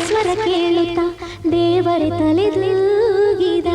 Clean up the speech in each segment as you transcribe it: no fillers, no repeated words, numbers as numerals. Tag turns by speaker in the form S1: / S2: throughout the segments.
S1: ಸ್ವರ ಕೇಳುತ್ತಾ ದೇವರೇ ತಲೆದೂಗಿದ.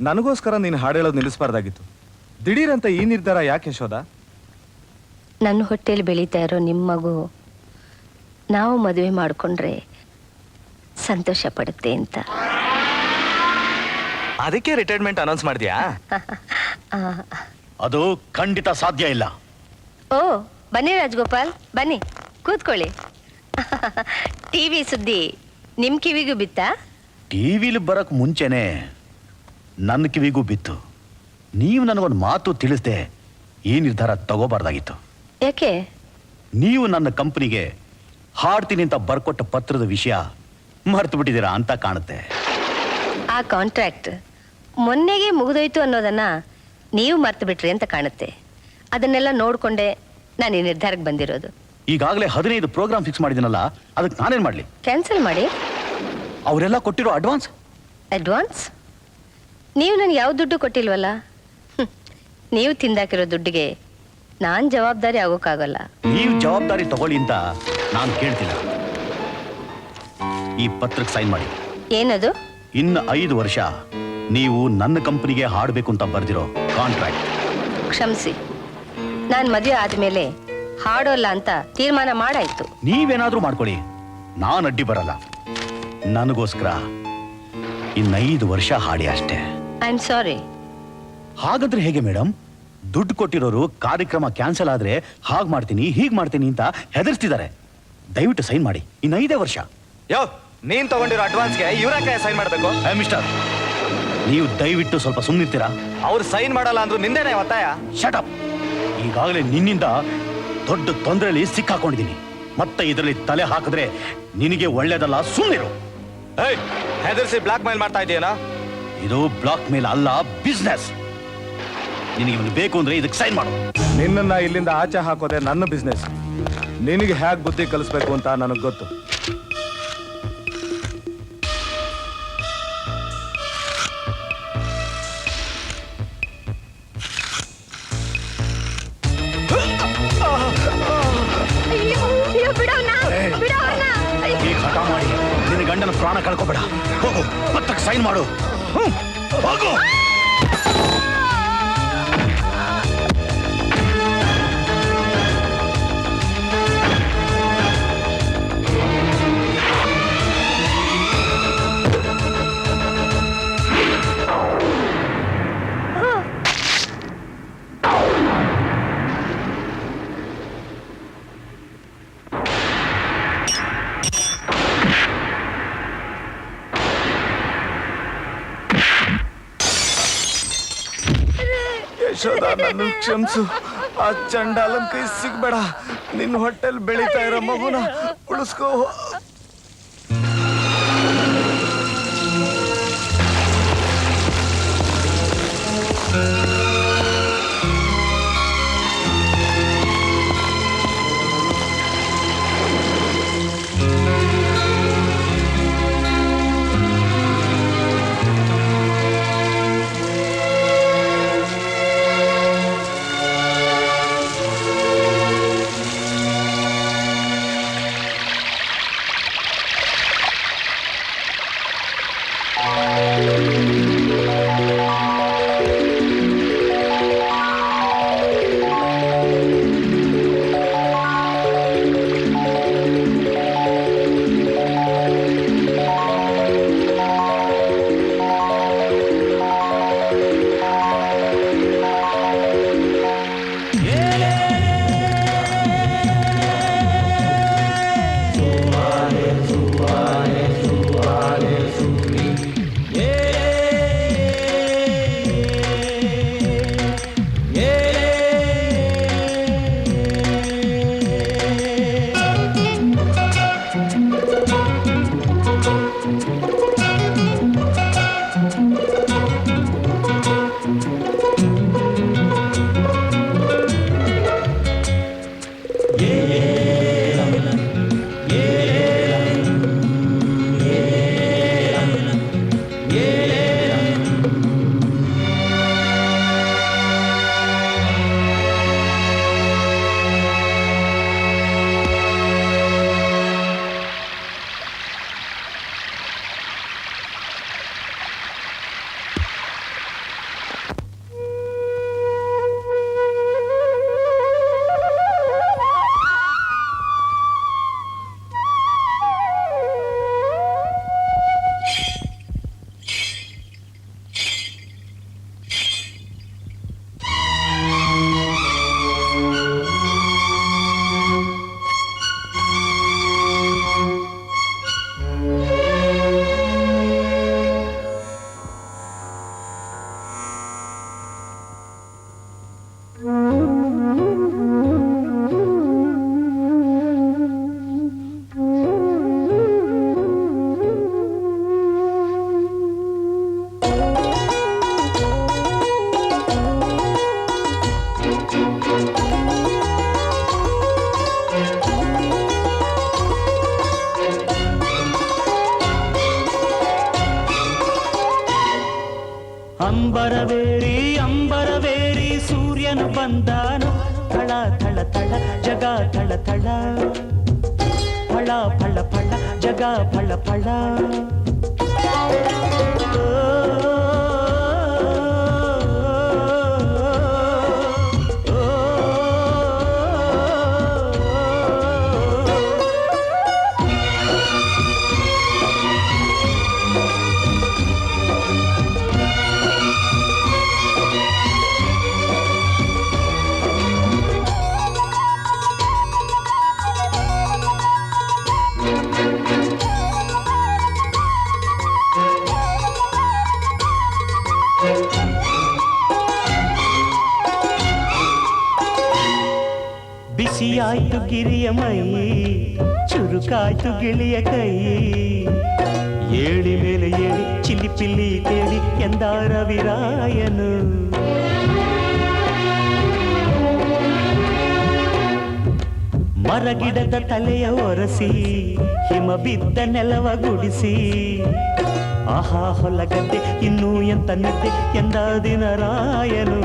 S2: ನನಗೋಸ್ಕರ ನೀನು ಹಾಡು ಹೇಳೋದು ನಿಲ್ಲಿಸಬಾರ್ದಾಗಿತ್ತು. ದಿಢೀರಂತ ಈ ನಿರ್ಧಾರ ಯಾಕೆ ಯಶೋದ?
S3: ನನ್ನ ಹೊಟ್ಟೆಯಲ್ಲಿ ಬೆಳೀತಾ ಇರೋ ನಿಮ್ಮ ಮಗು ನಾವು ಮದುವೆ ಮಾಡಿಕೊಂಡ್ರೆ ಸಂತೋಷ ಪಡುತ್ತೆ ಅಂತ.
S2: ಅದಕ್ಕೆ ರಿಟೈರ್ಮೆಂಟ್ ಅನೌನ್ಸ್ ಮಾಡಿದ್ಯಾ?
S4: ಅದು ಖಂಡಿತ ಸಾಧ್ಯ ಇಲ್ಲ.
S3: ಓ ಬನ್ನಿ ರಾಜಗೋಪಾಲ್, ಬನ್ನಿ ಕೂತ್ಕೊಳ್ಳಿ. ಟಿವಿ ಸುದ್ದಿ ನಿಮ್ ಕಿವಿಗೂ ಬಿತ್ತಾ?
S4: ಟಿವಿಲಿ ಬರಕ್ ಮುಂಚೆನೆ ನನ್ನ ಕಿವಿಗೂ ಬಿತ್ತು. ನೀವು ನನಗೊಂದು ಮಾತು ತಿಳಿಸ್ದೆ ಈ ನಿರ್ಧಾರ ತಗೋಬಾರ್ದಾಗಿತ್ತು.
S3: ಯಾಕೆ?
S4: ನೀವು ನನ್ನ ಕಂಪನಿಗೆ ಹಾಡ್ತೀನಿ ಅಂತ ಬರ್ಕೊಟ್ಟ ಪತ್ರದ ವಿಷಯ ಮರ್ತು ಬಿಟ್ಟಿದ್ದೀರಾ ಅಂತ ಕಾಣುತ್ತೆ.
S3: ಆ ಕಾಂಟ್ರಾಕ್ಟ್ ಮೊನ್ನೆಗೆ ಮುಗಿದೋಯ್ತು ಅನ್ನೋದನ್ನ ನೀವು ಮರ್ತು ಬಿಟ್ರಿ ಅಂತ ಕಾಣುತ್ತೆ. ಅದನ್ನೆಲ್ಲ ನೋಡ್ಕೊಂಡೆ ನಾನು ಈ ನಿರ್ಧಾರಕ್ಕೆ ಬಂದಿರೋದು.
S4: ಈಗಾಗಲೇ 15 ಪ್ರೋಗ್ರಾಮ್ ಫಿಕ್ಸ್ ಮಾಡಿದ್ದೀನಲ್ಲ, ಅದಕ್ಕೆ ನಾನೇನ್ ಮಾಡ್ಲಿ?
S3: ಕ್ಯಾನ್ಸಲ್ ಮಾಡಿ.
S4: ಅವರೆಲ್ಲ ಕೊಟ್ಟಿರೋ ಅಡ್ವಾನ್ಸ್?
S3: ಅಡ್ವಾನ್ಸ್? ನೀವು ನನಗೆ ಯಾವ ದುಡ್ಡು ಕೊಟ್ಟಿಲ್ವಲ್ಲ. ನೀವು ತಿಂದಾಕಿರೋ ದುಡ್ಡಿಗೆ ನಾನು ಜವಾಬ್ದಾರಿ ಆಗೋಕ್ಕಾಗಲ್ಲ.
S4: ನೀವು ಜವಾಬ್ದಾರಿ ತಗೊಳ್ಳಿ ಅಂತ ನಾನು ಕೇಳ್ತಿಲ್ಲ. ಈ ಪತ್ರಕ್ಕೆ ಸೈನ್ ಮಾಡಿ.
S3: ಏನದು?
S4: ಇನ್ನು 5 ವರ್ಷ ನೀವು ನನ್ನ ಕಂಪನಿಗೆ ಹಾಡಬೇಕು ಅಂತ ಬರ್ದಿರೋ ಕಾಂಟ್ರಾಕ್ಟ್.
S3: ಕ್ಷಮಿಸಿ, ನಾನು ಮದುವೆ ಆದ್ಮೇಲೆ ಹಾಡೋಲ್ಲ ಅಂತ ತೀರ್ಮಾನ ಮಾಡಾಯ್ತು.
S4: ನೀವೇನಾದ್ರೂ ಮಾಡ್ಕೊಳ್ಳಿ, ನಾನು ಅಡ್ಡಿ ಬರಲ್ಲ. ನನಗೋಸ್ಕರ ಇನ್ನು 5 ವರ್ಷ ಹಾಡಿ ಅಷ್ಟೇ.
S3: I am sorry.
S4: ಹಾಗಾದ್ರೆ ಹೇಗೆ ಮೇಡಮ್? ದುಡ್ಡು ಕೊಟ್ಟಿರೋರು ಕಾರ್ಯಕ್ರಮ ಕ್ಯಾನ್ಸಲ್ ಆದ್ರೆ ಹಾಗೆ ಮಾಡ್ತೀನಿ ಹೀಗೆ ಮಾಡ್ತೀನಿ ಅಂತ ಹೆದರ್ಸ್ತಿದ್ದಾರೆ. ದಯವಿಟ್ಟು ಸೈನ್ ಮಾಡಿ. ಇನ್ನು 5 ವರ್ಷ.
S2: ಯೋ, ನೀನ್ ತಗೊಂಡಿರೋ ಅಡ್ವಾನ್ಸ್ಗೆ ಇವ್ರಕ್ಕೆ ಸೈನ್ ಮಾಡ್ಬೇಕು?
S4: ಮಿಸ್ಟರ್, ನೀವು ದಯವಿಟ್ಟು ಸ್ವಲ್ಪ ಸುಮ್ಮನಿರ್ತೀರಾ?
S2: ಅವ್ರು ಸೈನ್ ಮಾಡಲ್ಲ ಅಂದ್ರು ನಿಂದೇನೆ ಒತ್ತಾಯ?
S4: Shut up. ಈಗಾಗಲೇ ನಿನ್ನಿಂದ ದೊಡ್ಡ ತೊಂದರೆಯಲ್ಲಿ ಸಿಕ್ಕಾಕೊಂಡಿದ್ದೀನಿ. ಮತ್ತೆ ಇದರಲ್ಲಿ ತಲೆ ಹಾಕಿದ್ರೆ ನಿನಗೆ ಒಳ್ಳೇದಲ್ಲ. ಸುಮ್ಮನಿರು.
S2: ಹೆದರ್ಸಿ ಬ್ಲಾಕ್ ಮೇಲ್ ಮಾಡ್ತಾ ಇದೀಯನಾ?
S4: ಇದು ಬ್ಲಾಕ್ ಮೇಲ್ ಅಲ್ಲ, ಬಿಸ್ನೆಸ್. ನಿನಗೆ ಬೇಕು ಅಂದ್ರೆ ಇದಕ್ಕೆ ಸೈನ್ ಮಾಡು.
S2: ನಿನ್ನನ್ನ ಇಲ್ಲಿಂದ ಆಚೆ ಹಾಕೋದೆ ನನ್ನ ಬಿಸ್ನೆಸ್. ನಿನಗೆ ಹೇಗೆ ಬುದ್ಧಿ ಕಲಿಸ್ಬೇಕು ಅಂತ ನನಗೆ ಗೊತ್ತು.
S4: ಈಗ ಹಠ ಮಾಡಿ ನಿನ್ನ ಗಂಡನ ಪ್ರಾಣ ಕಳ್ಕೊಬೇಡ. ಹೋಗು, ಪತ್ರಕ್ಕೆ ಸೈನ್ ಮಾಡು. ಹೋಗು.
S2: ಯಶೋದ, ನನ್ನ ಕ್ಷಮಿಸು. ಆ ಚಂಡಾಲನ್ ಕೈ ಸಿಗ್ಬೇಡ. ನಿನ್ನ ಹೊಟ್ಟೆಲ್ ಬೆಳೀತಾ ಇರೋ ಮಗುನ ಉಳಿಸ್ಕೋ.
S5: ಅಂಬರವೇರಿ ಅಂಬರವೇರಿ ಸೂರ್ಯನು ಬಂದಾನು. ಥಳ ಥಳ ಥಳ ಜಗ ಥಳ ಥಳ, ಫಳ ಫಳ ಫಳ ಜಗ ಫಳ ಫಳ. ಬಿಸಿಯಾಯ್ತು ಗಿರಿಯ ಮೈ, ಚುರುಕಾಯ್ತು ಗಿಳಿಯ ಕೈ. ಏಳಿ ಮೇಲೆ ಏಳಿ ಚಿಲ್ಲಿ ಪಿಲ್ಲಿ ಕೇಳಿ ಎಂದ ರವಿರಾಯನು. ಮರಗಿಡದ ತಲೆಯ ಒರೆಸಿ ಹಿಮ ಬಿದ್ದ ನೆಲವ ಗುಡಿಸಿ ಆಹಾ ಹೊಲಗದ್ದೆ ಇನ್ನೂ ಎಂತ ನಿದ್ದೆ ಎಂದ ದಿನ ರಾಯನು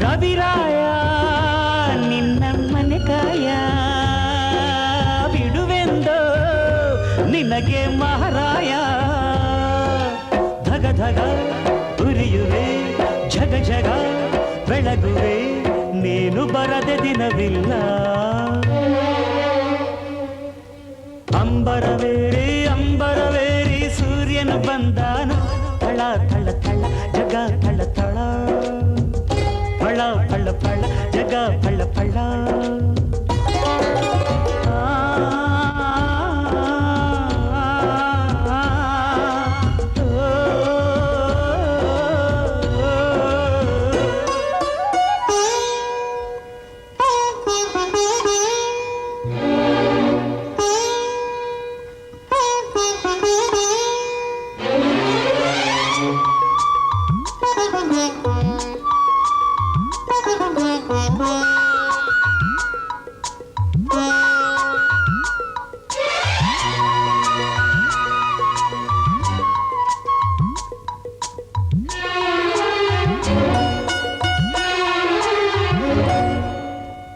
S5: ರವಿರಾಯ ನಿನ್ನ ಮನೆ ಕಾಯ ಬಿಡುವೆಂದೋ ನಿನಗೆ ಮಹಾರಾಯ ಧಗ ಧಗ ಉರಿಯುವೆ ಜಗ ಜಗ ಬೆಳಗುವೆ ನೀನು ಬರದೆ ದಿನವಿಲ್ಲ ಅಂಬರವೇರಿ ಸೂರ್ಯನು ಬಂದಾನು ಥಳ ಥಳ ಥಳ ಜಗ ಥಳ ಥಳ ಫಳ ಫಳ ಫಳ ಜಗ ಫಳ ಫಳ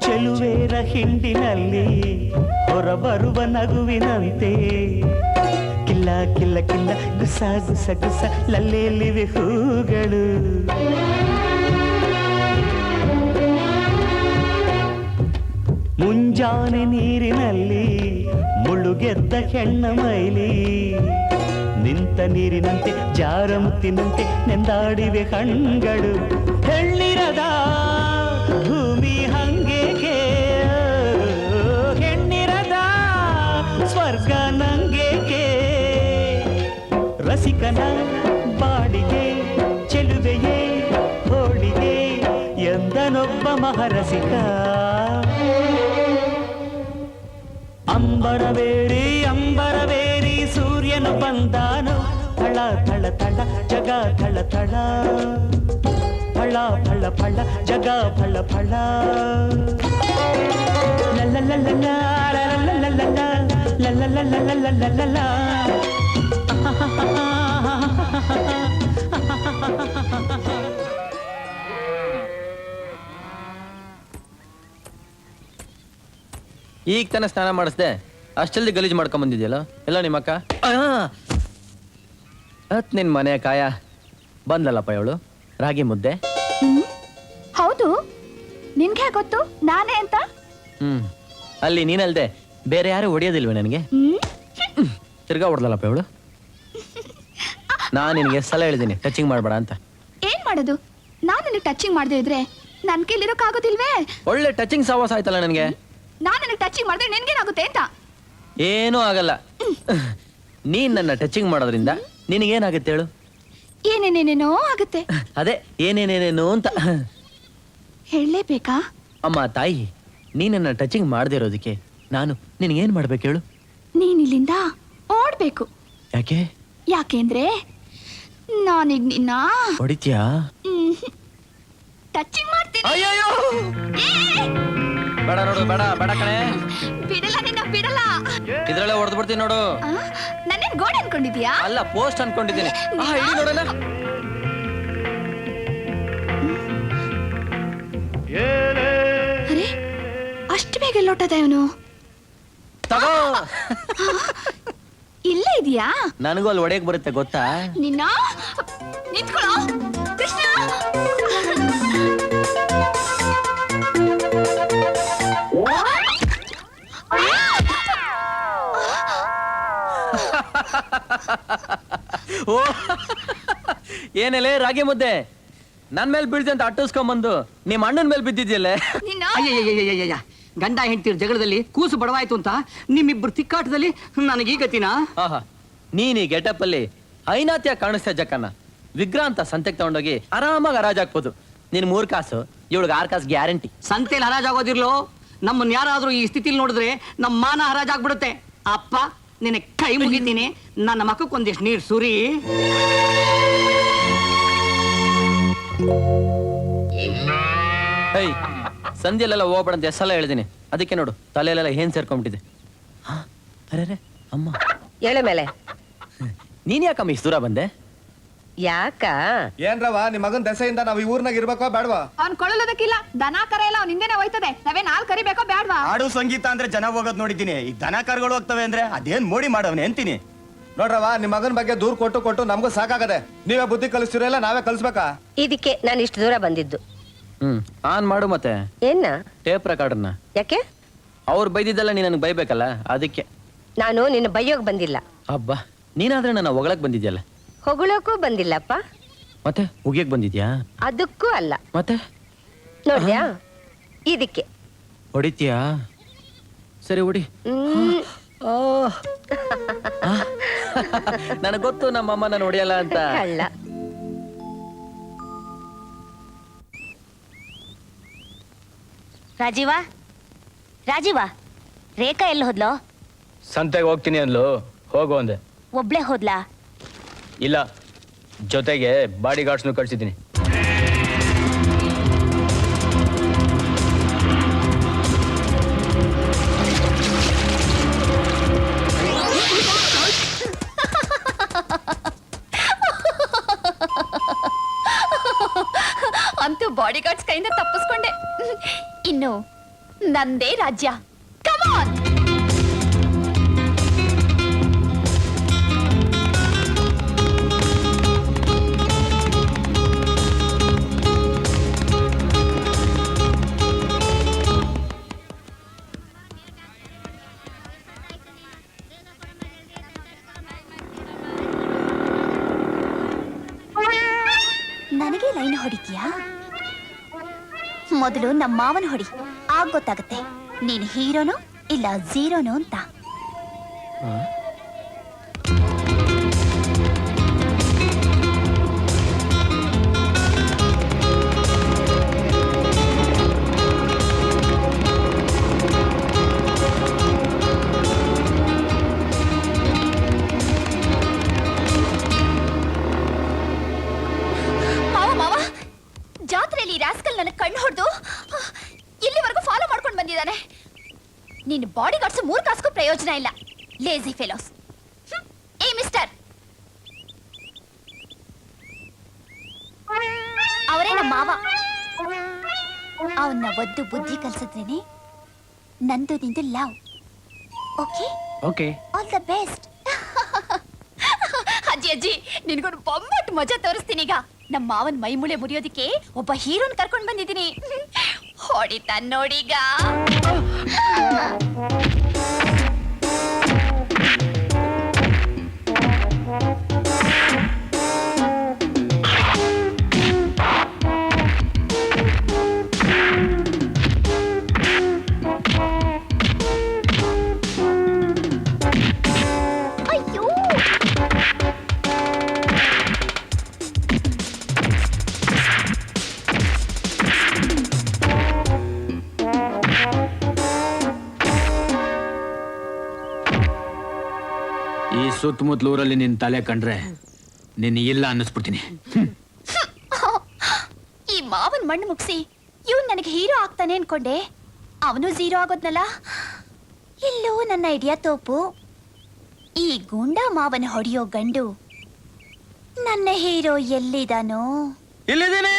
S5: ಚೆಲುವೇರ ಹಿಂಡಿನಲ್ಲಿ ಹೊರಬರುವ ನಗುವಿನಂತೆ ಕಿಲ್ಲ ಕಿಲ್ಲ ಕಿಲ್ಲ ಗುಸ ಗುಸ ಗುಸ ಲಲ್ಲೆಲಿವೆ ಹೂಗಳು ಮುಂಜಾನೆ ನೀರಿನಲ್ಲಿ ಮುಳುಗೆದ್ದ ಹೆಣ್ಣ ಮೈಲಿ ನಿಂತ ನೀರಿನಂತೆ ಜಾರ ಮುತ್ತಿನಂತೆ ನೆಂದಾಡಿವೆ ಕಣ್ಗಳು ಹೆಣ್ಣಿರದ ಭೂಮಿ ಹಂಗೇಕೆ ಹೆಣ್ಣಿರದ ಸ್ವರ್ಗ ನಂಗೇಕೆ ರಸಿಕನ ಬಾಡಿಗೆ ಚೆಲುವೆಯೇ ಹೋಳಿಗೆ ಎಂದನೊಬ್ಬ ಮಹಾರಸಿಕ ಅಂಬರವೇರಿ ಸೂರ್ಯನು ಬಂದಾನು ಥಳ ಥಳ ಥಳ ಜಗ ಥಳ ಥಳ ಫಳ ಫಳ ಫಳ ಜಗ ಫಳ ಫಳ
S6: ಈಗ ತಾನೇ ಸ್ನಾನ ಮಾಡಿಸ್ದೆ ಅಷ್ಟಲ್ದಿ ಗಲೀಜು ಮಾಡ್ಕೊಂಡ್ ಬಂದಿದ್ಯಲ್ಲ ಎಲ್ಲ ನಿಮ್ಮ ಅಕ್ಕ ನಿನ್ ಮನೆ ಕಾಯ ಬಂದಲ್ಲಪ್ಪ ಇವಳು ರಾಗಿ ಮುದ್ದೆ
S1: ಹೌದು ನಿನ್ಗೆ ಗೊತ್ತು ನಾನೇ ಅಂತ
S6: ಅಲ್ಲಿ ನೀನಲ್ದೆ ಬೇರೆ ಯಾರು ಹೊಡಿಯೋದಿಲ್ವೇ ನನಗೆ ತಿರ್ಗಾ ಹೊಡ್ದಲ್ಲಪ್ಪ ಇವಳು ನಾನು ನಿನಗೆ ಸಲ ಹೇಳಿದ್ದೀನಿ ಟಚಿಂಗ್ ಮಾಡಬೇಡ ಅಂತ
S1: ಏನ್ ಮಾಡೋದು ನಾನು ನಿನಗೆ ಟಚಿಂಗ್ ಮಾಡದೇ ಇದ್ರೆ ನನ್ ಕೈಲಿರೋಕ್ಕಾಗೋದಿಲ್ವೇ
S6: ಒಳ್ಳೆ ಟಚಿಂಗ್ ಸವಾಸ ಆಯ್ತಲ್ಲ ನನಗೆ
S1: ನಾನು ನಿನಗೆ ಟಚಿಂಗ್ ಮಾಡಿದ್ರೆ ನಿನ್ಗೇನಾಗುತ್ತೆ ಅಂತ
S6: ಏನೂ ಆಗಲ್ಲ ನೀನ್ ನನ್ನ ಟಚಿಂಗ್ ಮಾಡೋದ್ರಿಂದ ನಿನಗೇನಾಗುತ್ತೆ ಹೇಳು
S1: ಏನೇನೇನೇನೋ ಆಗುತ್ತೆ
S6: ಅದೇ ಏನೇನೇನೇನು ಅಂತ
S1: ಹೇಳಲೇಬೇಕಾ
S6: ಅಮ್ಮ ತಾಯಿ ನೀನನ್ನ ಟಚಿಂಗ್ ಮಾಡದೇ ಇರೋದಕ್ಕೆ ನಾನು ನಿನಗೇನ್ ಮಾಡ್ಬೇಕು ಹೇಳು
S1: ನೀನಿಲ್ಲಿಂದ ಓಡ್ಬೇಕು
S6: ಯಾಕೆ
S1: ಯಾಕೆಂದ್ರೆ ನಾನೀಗ ನಿನ್ನ
S6: ಹೊಡಿತ್ಯಾ
S1: ಟಚಿಂಗ್ ಮಾಡ್ತೀನಿ
S6: ಅಯ್ಯಯ್ಯೋ ಬೇಡ ನೋಡು ಬೇಡ ಬೇಡ ಕಣೆ
S1: ಬಿಡಲ್ಲ ನಿನ್ನ ಬಿಡಲ್ಲ
S6: ಇದ್ರಲ್ಲೇ ಹೊಡೆದು ಬಿಡ್ತೀನಿ ನೋಡು
S1: ನನ್ನೇನ್ ಗೋಡೆ ಅನ್ಕೊಂಡಿದ್ಯಾ
S6: ಅಲ್ಲ ಪೋಸ್ಟ್ ಅನ್ಕೊಂಡಿದ್ದೀನಿ ಇಡಿ ನೋಡೋಣ
S1: ಅರೆ ಅಷ್ಟು ಬೇಗ ಎಲ್ಲೋಟದ ಇವನು
S6: ತಗೋ
S1: ಇಲ್ಲೇ ಇದೆಯಾ
S6: ನನಗೂ ಅಲ್ಲಿ ಹೊಡೆಯಕ್ ಬರುತ್ತೆ ಗೊತ್ತಾ
S1: ನಿನ್ನ ನಿಂತ್ಕೊಳ್ಳೋ ಕೃಷ್ಣ
S6: ಓ ಏನೆಲೆ ರಾಗಿ ಮುದ್ದೆ ನನ್ ಮೇಲೆ ಬೀಳ್ತೆ ಅಂತ ಅಟ್ಟಿಸ್ಕೊಂಬಂದು ನಿಮ್ಮ ಅಣ್ಣನ ಮೇಲೆ ಬಿದ್ದಿದ್ಯಲ್ಲೇ
S1: ನಿನ್ನ
S7: ಅಯ್ಯಯ್ಯಯ್ಯಯ್ಯಯ್ಯ ಗಂಡ ಹೆಂಡ್ತಿರ್ ಜಗಳದಲ್ಲಿ ಕೂಸು ಬಡವಾಯ್ತು ಅಂತ ನಿಮ್ಮಿಬ್ರು ತಿಕ್ಕಾಟದಲ್ಲಿ ನನಗೀ ಗತಿನಾ
S6: ಆಹಾ ನೀನ್ ಈ ಗೆಟಪ್ ಅಲ್ಲಿ ಐನಾತ್ಯ ಕಾಣಿಸ್ತಾ ಜಕ್ಕನ್ನ ವಿಗ್ರಹ ಅಂತ ಸಂತೆಗೆ ತಗೊಂಡೋಗಿ ಆರಾಮಾಗಿ ಹರಾಜಾಕ್ಬೋದು ನಿನ್ 3 ಕಾಸು ಇವಳಿಗೆ 6 ಕಾಸು ಗ್ಯಾರಂಟಿ
S7: ಸಂತೆಯಲ್ಲಿ ಹರಾಜಾಗೋದಿರ್ಲೋ ನಮ್ಮನ್ನ ಯಾರಾದ್ರೂ ಈ ಸ್ಥಿತಿಲಿ ನೋಡಿದ್ರೆ ನಮ್ಮ ಮಾನ ಹರಾಜಾಗ್ಬಿಡುತ್ತೆ ಅಪ್ಪ ನಿನ್ನ ಕೈ ಮುಗಿತೀನಿ ನನ್ನ ಮಕ್ಕಕ್ಕೆ ಒಂದಿಷ್ಟು ನೀರು ಸುರಿ
S6: ಏಯ್ ಸಂಧ್ಯೆಲೆಲ್ಲ ಹೋಗ್ಬೇಡ ಅಂತ ಎಷ್ಟೆಲ್ಲ ಹೇಳಿದೀನಿ ಅದಕ್ಕೆ ನೋಡು ತಲೆಯಲ್ಲೆಲ್ಲ ಏನ್ ಸೇರ್ಕೊಂಡ್ಬಿಟ್ಟಿದೆ. ಹಾ, ಅರೆ ಅಮ್ಮ,
S3: ಹೇಳು ಮೇಲೆ.
S6: ನೀನ್ ಯಾಕಮ್ಮ ಇಷ್ಟು ದೂರ ಬಂದೆ?
S3: ಯಾಕ?
S2: ಏನ್ರವ ನಿಮ್ ಮಗನ್ ದೆಸೆಯಿಂದ ನಾವ್ ಈ ಊರ್ನಾಗ ಇರ್ಬೇಕೋ ಬೇಡವಾ?
S1: ಅವ್ನ್ ಕೊಳ್ಳೋದಕ್ಕಿಲ್ಲ, ದನ ಕರ ಎಲ್ಲ ಅವ್ನ ಹಿಂದೆನೆ ಹೋಯ್ತದೆ. ನಾವೇನ್ ಹಾಲ್ ಕರಿಬೇಕೋ ಬೇಡ್ವಾ?
S8: ಹಾಡು ಸಂಗೀತ ಅಂದ್ರೆ ಜನ ಹೋಗೋದ್ ನೋಡಿದ್ದೀನಿ. ಈಗ ದನ ಕರುಗಳು ಹೋಗ್ತವೆ ಅಂದ್ರೆ ಅದೇನ್ ಮೋಡಿ ಮಾಡವನೆ ಅಂತೀನಿ.
S2: ನೋಡ್ರವ ನಿಮ್ ಮಗನ್ ಬಗ್ಗೆ ದೂರ್ ಕೊಟ್ಟು ನಮಗೂ ಸಾಕಾಗದೆ. ನೀವೇ ಬುದ್ಧಿ ಕಲಿಸ್ತಿರೋ ಇಲ್ಲ ನಾವೇ ಕಲಿಸ್ಬೇಕಾ?
S3: ಇದಕ್ಕೆ ನಾನು ಇಷ್ಟು ದೂರ ಬಂದಿದ್ದು.
S6: ಆನ್ ಮಾಡು ಮತ್ತೆ
S3: ಏನ?
S6: ಟೇಪ್ ರೆಕಾರ್ಡರ್ನ.
S3: ಯಾಕೆ?
S6: ಅವ್ರು ಬೈದಿದ್ದೆಲ್ಲ ನೀನ್ ನನಗೆ ಬೈಬೇಕಲ್ಲ, ಅದಕ್ಕೆ.
S3: ನಾನು ನಿನ್ನ ಬೈಯೋಗ್ ಬಂದಿಲ್ಲ.
S6: ಹಬ್ಬ, ನೀನಾದ್ರೆ ನನ್ನ ಹೊಗಳಕ್ ಬಂದಿದ್ಯಲ್ಲ.
S3: ಹೊಗಳಕ್ಕೂ ಬಂದಿಲ್ಲಪ್ಪ.
S6: ಮತ್ತೆ ಉಗಿಯಕ್ ಬಂದಿದ್ಯಾ?
S3: ಅದಕ್ಕೂ ಅಲ್ಲ.
S6: ಮತ್ತೆ
S3: ನೋಡ್ದ್ಯಾ? ಇದಕ್ಕೆ
S6: ಹೊಡಿತೀಯಾ? ಸರಿ ಹೊಡಿ. ನನಗ್ ಗೊತ್ತು ನಮ್ಮಮ್ಮ ನಾನು ಹೊಡಿಯಲ್ಲ ಅಂತ.
S3: ಅಲ್ಲ.
S9: ರಾಜೀವ, ರಾಜೀವ, ರೇಖಾ ಎಲ್ಲಿ ಹೋದ್ಲೋ?
S10: ಸಂತೆಗೆ ಹೋಗ್ತೀನಿ ಅಂದ್ಲು, ಹೋಗು ಅಂದೆ.
S9: ಒಬ್ಳೆ ಹೋದ್ಲಾ?
S10: ಇಲ್ಲ, ಜೊತೆಗೆ ಬಾಡಿ ಗಾರ್ಡ್ಸ್ನು ಕಳ್ಸಿದ್ದೀನಿ.
S1: ಅಂತೂ ಬಾಡಿ ಗಾರ್ಡ್ಸ್ ಕೈಯಿಂದ ತಪ್ಪಿಸ್ಕೊಂಡೆ. ಇನ್ನು ನಂದೇ ರಾಜ್ಯ. Come on.
S9: ನನಗೆ ಲೈನ್ ಹೊಡಿತೀಯಾ? ಮೊದಲು ನಮ್ಮ ಮಾವನ ಹೊಡಿ, ಆಗ ಗೊತ್ತಾಗುತ್ತೆ ನೀನು ಹೀರೋನೋ ಇಲ್ಲ ಝೀರೋನೋ ಅಂತ.
S1: ಜಾತ್ರೆಯಲ್ಲಿ ರಾಸ್ಕಲ್ ನನ್ನ ಕಣ್ಣು ಹೊಡೆದು ಇಲ್ಲಿವರೆಗೂ ಫಾಲೋ ಮಾಡ್ಕೊಂಡು ಬಂದಿದ್ದಾನೆ. ನಿನ್ನ ಬಾಡಿ ಗಾರ್ಡ್ಸ್ 3 ಕಾಸ್ಗೂ ಪ್ರಯೋಜನ ಇಲ್ಲ. Lazy fellows. ಏ ಮಿಸ್ಟರ್, ಅವರೇ ನಮ್ಮ ಮಾವ. ಅವನ್ನ ಒದ್ದು ಬುದ್ಧಿ ಕಲ್ಸಿದ್ರೇನೆ ನಂದು ನಿಂದು love. Okay
S10: okay,
S9: all the best.
S1: ಅಜ್ಜಿ ನಿನ್ಗೊಂದು ಬೊಂಬಟ್ಟು ಮಜಾ ತೋರಿಸ್ತೀನಿ. ಈಗ ನಮ್ಮ ಮಾವನ್ ಮೈ ಮುಳೆ ಮುರಿಯೋದಿಕ್ಕೆ ಒಬ್ಬ ಹೀರೋನ್ ಕರ್ಕೊಂಡ್ ಬಂದಿದ್ದೀನಿ. ಹೊಡಿತಾನ್ ನೋಡೀಗ. ಅಯ್ಯೋ,
S10: ಈ ಸುತ್ತಮುತ್ತಲ ಊರಲ್ಲಿ ನಿನ್ ತಲೆ ಕಂಡ್ರೆ ನಿನ್ನ ಇಲ್ಲ ಅನ್ನಿಸ್ಬಿಡ್ತೀನಿ.
S1: ಈ ಮಾವನ್ ಮಣ್ಣು ಮುಗಿಸಿ ಇವನ್ ನನಗೆ ಹೀರೋ ಆಗ್ತಾನೆ ಅನ್ಕೊಂಡೆ. ಅವನು ಝೀರೋ ಆಗೋದ್ನಲ್ಲ.
S9: ಇಲ್ಲೂ ನನ್ನ ಐಡಿಯಾ ತೋಪು. ಈ ಗೂಂಡಾ ಮಾವನ ಹೊಡೆಯೋ ಗಂಡು ನನ್ನ ಹೀರೋ ಎಲ್ಲಿದಾನೋ?
S6: ಇಲ್ಲಿದ್ದೀನಿ.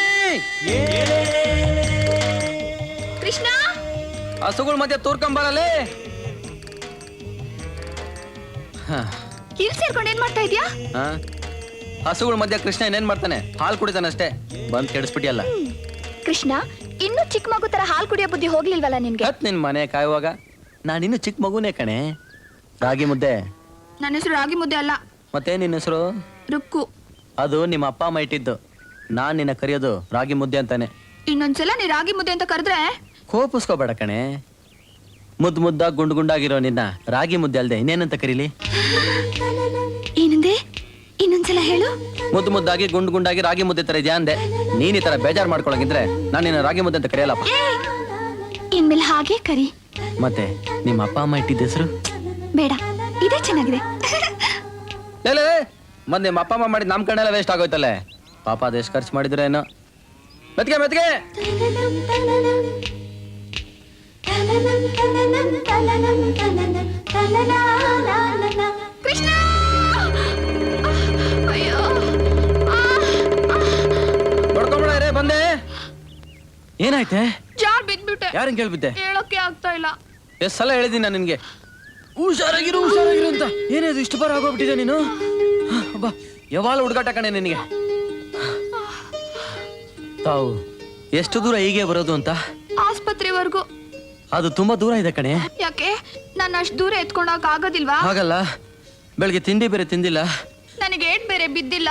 S1: ಕೃಷ್ಣ,
S6: ಹಸುಗಳ ಮಧ್ಯೆ ತೋರ್ಕೊಂಬರಲೇ.
S1: ಇಲ್ಲಿ ಸೇರ್ಕೊಂಡು ಏನ್ ಮಾಡ್ತಾ ಇದ್ಯಾ?
S6: ಹಸುಗಳ ಮಧ್ಯೆ ಕೃಷ್ಣ ಏನೇನ್ ಮಾಡ್ತಾನೆ? ಹಾಲು ಕುಡಿತಾನಷ್ಟೇ. ಬಂದ್ ಕೆಡಿಸ್ಬಿಟ್ಟಿಯಲ್ಲ.
S1: ಕೃಷ್ಣ, ಇನ್ನು ಚಿಕ್ಕ ಮಗು ತರ ಹಾಲು ಕುಡಿಯೋ ಬುದ್ಧಿ ಹೋಗ್ಲಿಲ್ವಲ್ಲ ನಿನ್ಗೆ?
S6: ನಿನ್ ಮನೆ ಕಾಯುವಾಗ ನಾನಿನ್ನು ಚಿಕ್ಕ ಮಗುನೇ ಕಣೆ. ರಾಗಿ ಮುದ್ದೆ.
S1: ನನ್ನ ಹೆಸರು ರಾಗಿ ಮುದ್ದೆ ಅಲ್ಲ.
S6: ಮತ್ತೆ ನಿನ್ನ ಹೆಸರು?
S1: ರುಕ್ಕು.
S6: ಅದು ನಿಮ್ಮ ಅಪ್ಪ ಅಮ್ಮ ಇಟ್ಟಿದ್ದು. ನಾನ್ ನಿನ್ನ ಕರೆಯೋದು ರಾಗಿ ಮುದ್ದೆ ಅಂತಾನೆ.
S1: ಇನ್ನೊಂದ್ಸಲ ನೀ ರಾಗಿ ಮುದ್ದೆ ಅಂತ ಕರೆದ್ರೆ
S6: ಕೋಪಿಸ್ಕೋಬೇಡ ಕಣೆ. ಮುದ್ದಾಗಿ ಗುಂಡಾಗಿರೋ ನಿನ್ನ ರಾಗಿ ಮುದ್ದೆ ಅಲ್ದೆ ಇನ್ನೇನಂತ ಕರೀಲಿ?
S1: ಏನಂದೆ? ಇನ್ನೊಂದ್ಸಲ ಹೇಳು.
S6: ಮುದ್ದಾಗಿ ಗುಂಡಾಗಿ ರಾಗಿ ಮುದ್ದೆ ತರ ಇದೆಯಾ ಅಂದೆ. ನೀನ್ ಈ ತರ ಬೇಜಾರ್ ಮಾಡ್ಕೊಳಗಿದ್ರೆ ನಾನು ನಿನ್ನ ರಾಗಿ ಮುದ್ದೆ ಅಂತ ಕರೆಯಲ್ಲಪ್ಪ.
S1: ಇನ್ಮೇಲೆ ಹಾಗೆ ಕರಿ.
S6: ಮತ್ತೆ ನಿಮ್ಮ ಅಪ್ಪ ಅಮ್ಮ ಇಟ್ಟಿದ್ದ ಹೆಸರು?
S1: ಬೇಡ, ಇದೇ ಚೆನ್ನಾಗಿದೆ.
S6: ಮತ್ತೆ ನಿಮ್ಮ ಅಪ್ಪ ಅಮ್ಮ ಮಾಡಿದ ನಾಮಕರಣ ಎಲ್ಲ ವೇಸ್ಟ್ ಆಗೋಯ್ತಲ್ಲೇ. ಪಾಪ ಅದೆಷ್ಟು ಖರ್ಚು ಮಾಡಿದ್ರೆ ಏನೋ. ಮೆತ್ಗೆ
S1: ಕೃಷ್ಣ ಅಯ್ಯೋ
S6: ಬಡ್ಕೊಂಬಿಡ ಬಂದೆ. ಏನಾಯ್ತೆ?
S1: ಜಾರ್ ಬಿದ್ಬಿಟ್ಟೆ.
S6: ಯಾರನ್ ಕೇಳ್ಬಿದ್ದೆ?
S1: ಹೇಳೋಕೆ ಆಗ್ತಾ ಇಲ್ಲ.
S6: ಎಷ್ಟ್ ಸಲ ಹೇಳಿದ್ದೀನಿ ನಾನು ನಿನ್ಗೆ ಹುಷಾರಾಗಿರು ಅಂತ. ಏನಿದು ಇಷ್ಟು ಬಾರ ಆಗೋಗ್ಬಿಟ್ಟಿದೆ ನೀನು? ಬಾ, ಯಾವಾಗ ಹುಡುಗಾಟ ಕಣೆ ನಿನಗೆ. ತಾವು ಎಷ್ಟು ದೂರ ಹೀಗೆ ಬರೋದು ಅಂತ?
S1: ಆಸ್ಪತ್ರೆವರೆಗೂ.
S6: ಅದು ತುಂಬಾ ದೂರ ಇದೆ ಕಣೆ.
S1: ಯಾಕೆ? ನಾನು ಅಷ್ಟು ದೂರ ಎತ್ಕೊಂಡಾಗ ಆಗೋದಿಲ್ವಾ?
S6: ಹಾಗಲ್ಲ, ಬೆಳಗ್ಗೆ ತಿಂಡಿ ಬೇರೆ ತಿಂದಿಲ್ಲ,
S1: ನನಗೆ ಏಟ್ ಬೇರೆ ಬಿದ್ದಿಲ್ಲ.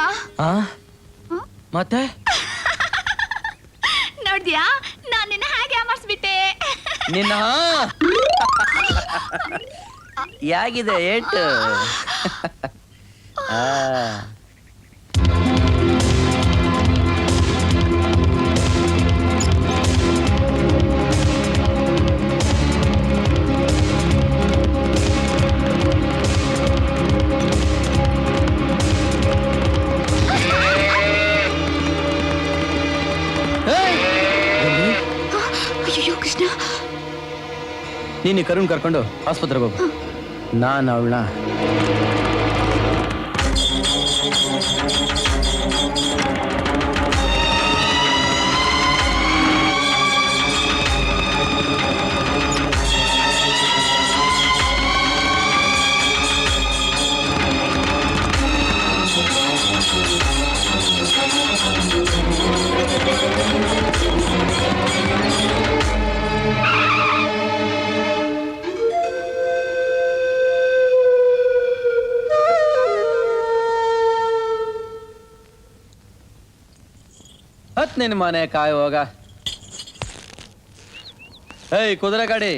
S6: ಮತ್ತೆ
S1: ನೋಡ್ದ್ಯಾ, ನಾನು ನಿನ್ನ ಹೇಗೆ ಅಮರ್ಸ್ಬಿಟ್ಟೆ.
S6: ನಿನ್ನ ಯಾಗಿದೆ ಏಟು?
S1: ಅಯ್ಯೋ ಕೃಷ್ಣ,
S6: ನೀನು ಕರುಣ್ ಕರ್ಕೊಂಡು ಆಸ್ಪತ್ರೆಗೆ ಹೋಗು. ನಾನು ಅವಳನ್ನ ಹತ್ ನಿನ್ ಮನೆ ಕಾಯುವಾಗ. ಏಯ್ ಕುದುರೆ ಗಾಡಿ,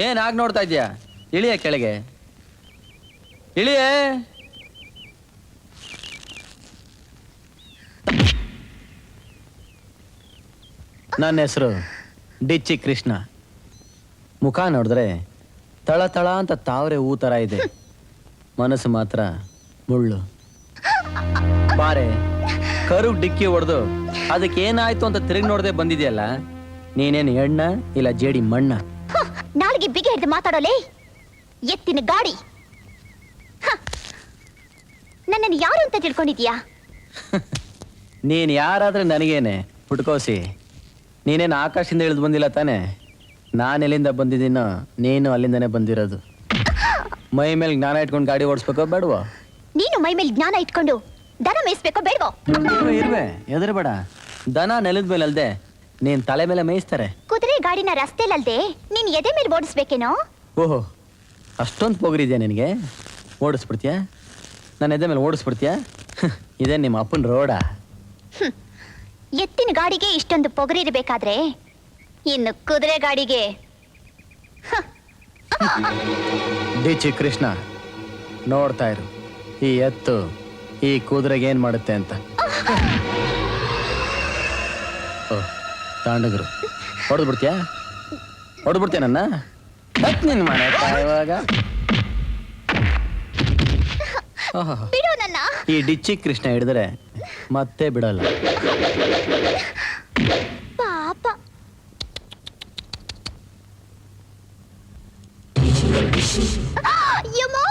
S6: ಏನ್ ಆಗ ನೋಡ್ತಾ ಇದ್ಯಾ? ಇಳಿಯ ಕೆಳಗೆ, ಇಳಿಯೇ. ನನ್ನ ಹೆಸರು ಡಿಚ್ಚಿ ಕೃಷ್ಣ. ಮುಖ ನೋಡಿದ್ರೆ ತಳ ತಳ ಅಂತ ತಾವ್ರೆ ಹೂ ತರ ಇದೆ, ಮನಸ್ಸು ಮಾತ್ರ ಮುಳ್ಳು. ಬಾರೆ, ಕರುಗ್ ಡಿಕ್ಕಿ ಹೊಡೆದು ಅದಕ್ಕೆ ಏನಾಯ್ತು ಅಂತ ತಿರುಗಿ ನೋಡದೆ ಬಂದಿದ್ಯಲ್ಲ, ನೀನೇನು ಎಣ್ಣ ಇಲ್ಲ ಜೇಡಿ ಮಣ್ಣ?
S9: ನಾಳೆಗೆ ಬಿಗಿ ಹಿಡಿದು ಮಾತಾಡೋಲೆ ಎತ್ತಿನ ಗಾಡಿ. ನನ್ನನ್ನು ಯಾರು ಅಂತ ತಿಳ್ಕೊಂಡಿದ್ಯಾ?
S6: ನೀನ್ ಯಾರಾದ್ರೆ ನನಗೇನೆ ಪುಟ್ಕೋಸಿ. ನೀನೇನು ಆಕಾಶದಿಂದ ಇಳಿದು ಬಂದಿಲ್ಲ ತಾನೆ? ನಾನು ಎಲ್ಲಿಂದ ಬಂದಿದ್ದೀನೋ ನೀನು ಅಲ್ಲಿಂದನೇ ಬಂದಿರೋದು. ಮೈ ಮೇಲೆ ಜ್ಞಾನ ಇಟ್ಕೊಂಡು ಗಾಡಿ ಓಡಿಸ್ಬೇಕೋ ಬೇಡವೋ?
S9: ನೀನು ಮೈ ಮೇಲೆ ಜ್ಞಾನ ಇಟ್ಕೊಂಡು ದನ ಮೇಯಿಸ್ಬೇಕೋ ಬೇಡವೋ?
S6: ಇರುವೆ, ಎದುರುಬೇಡ. ದನ ನೆಲದ ಮೇಲೆ ಅಲ್ದೆ ನೀನ್ ತಲೆ ಮೇಲೆ ಮೇಯಿಸ್ತಾರೆ.
S9: ಕುದುರೆ ಗಾಡಿನ ರಸ್ತೆಲಲ್ದೆ ನೀನ್ ಎದೆ ಮೇಲೆ ಓಡಿಸ್ಬೇಕೇನೋ?
S6: ಓಹೋ, ಅಷ್ಟೊಂದು ಪೋಗರಿದ್ಯಾ ನಿನಗೆ? ಓಡಿಸ್ಬಿಡ್ತೀಯಾ? ನನ್ನ ಎದೆ ಮೇಲೆ ಓಡಿಸ್ಬಿಡ್ತೀಯಾ? ಇದೇ ನಿಮ್ಮ ಅಪ್ಪನ ರೋಡಾ?
S9: ಎತ್ತಿನ ಗಾಡಿಗೆ ಇಷ್ಟೊಂದು ಪೊಗರಿರ್ಬೇಕಾದ್ರೆ ಇನ್ನು ಕುದುರೆ ಗಾಡಿಗೆ
S6: ಡಿಚ್ಚಿ ಕೃಷ್ಣ, ನೋಡ್ತಾ ಇರು ಈ ಎತ್ತು ಈ ಕುದುರೆಗೆ ಏನ್ ಮಾಡುತ್ತೆ ಅಂತ. ತಾಂಡಗರು ಹೊಡೆದು ಬಿಡ್ತೀಯಾ? ಹೊಡೆದ್ಬಿಡ್ತೀಯ ನನ್ನ? ನಿನ್ ಮನೆ ಕಾಯುವಾಗ.
S9: ಬಿಡು ನನ್ನ.
S6: ಈ ಡಿಚ್ಚಿ ಕೃಷ್ಣ ಹಿಡಿದ್ರೆ ಮತ್ತೆ ಬಿಡಲ್ಲ.
S9: ಪಾಪ. ಯಮ್ಮೋ!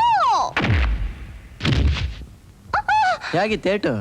S6: ಹೇಗಿತ್ತೇಟು?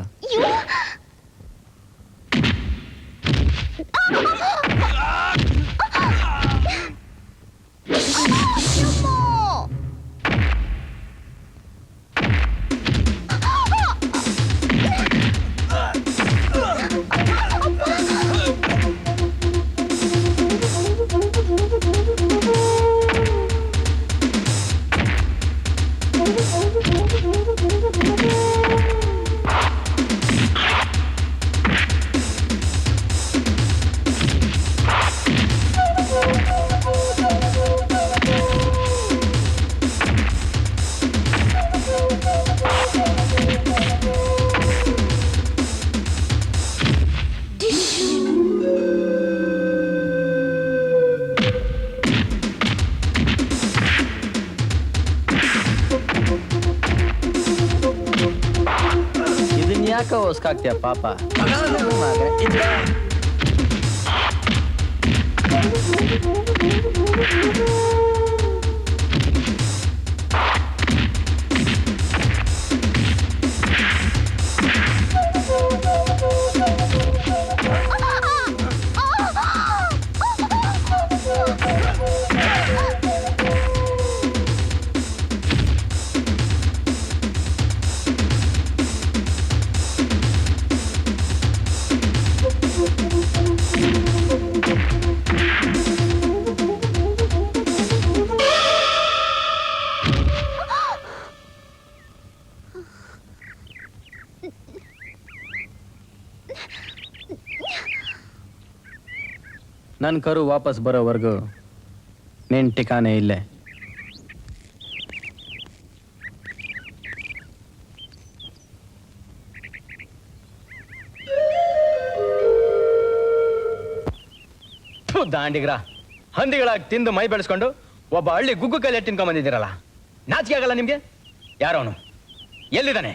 S6: ಯಾಕ ಹೊಸ್ಕಾಗ್ತೀಯ ಪಾಪ? ನನ್ನ ಕರು ವಾಪಸ್ ಬರೋವರೆಗೂ ನಿನ್ ಠಿಕಾನೆ ಇಲ್ಲೇ.
S11: ದಾಂಡಿಗ್ರ ಹಂದಿಗಳಾಗಿ ತಿಂದು ಮೈ ಬೆಳೆಸ್ಕೊಂಡು ಒಬ್ಬ ಹಳ್ಳಿ ಗುಗ್ಗು ಕೈಲಿ ತಿನ್ಕೊಂಡ್ ಬಂದಿದ್ದೀರಲ್ಲ, ನಾಚಿಕೆ ಆಗಲ್ಲ ನಿಮ್ಗೆ? ಯಾರವನು? ಎಲ್ಲಿದ್ದಾನೆ?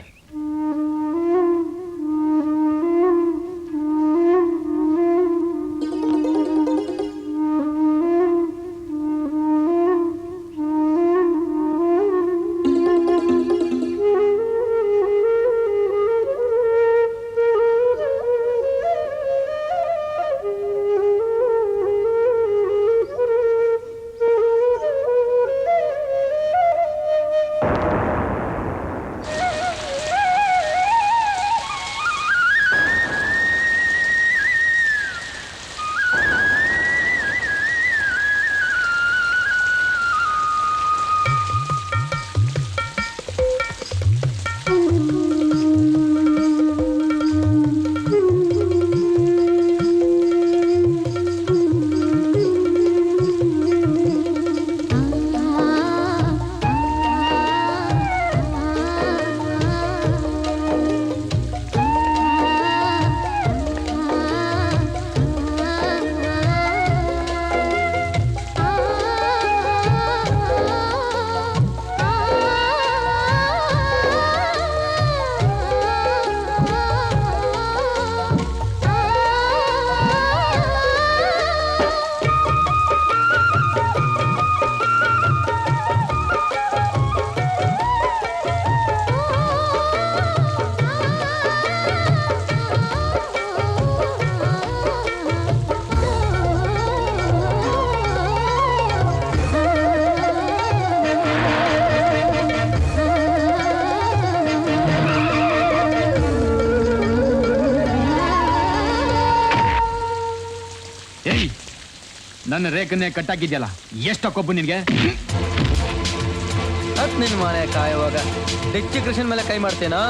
S10: ನನ್ನ ರೇಖನ್ನೇ ಕಟ್ಟಾಕಿದ್ಯಲ್ಲ, ಎಷ್ಟು ಕೊಬ್ಬು ನಿನ್ಗೆ?
S6: ನಿನ್ ಮನೆ ಕಾಯುವಾಗ ಡಿಚ್ಚಿ ಕೃಷ್ಣನ್ ಮೇಲೆ ಕೈ ಮಾಡ್ತೇನಾ?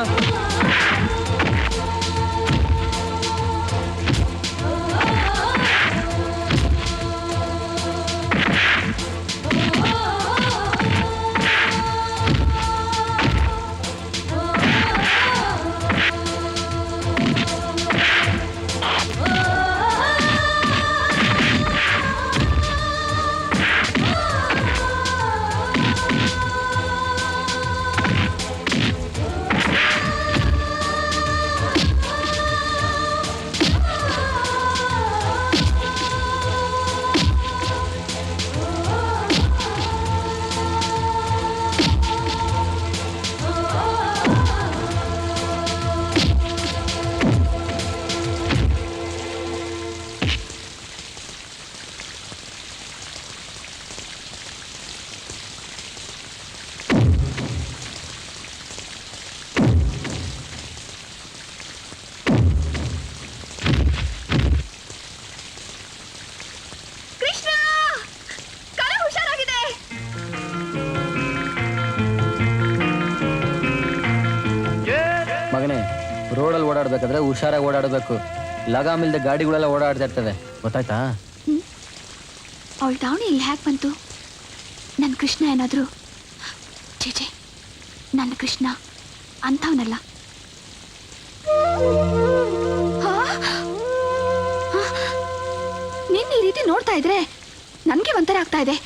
S6: ರೋಡಲ್ಲಿ ಓಡಾಡ್ಬೇಕಾದ್ರೆ ಹುಷಾರಾಗಿ ಓಡಾಡಬೇಕು. ಲಗಾಮಿಲ್ದೆ ಗಾಡಿಗಳೆಲ್ಲ ಓಡಾಡ್ತಾ ಇರ್ತವೆ, ಗೊತ್ತಾಯ್ತಾ?
S1: ಅವಳ ದಾವಣಿ ಇಲ್ಲಿ ಹ್ಯಾಕ್ ಬಂತು? ನನ್ನ ಕೃಷ್ಣ ಏನಾದ್ರು? ಚೇಚೆ, ನನ್ನ ಕೃಷ್ಣ ಅಂಥವನಲ್ಲ. ನಿನ್ನ ಈ ರೀತಿ ನೋಡ್ತಾ ಇದ್ರೆ ನನಗೆ ಒಂಥರ ಆಗ್ತಾ ಇದೆ.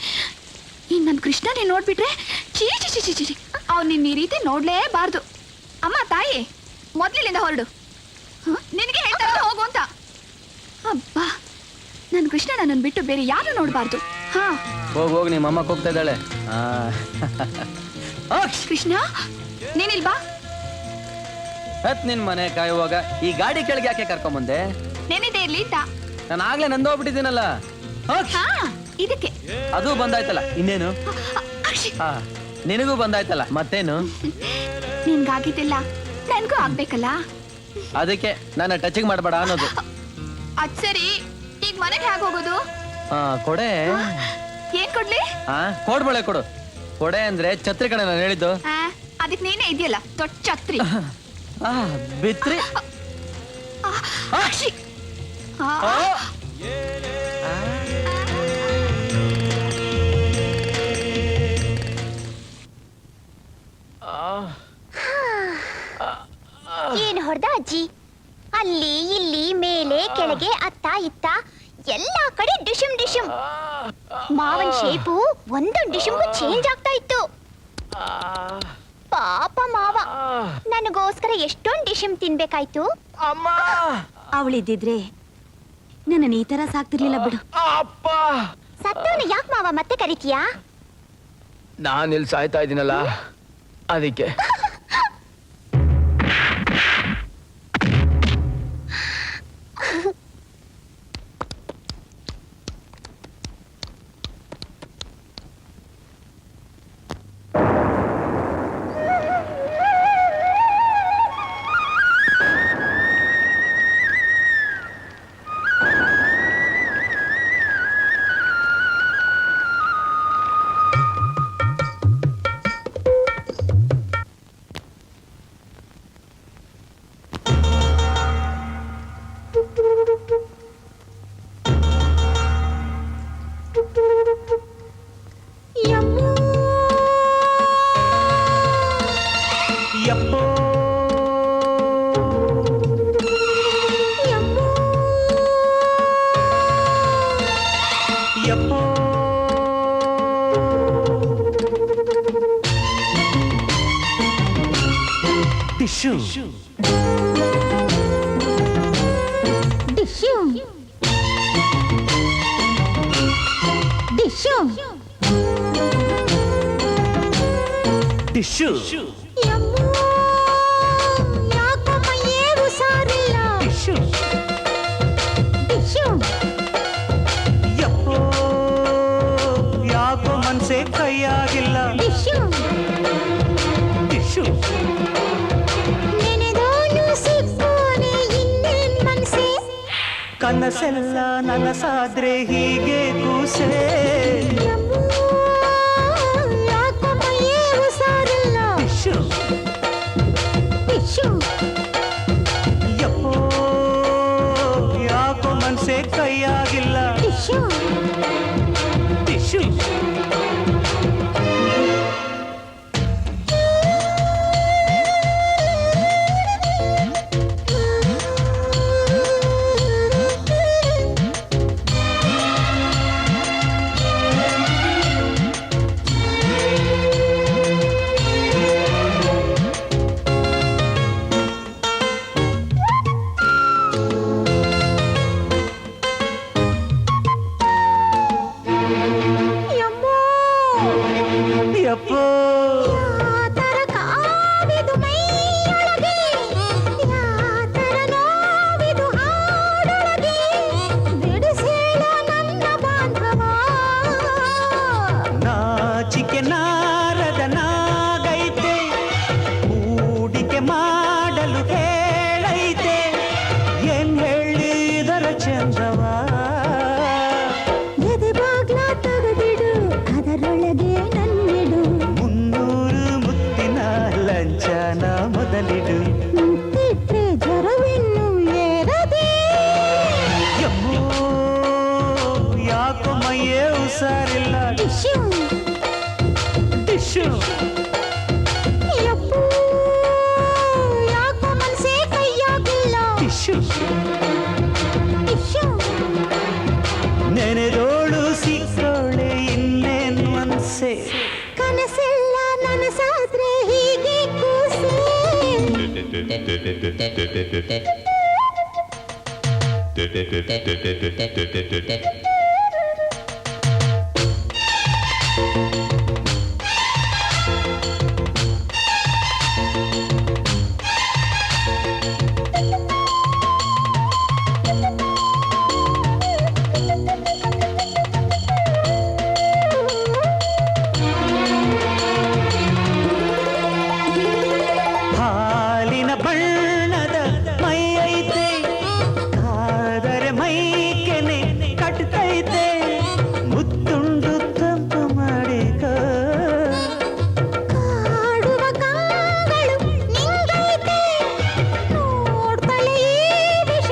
S1: ಇನ್ನು ನನ್ನ ಕೃಷ್ಣ ನೀನು ನೋಡ್ಬಿಟ್ರೆ ಚೀ ಚಿ ಚಿ ಚಿ ಚಿ ಅವ್ನು ನಿನ್ನ ಈ ರೀತಿ ನೋಡ್ಲೇಬಾರ್ದು. ಅಮ್ಮ ತಾಯಿ, ಮೊದ್ಲಿಂದ ಹೊರಡು. ನಿನಗೆ ಹೇಳ್ತಾ ಹೋಗು ಅಂತ. ಅಬ್ಬಾ, ನನ್ ಕೃಷ್ಣ ನನ್ನನ್ನು ಬಿಟ್ಟು ಬೇರೆ ಯಾರು ನೋಡಬಾರ್ದು. ಹಾ
S6: ಹೋಗ್ ಹೋಗ್ ನಿಮ್ಮ ಅಮ್ಮ ಹೋಗ್ತಾ ಇದ್ದಾಳೆ.
S1: ಕೃಷ್ಣ ನೀನಿಲ್ ಬಾ.
S6: ಹತ್ ನಿನ್ ಮನೆ ಕಾಯುವಾಗ ಈ ಗಾಡಿ ಕೆಳಗೆ ಯಾಕೆ ಕರ್ಕೊಂಬಂದೆ?
S1: ನೆನೆದೇ ಇರ್ಲಿ ಅಂತ.
S6: ನಾನು ಆಗ್ಲೇ ನಂದೋಗ್ಬಿಟ್ಟಿದ್ದೀನಲ್ಲ.
S1: ಹಾ ಇದಕ್ಕೆ
S6: ಅದು ಬಂದಾಯ್ತಲ್ಲ, ಇನ್ನೇನು? ಹಾ ನಿನಗೂ ಬಂದಾಯ್ತಲ್ಲ, ಮತ್ತೇನು?
S1: ನಿನ್ಗಾಗಿದ್ದಿಲ್ಲ ನನ್ಗೂ ಆಗ್ಬೇಕಲ್ಲ.
S6: ಅದಕ್ಕೆ ನನ್ನ ಟಚಿಂಗ್ ಮಾಡಬೇಡ ಅನ್ನೋದು.
S1: ಅದ್ ಸರಿ, ಈಗ ಮನೆಗೆ ಹೇಗೆ ಹೋಗೋದು?
S6: ಕೊಡೆ.
S1: ಏನ್ ಕೊಡ್ಲಿ?
S6: ಕೋಡ್ಬಳೆ ಕೊಡು. ಕೊಡೆ ಅಂದ್ರೆ ಛತ್ರಿ ಕಡೆ ನಾನು ಹೇಳಿದ್ದು.
S1: ಅದಕ್ಕೆ ನೀನೇ ಇದೆಯಲ್ಲ ದೊಡ್ಡ ಛತ್ರಿ.
S6: ಬಿತ್ರಿ.
S9: ಏನ್ ಹೊಡ್ದ ಅಜ್ಜಿ? ಅಲ್ಲಿ ಇಲ್ಲಿ ಮೇಲೆ ಕೆಳಗೆ ಅತ್ತ ಇತ್ತ ಎಲ್ಲಾ ಕಡೆ ಡಿಶಮ್ ಡಿಶಮ್. ಮಾವನ್ ಶೇಪು ಒಂದೊಂದು ಡಿಶಮ್ಗೂ ಚೇಂಜ್ ಆಗ್ತಾ ಇತ್ತು. ಪಾಪ ಮಾವ, ನನಗೋಸ್ಕರ ಎಷ್ಟೊಂದು ಡಿಶಮ್ ತಿನ್ಬೇಕಾಯ್ತು. ಅವಳಿದ್ದಿದ್ರೆ ನನ್ನ ಈ ತರ ಸಾಕ್ತಿರ್ಲಿಲ್ಲ ಬಿಡು. ಸತ್ತವನ್ನ ಯಾಕೆ ಮಾವ ಮತ್ತೆ ಕರಿತೀಯಾ?
S11: ನಾನು ಇಲ್ಲಿ ಸಾಯ್ತಾ ಇದ್ದೀನಲ್ಲ, ಅದಕ್ಕೆ.
S5: ಯಾಕೋ ಮನ್ಸೆ ಕೈಯಾಗಿಲ್ಲ. ಕನಸೆಲ್ಲ ನನಸಾದ್ರೆ ಹೀಗೆ ಕೂಸೆ. ಯಪ್ಪೋ ಯಾಕೋ ಮನ್ಸೆ ಕೈಯಾಗಿಲ್ಲ. ಟಿಶ್ಯೂ ನೆನೆದೋಳು ಸಿಕ್ಕೋಳೆ ಇನ್ನೇನು ಅನ್ಸೆ.
S9: ಕನಸೆಲ್ಲ ನನಸಾದ್ರೆ ಹೀಗೆ ಕೂಸೆ.
S5: ಹಾಲಿನ ಬಣ್ಣದ ಮೈ ಐತೆ, ಆದರೆ ಮೈ ಕೆನೆ ಕಟ್ತೈತೆ, ಮುತ್ತುಂಡು ತಂಪು ಮಾಡಿಕ.
S9: ಕಾಡುವ ಕಂಗಳು ನಿಂಗೈತೆ, ನೋಡ್ತಲೇ ಈ ವಿಷ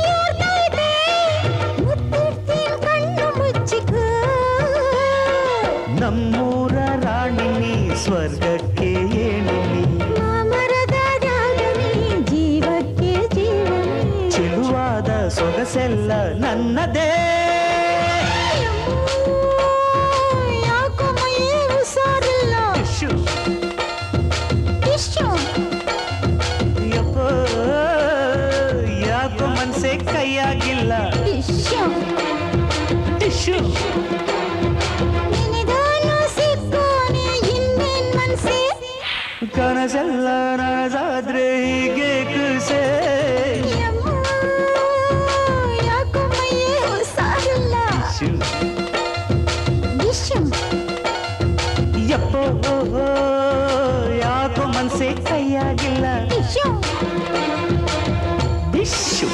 S9: ಏರ್ತೈತೆ, ಮುತ್ತಿಡ್ತೀನಿ ಕಣ್ಣು ಮುಚ್ಚಿಕ.
S5: ನಮ್ಮೂರ ರಾಣಿ ನೀ, ಸ್ವರ್ಗಕ್ಕೆ ಏಣಿನಿ,
S9: ಮರದ ಜಾಗನಿ, ಜೀವಕ್ಕೆ ಜೀವನಿ.
S5: ಚೆಲುವಾದ ಸೊಗಸೆಲ್ಲ ನನ್ನದೇ.
S9: ಯಾಕೋ ಮೈ ಹುಷಾರಿಲ್ಲ.
S5: Tissue,
S9: tissue.
S5: ಯಪ್ಪೋ, ಯಾಕೋ ಮನ್ಸೆ ಕೈಯಾಗಿಲ್ಲ.
S9: ಟಿಶ್ಯೂ.
S5: ಟಿಶ್ಯೂ,
S9: ನಿನಗಾನು ಸಿಕ್ಕೋನೆ ಇನ್ನೇನ್ ಮನ್ಸೆ.
S5: ಕನಸೆಲ್ಲ ನನಸಾದ್ರೆ ಹೀಗೆ ಕುಸೆ.
S9: ಯಮ್ಮ, ಯಾಕೋ ಮೈ ಹುಷಾರಿಲ್ಲ.
S5: Tissue,
S9: tissue.
S5: ಯಪ್ಪೋ, ಯಾಕೋ ಮನ್ಸೆ ಕೈಯಾಗಿಲ್ಲ.
S9: ಟಿಶ್ಯೂ.
S5: ಟಿಶ್ಯೂ.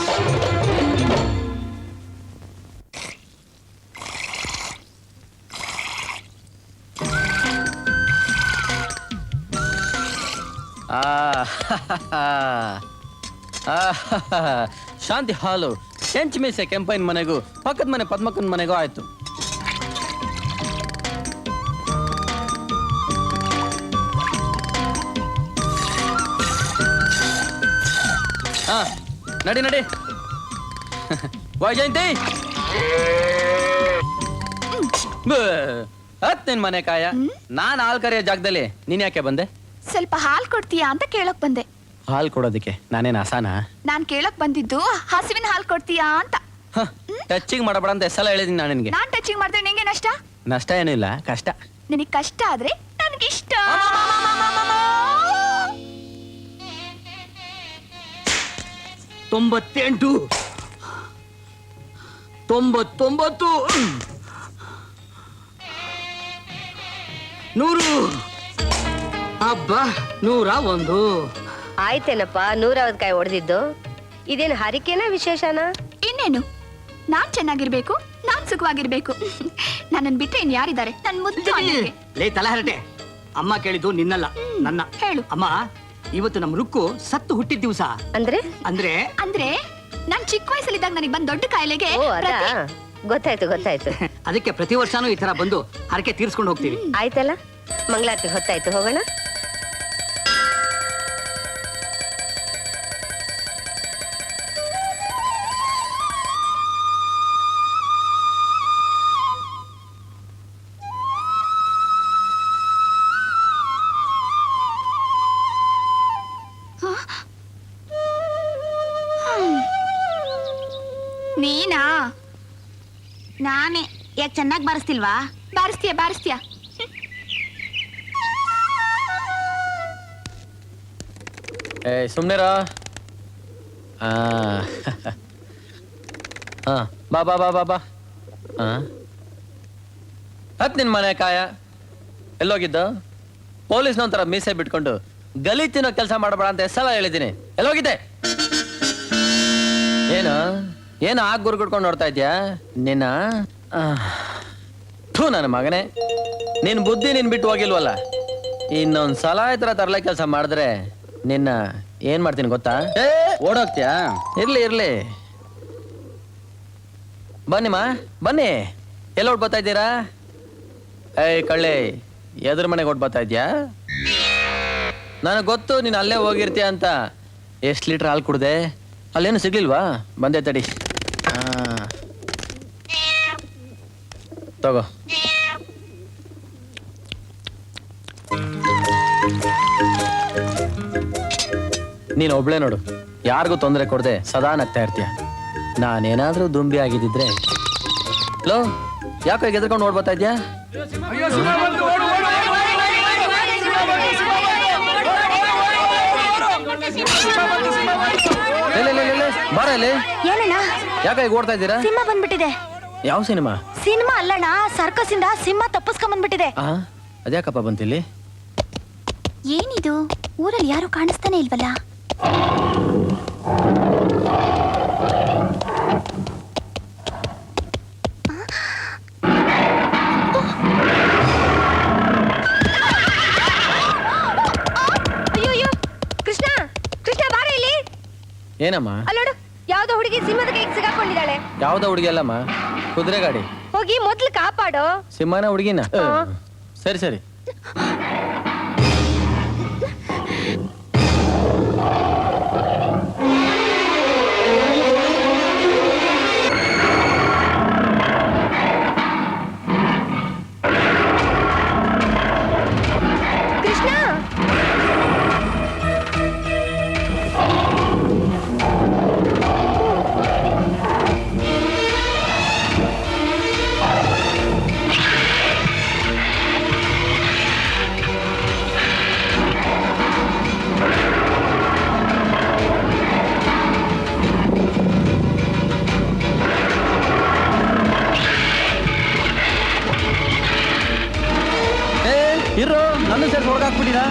S6: ಶಾಂತಿ ಹಾಲು ಕೆಂಚ್ ಮೀಸೆ ಕೆಂಪೈನ ಮನೆಗೂ ಪಕ್ಕದ ಮನೆ ಪದ್ಮಕ್ಕನ ಮನೆಗೂ ಆಯ್ತು. ಹಾ, ನಡಿ ನಡಿ. ವೈಜಯಂತಿ, ಹತ್ ನಿನ್ ಮನೆ ಕಾಯ. ನಾನ್ ಹಾಲ್ ಕರಿಯೋ ಜಾಗದಲ್ಲಿ ನೀನ್ ಯಾಕೆ ಬಂದೆ?
S1: ಸ್ವಲ್ಪ ಹಾಲ್ ಕೊಡ್ತೀಯಾ ಅಂತ ಕೇಳಕ್ ಬಂದೆ.
S6: ಹಾಲ್ ಕೊಡೋದಕ್ಕೆ ನಾನೇನ್ ಅಸಾನ?
S1: ನಾನ್ ಕೇಳಕ್ ಬಂದಿದ್ದು ಹಸುವಿನ ಹಾಲ್ ಕೊಡ್ತೀಯಾ ಅಂತ.
S6: ಟಚ್ಚಿಂಗ್ ಮಾಡಬೇಡ ಅಂತ ಎಷ್ಟೆಲ್ಲ ಹೇಳಿದೀನಿ ನಾನು ನಿನ್ಗೆ.
S1: ನಾನ್ ಟಚಿಂಗ್ ಮಾಡಿದ್ರೆ ನಿಂಗೆ ನಷ್ಟ?
S6: ನಷ್ಟ ಏನಿಲ್ಲ, ಕಷ್ಟ.
S1: ನಿನಗ್ ಕಷ್ಟ ಆದ್ರೆ ನನ್ಗಿಷ್ಟ.
S7: 98 99 100. ಅಬ್ಬಾ, 101.
S3: ಆಯ್ತೇನಪ್ಪ 150 ಕಾಯಿ ಹೊಡೆದಿದ್ದು. ಇದೇನು ಹರಿಕೆನ ವಿಶೇಷನ?
S1: ಇನ್ನೇನು, ನಾನ್ ಚೆನ್ನಾಗಿರ್ಬೇಕು, ನಾನ್ ಸುಖವಾಗಿರ್ಬೇಕು. ನನ್ನನ್ ಬಿಟ್ರೆ ಇನ್ ಯಾರಿದ್ದಾರೆ? ನನ್ ಮುದ್ದು ಅಣ್ಣಗೆ.
S7: ಲೇ ತಲಹರಟೆ, ಅಮ್ಮ ಕೇಳಿದ್ದು ನಿನ್ನಲ್ಲ, ನನ್ನ.
S1: ಹೇಳು.
S7: ಅಮ್ಮ, ಇವತ್ತು ನಮ್ ರುಕ್ಕು ಸತ್ತು ಹುಟ್ಟಿದ ದಿವಸ.
S3: ಅಂದ್ರೆ
S7: ಅಂದ್ರೆ
S1: ಅಂದ್ರೆ ನಾನ್ ಚಿಕ್ಕ ವಯಸ್ಸಲ್ಲಿದ್ದಾಗ ನನಗೆ ಬಂದ್ ದೊಡ್ಡ ಕಾಯಿಲೆಗೆ
S3: ಓ ಅದಾ, ಗೊತ್ತಾಯ್ತು ಗೊತ್ತಾಯ್ತು.
S7: ಅದಕ್ಕೆ ಪ್ರತಿ ವರ್ಷನೂ ಈ ತರ ಬಂದು ಹರಕೆ ತೀರ್ಸ್ಕೊಂಡು ಹೋಗ್ತೀವಿ.
S3: ಆಯ್ತಲ್ಲ, ಮಂಗಳಾರತಿ ಹೊತ್ತಾಯ್ತು, ಹೋಗೋಣ.
S1: ನೀನಾ?
S9: ನಾನೇ. ಯಾಕೆ ಚೆನ್ನಾಗಿ ಬಾರಿಸ್ತಿಲ್ವಾ?
S1: ಬಾರಿಸ್ತೀಯ ಬಾರಿಸ್ತೀಯ.
S6: ಸುಮ್ನೆರ. ಹಾ, ಬಾ ಬಾ ಬಾ ಬಾ ಬಾ. ಹತ್ ನಿನ್ ಮನೆ ಕಾಯ. ಎಲ್ಲೋಗಿದ್ದ? ಪೊಲೀಸ್ನೊಂಥರ ಮೀಸೆ ಬಿಟ್ಕೊಂಡು ಗಲಿ ತಿನ್ನೋ ಕೆಲಸ ಮಾಡಬೇಡ ಅಂತ ಎಷ್ಟೆಲ್ಲ ಹೇಳಿದ್ದೀನಿ. ಎಲ್ಲೋಗಿದ್ದೆ? ಏನು ಆಗ ಗುರುಗಿಡ್ಕೊಂಡು ನೋಡ್ತಾ ಇದ್ಯಾ ನಿನ್ನ? ಥೂ ನನ್ನ ಮಗನೇ, ನಿನ್ ಬುದ್ಧಿ ನಿನ್ ಬಿಟ್ಟು ಹೋಗಿಲ್ವಲ್ಲ. ಇನ್ನೊಂದ್ ಸಲ ಈ ತರ ತರಲೆ ಕೆಲಸ ಮಾಡಿದ್ರೆ ನಿನ್ನ ಏನ್ ಮಾಡ್ತೀನಿ ಗೊತ್ತಾ? ಓಡೋಗ್ತೀಯಾ? ಇರ್ಲಿ ಇರ್ಲಿ, ಬನ್ನಿಮ್ಮ ಬನ್ನಿ. ಎಲ್ಲ ಓಡ್ ಬರ್ತಾ ಇದ್ದೀರಾ? ಏಯ್ ಕಳ್ಳೆ, ಎದುರು ಮನೆಗೆ ಓಡ್ ಬರ್ತಾ ಇದ್ಯಾ? ನನಗೆ ಗೊತ್ತು ನೀನು ಅಲ್ಲೇ ಹೋಗಿರ್ತೀಯ ಅಂತ. ಎಷ್ಟು ಲೀಟರ್ ಹಾಲು ಕುಡ್ದೆ? ಅಲ್ಲೇನು ಸಿಗ್ಲಿಲ್ವಾ? ಬಂದೆ ತಡಿ. ತಗೋ. ನೀನು ಒಬ್ಳೆ ನೋಡು, ಯಾರಿಗೂ ತೊಂದರೆ ಕೊಡದೆ ಸದಾ ನಗ್ತಾ ಇರ್ತೀಯ. ನಾನೇನಾದ್ರೂ ದುಂಬಿ ಆಗಿದ್ದಿದ್ರೆ ಲೋ ಯಾಕೋ ಎದ್ಕೊಂಡು ನೋಡ್ಬತ್ತಾ ಇದ್ಯಾ? ಬಾರ ಇಲ್ಲಿ.
S9: ಏನಣ್ಣ
S6: ಯಾಕೆ ಈಗ ಓಡ್ತಾ ಇದ್ದೀರಾ?
S9: ಸಿಂಹ ಬಂದ್ಬಿಟ್ಟಿದೆ.
S6: ಯಾವ ಸಿನಿಮಾ?
S9: ಸಿನಿಮಾ ಅಲ್ಲಣ್ಣ, ಸರ್ಕಸ್ ಇಂದ ಸಿಂಹ ತಪ್ಪಿಸ್ಕೊಂಡ್ ಬಂದ್ಬಿಟ್ಟಿದೆ.
S6: ಅದ್ಯಾಕಪ್ಪ ಬಂತಿಲ್ಲಿ?
S1: ಏನಿದು, ಊರಲ್ಲಿ ಯಾರು ಕಾಣಿಸ್ತಾನೆ ಇಲ್ವಲ್ಲ?
S3: ಅಯ್ಯೋ ಕೃಷ್ಣ, ಕೃಷ್ಣ ಬಾರ ಇಲ್ಲಿ.
S6: ಏನಮ್ಮ?
S3: ಅಲ್ಲೋಡು, ಯಾವ್ದೋ ಹುಡುಗಿ ಸಿಂಹದ ಕೈಗೆ ಸಿಗಾಕೊಂಡಿದ್ದಾಳೆ.
S6: ಯಾವ್ದೋ ಹುಡುಗಿ ಅಲ್ಲಮ್ಮ, ಕುದುರೆ ಗಾಡಿ.
S3: ಹೋಗಿ ಮೊದ್ಲು ಕಾಪಾಡು.
S6: ಸಿಂಹನ ಹುಡುಗಿನ? ಸರಿ ಸರಿ.
S3: ಕೃಷ್ಣ,
S6: ಇರೋ ನನ್ನ ಸೇರಿಸಿ ಹೊರಗಾಕ್ಬಿಟ್ಟಿರಾ?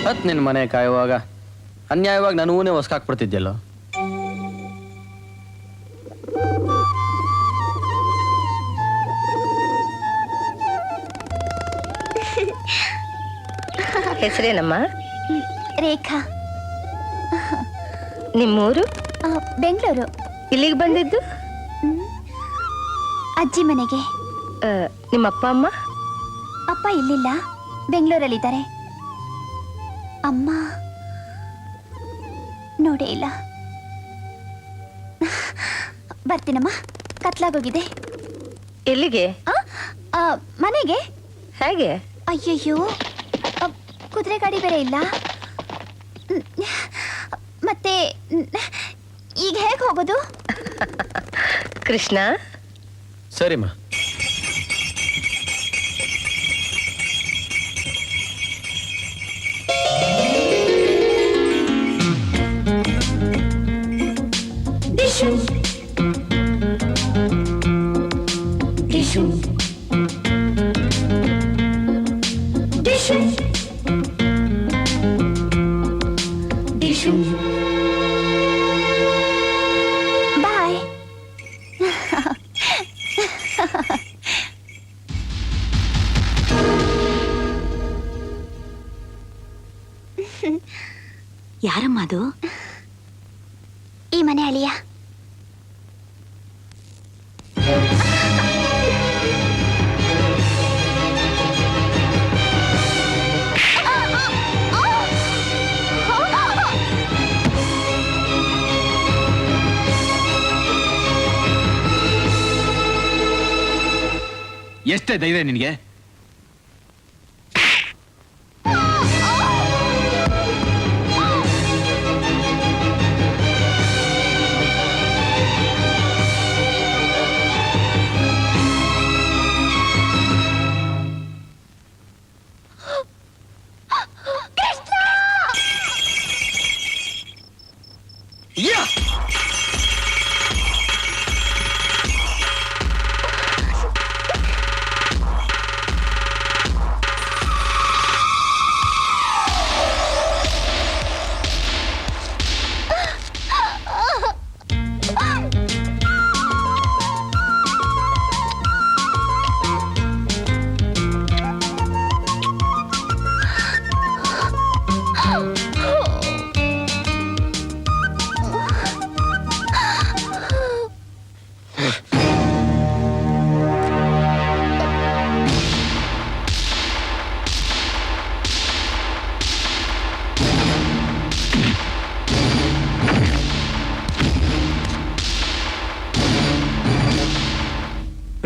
S6: ಹತ್ ನಿನ್ ಮನೆ ಕಾಯುವಾಗ ಅನ್ಯಾಯವಾಗಿ ನನಗೂನೇ ಹೊಸ್ಕಾಕ್ಬಿಡ್ತಿದ್ಯಲ್ಲೋ.
S3: ಹೆಸರೇನಮ್ಮ?
S1: ರೇಖಾ.
S3: ನಿಮ್ಮೂರು?
S1: ಬೆಂಗಳೂರು.
S3: ಇಲ್ಲಿಗೆ ಬಂದಿದ್ದು?
S1: ಅಜ್ಜಿ ಮನೆಗೆ.
S3: ನಿಮ್ಮ ಅಪ್ಪ ಅಮ್ಮ?
S1: ಅಪ್ಪ ಇಲ್ಲಿಲ್ಲ, ಬೆಂಗಳೂರಲ್ಲಿದ್ದಾರೆ. ಅಮ್ಮ ನೋಡೇ ಇಲ್ಲ. ಬರ್ತೀನಮ್ಮ, ಕತ್ಲಾಗೋಗಿದೆ.
S3: ಎಲ್ಲಿಗೆ?
S1: ಮನೆಗೆ.
S3: ಹೇಗೆ?
S1: ಅಯ್ಯಯ್ಯೋ, ಕುದುರೆ ಗಾಡಿ ಬೇರೆ ಇಲ್ಲ. ಮತ್ತೆ ಈಗ ಹೇಗೆ ಹೋಗೋದು?
S3: ಕೃಷ್ಣ.
S6: ಸರಿಮ್ಮ.
S1: ಬಾಯ್.
S9: ಯಾರಮ್ಮ ಅದು?
S1: ಈ ಮನೆ ಅಳಿಯ.
S10: ಎಷ್ಟೇ ಧೈರ್ಯ ನಿನಗೆ?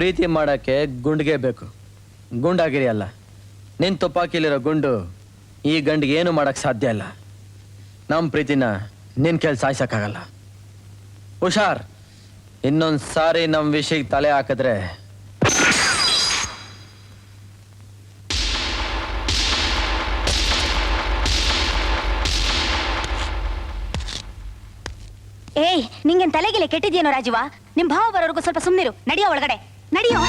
S6: ಪ್ರೀತಿ ಮಾಡಕ್ಕೆ ಗುಂಡಿಗೆ ಬೇಕು, ಗುಂಡಾಗಿರಿ ಅಲ್ಲ. ನಿನ್ ತುಪ್ಪಾಕಿಲಿರೋ ಗುಂಡು ಈ ಗಂಡಿಗೆ ಏನು ಮಾಡಕ್ ಸಾಧ್ಯ ಇಲ್ಲ. ನಮ್ಮ ಪ್ರೀತಿನ ನಿನ್ ಕೆಲ್ ಸಾಯ್ಸಕ್ಕಾಗಲ್ಲ. ಹುಷಾರ್, ಇನ್ನೊಂದ್ ಸಾರಿ ನಮ್ ವಿಷಯಕ್ಕೆ ತಲೆ ಹಾಕಿದ್ರೆ
S9: ಏಯ್, ನಿಂಗೇನ್ ತಲೆಗಿಲೆ ಕೆಟ್ಟಿದ್ಯೇನೋ ರಾಜೀವ? ನಿಮ್ ಭಾವ ಬರೋರ್ಗು ಸ್ವಲ್ಪ ಸುಮ್ನಿರು. ನಡಿಯೋ ಒಳಗಡೆ, ನಡಿಯೋ.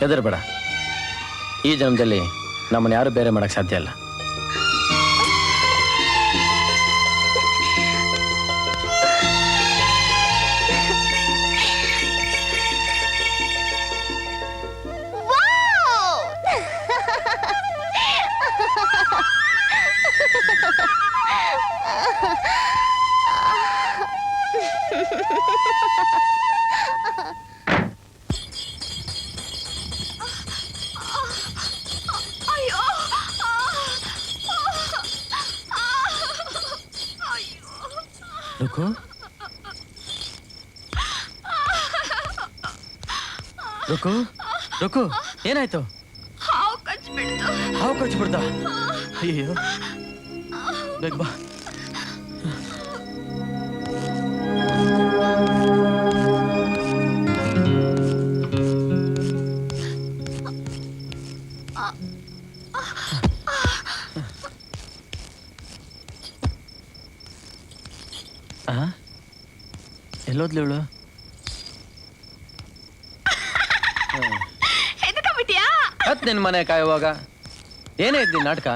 S6: ಹೆದರ್ಬೇಡ. ಈ ಜನ್ಮದಲ್ಲಿ ನಮ್ಮನ್ನ ಯಾರು ಬೇರೆ ಮಾಡಕ್ ಸಾಧ್ಯ ಇಲ್ಲ. ರುಕು, ರುಕು, ರುಕು, ಏನಾಯ್ತು?
S1: ಹಾವು ಕಚ್ಬಿಡ್ತು.
S6: ಹಾವು ಕಚ್ಬಿಡ್ತಾ? ಅಯ್ಯೋ, ಬೇಗ ಬಾ. ಎಲ್ಲೋದ್ಲಿ ಇವಳು?
S1: ಹೆದರ್ಕೊಂಡ್ಬಿಟ್ಯಾ?
S6: ಹತ್ ನಿನ್ ಮನೆ ಕಾಯುವಾಗ ಏನೇ ಇದ್ದಿ ನಾಟಕ?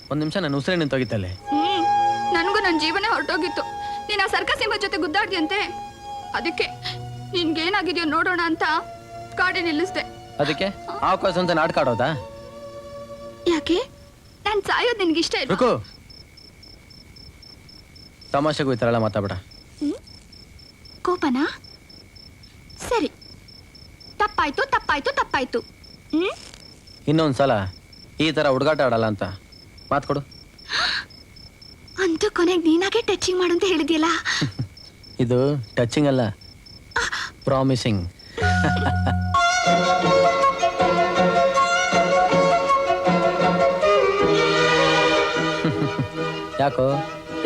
S6: ಒಂದ್ ನಿಮಿಷ ನಾನು ಉಸಿರೇ ನಿಂತೋಗಿತ್ತಲ್ಲಿ.
S1: ನನಗೂ ನನ್ನ ಜೀವನ ಹೊರಟೋಗಿತ್ತು. ನೀನ್ ಆ ಸರ್ಕಸ್ ಎಂಬ ಜೊತೆ ಗುದ್ದಾಡ್ದಿಯಂತೆ. ಅದಕ್ಕೆ ನಿನ್ಗೇನಾಗಿದೆಯೋ ನೋಡೋಣ ಅಂತ ಗಾಡಿ ನಿಲ್ಲಿಸ್ದೆ.
S6: ಅದಕ್ಕೆ ಅವಕಾಶ ಅಂತ ನಾಟಕ ಆಡೋದಾ?
S1: ಯಾಕೆ? ನಾನ್ ಸಾಯೋದ್ ನಿನ್ಗಿಷ್ಟ ಇಲ್ಲ?
S6: ರುಕು, ತಮಾಷೆಗೂ ಈ ತರ ಎಲ್ಲ ಮಾತಾಡ.
S1: ಕೋಪನಾ? ಸರಿ, ತಪ್ಪಾಯ್ತು ತಪ್ಪಾಯ್ತು ತಪ್ಪಾಯ್ತು.
S6: ಇನ್ನೊಂದ್ಸಲ ಈ ತರ ಹುಡುಗಾಟ ಆಡಲ್ಲ ಅಂತ ಮಾತ್ ಕೊಡು.
S1: ಅಂತೂ ಕೊನೆಗೆ ನೀನಾಗೆ ಟಚಿಂಗ್ ಮಾಡು ಅಂತ ಹೇಳಿದ್ಯಲ್ಲ.
S6: ಇದು ಟಚಿಂಗ್ ಅಲ್ಲ, ಪ್ರಾಮಿಸಿಂಗ್.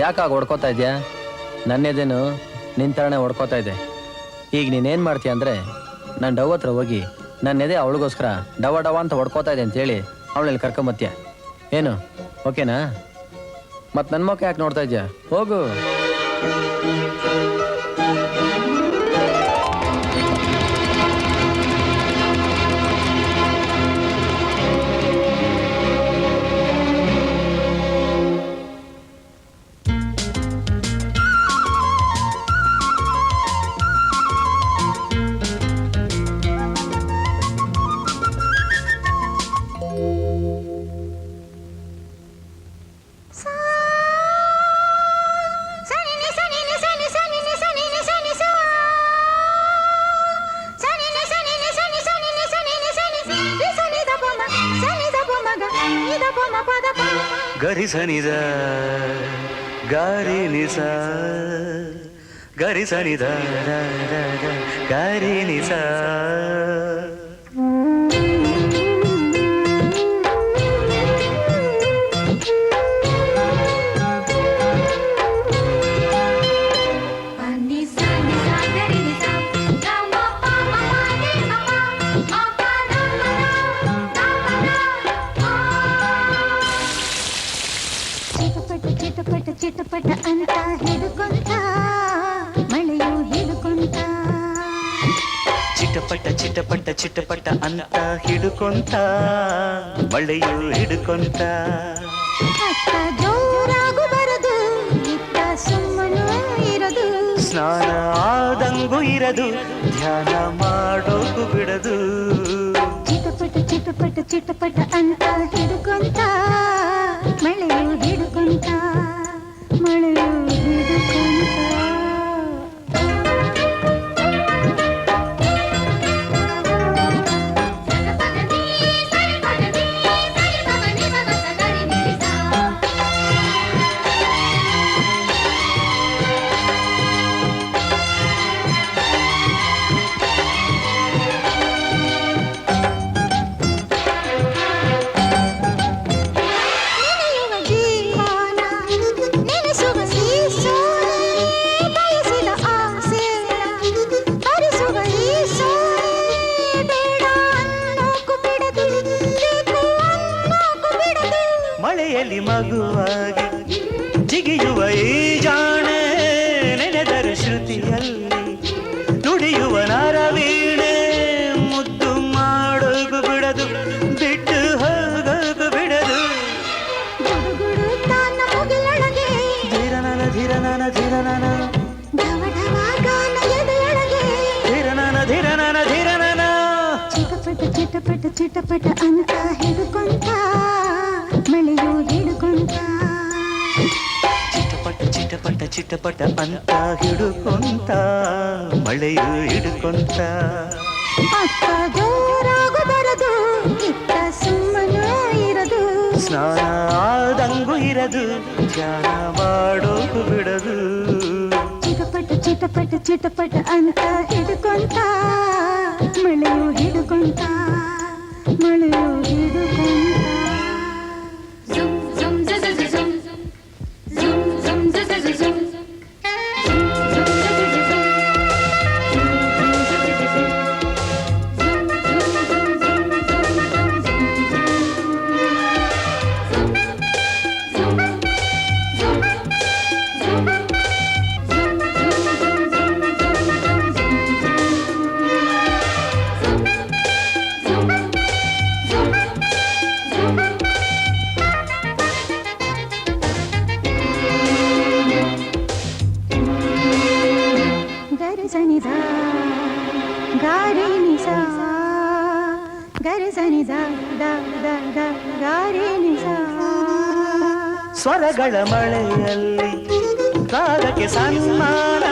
S6: ಯಾಕಾಗ ಹೊಡ್ಕೋತಾ ಇದ್ಯಾ? ನನ್ನೇದೇನು ನಿನ್ ತರನೇ ಹೊಡ್ಕೋತಾ ಇದೆ. ಈಗ ನೀನೇನ್ ಮಾಡ್ತೀಯ ಅಂದ್ರೆ, ನಾನು ಡವ್ ಹತ್ರ ಹೋಗಿ ನನ್ನೆದೆ ಅವಳಿಗೋಸ್ಕರ ಡವ ಡವ ಅಂತ ಹೊಡ್ಕೋತಾ ಇದೆ ಅಂತೇಳಿ ಅವಳಲ್ಲಿ ಕರ್ಕೊಂಬತ್ತೀಯ. ಏನು ಓಕೆನಾ? ಮತ್ ನನ್ ಮಕ್ಕ ಯಾಕೆ ನೋಡ್ತಾ ಇದ್ಯಾ? ಹೋಗು.
S5: ಗರಿ ಸನಿದ ಗಾರಿ ನಿಸ ಗರಿ ಸನಿದ ಗಾರಿ ನಿಸ.
S9: ಚಿಟಪಟ ಅಂತ ಹಿಡ್ಕೊಂತ ಮಳೆಯು ಹಿಡ್ಕೊಂತ.
S5: ಚಿಟಪಟ ಚಿಟಪಟ ಚಿಟಪಟ ಅಂತ ಹಿಡ್ಕೊಂತ ಮಳೆಯು ಹಿಡ್ಕೊಂತ.
S9: ಅತ್ತ ಜೋರಾಗು ಬರದು, ಇತ್ತ ಸುಮ್ಮನೂ ಇರದು.
S5: ಸ್ನಾನ ಆದಂಗೂ ಇರದು, ಧ್ಯಾನ ಮಾಡೋಕು ಬಿಡದು.
S9: ಚಿಟಪಟ ಚಿಟಪಟ ಚಿಟಪಟ ಅಂತ ಹಿಡ್ಕೊಂತ ಮಳೆಯು ಹಿಡ್ಕೊಂತ ಮಳೆಯು ಹಿಡ್ಕೊಂತ.
S5: ಮಡಿಲಲ್ಲಿ ಮಗುವಾಗಿ ಜಿಗಿಯುವ ಈ ಜಾಣೆ ನೆನೆದರೆ ಶ್ರುತಿಯಲ್ಲಿ ನುಡಿಯುವ ನರವೀಣೆ ಮುದ್ದು ಮಾಡೋಗು ಬಿಡದು ಬಿಟ್ಟು ಹೋಗೋಗು ಬಿಡದು ಧಿರನನ ಧಿರನನ ಧಿರನನ ಧಿರನನ ಧಿರನನ ಧಿರನನ
S9: ಚಿಟಪಟ ಚಿಟಪಟ ಚಿಟಪಟ ಅಂತ ಹಿಡ್ಕೊಂತ ಮಳೆಯು ಹಿಡ್ಕೊಂತ
S5: ಚಿಟಪಟ ಚಿಟಪಟ ಚಿಟಪಟ ಅಂತ ಹಿಡುಕೊಂತ ಮಳೆಯು ಹಿಡುಕೊಂತ
S9: ಅಕ್ಕ ಜೋರಾಗು ಬರದು ಇತ್ತ ಸುಮ್ಮನ ಇರದು
S5: ಸ್ನಾನ ಆದಂಗೂ ಇರದು ಧ್ಯಾನ ಮಾಡೋಕು ಬಿಡದು
S9: ಚಿಟಪಟ ಚಿಟಪಟ ಚಿಟಪಟ ಅಂತ ಹಿಡ್ಕೊಂತ ಮಳೆಯು ಹಿಡ್ಕೊಂತ ಮಳೆಯು ಹಿಡ್ಕೊಂತ
S5: ಸ್ವರಗಳ ಮಳೆಯಲ್ಲಿ ರಾಗಕ್ಕೆ ಸನ್ಮಾನ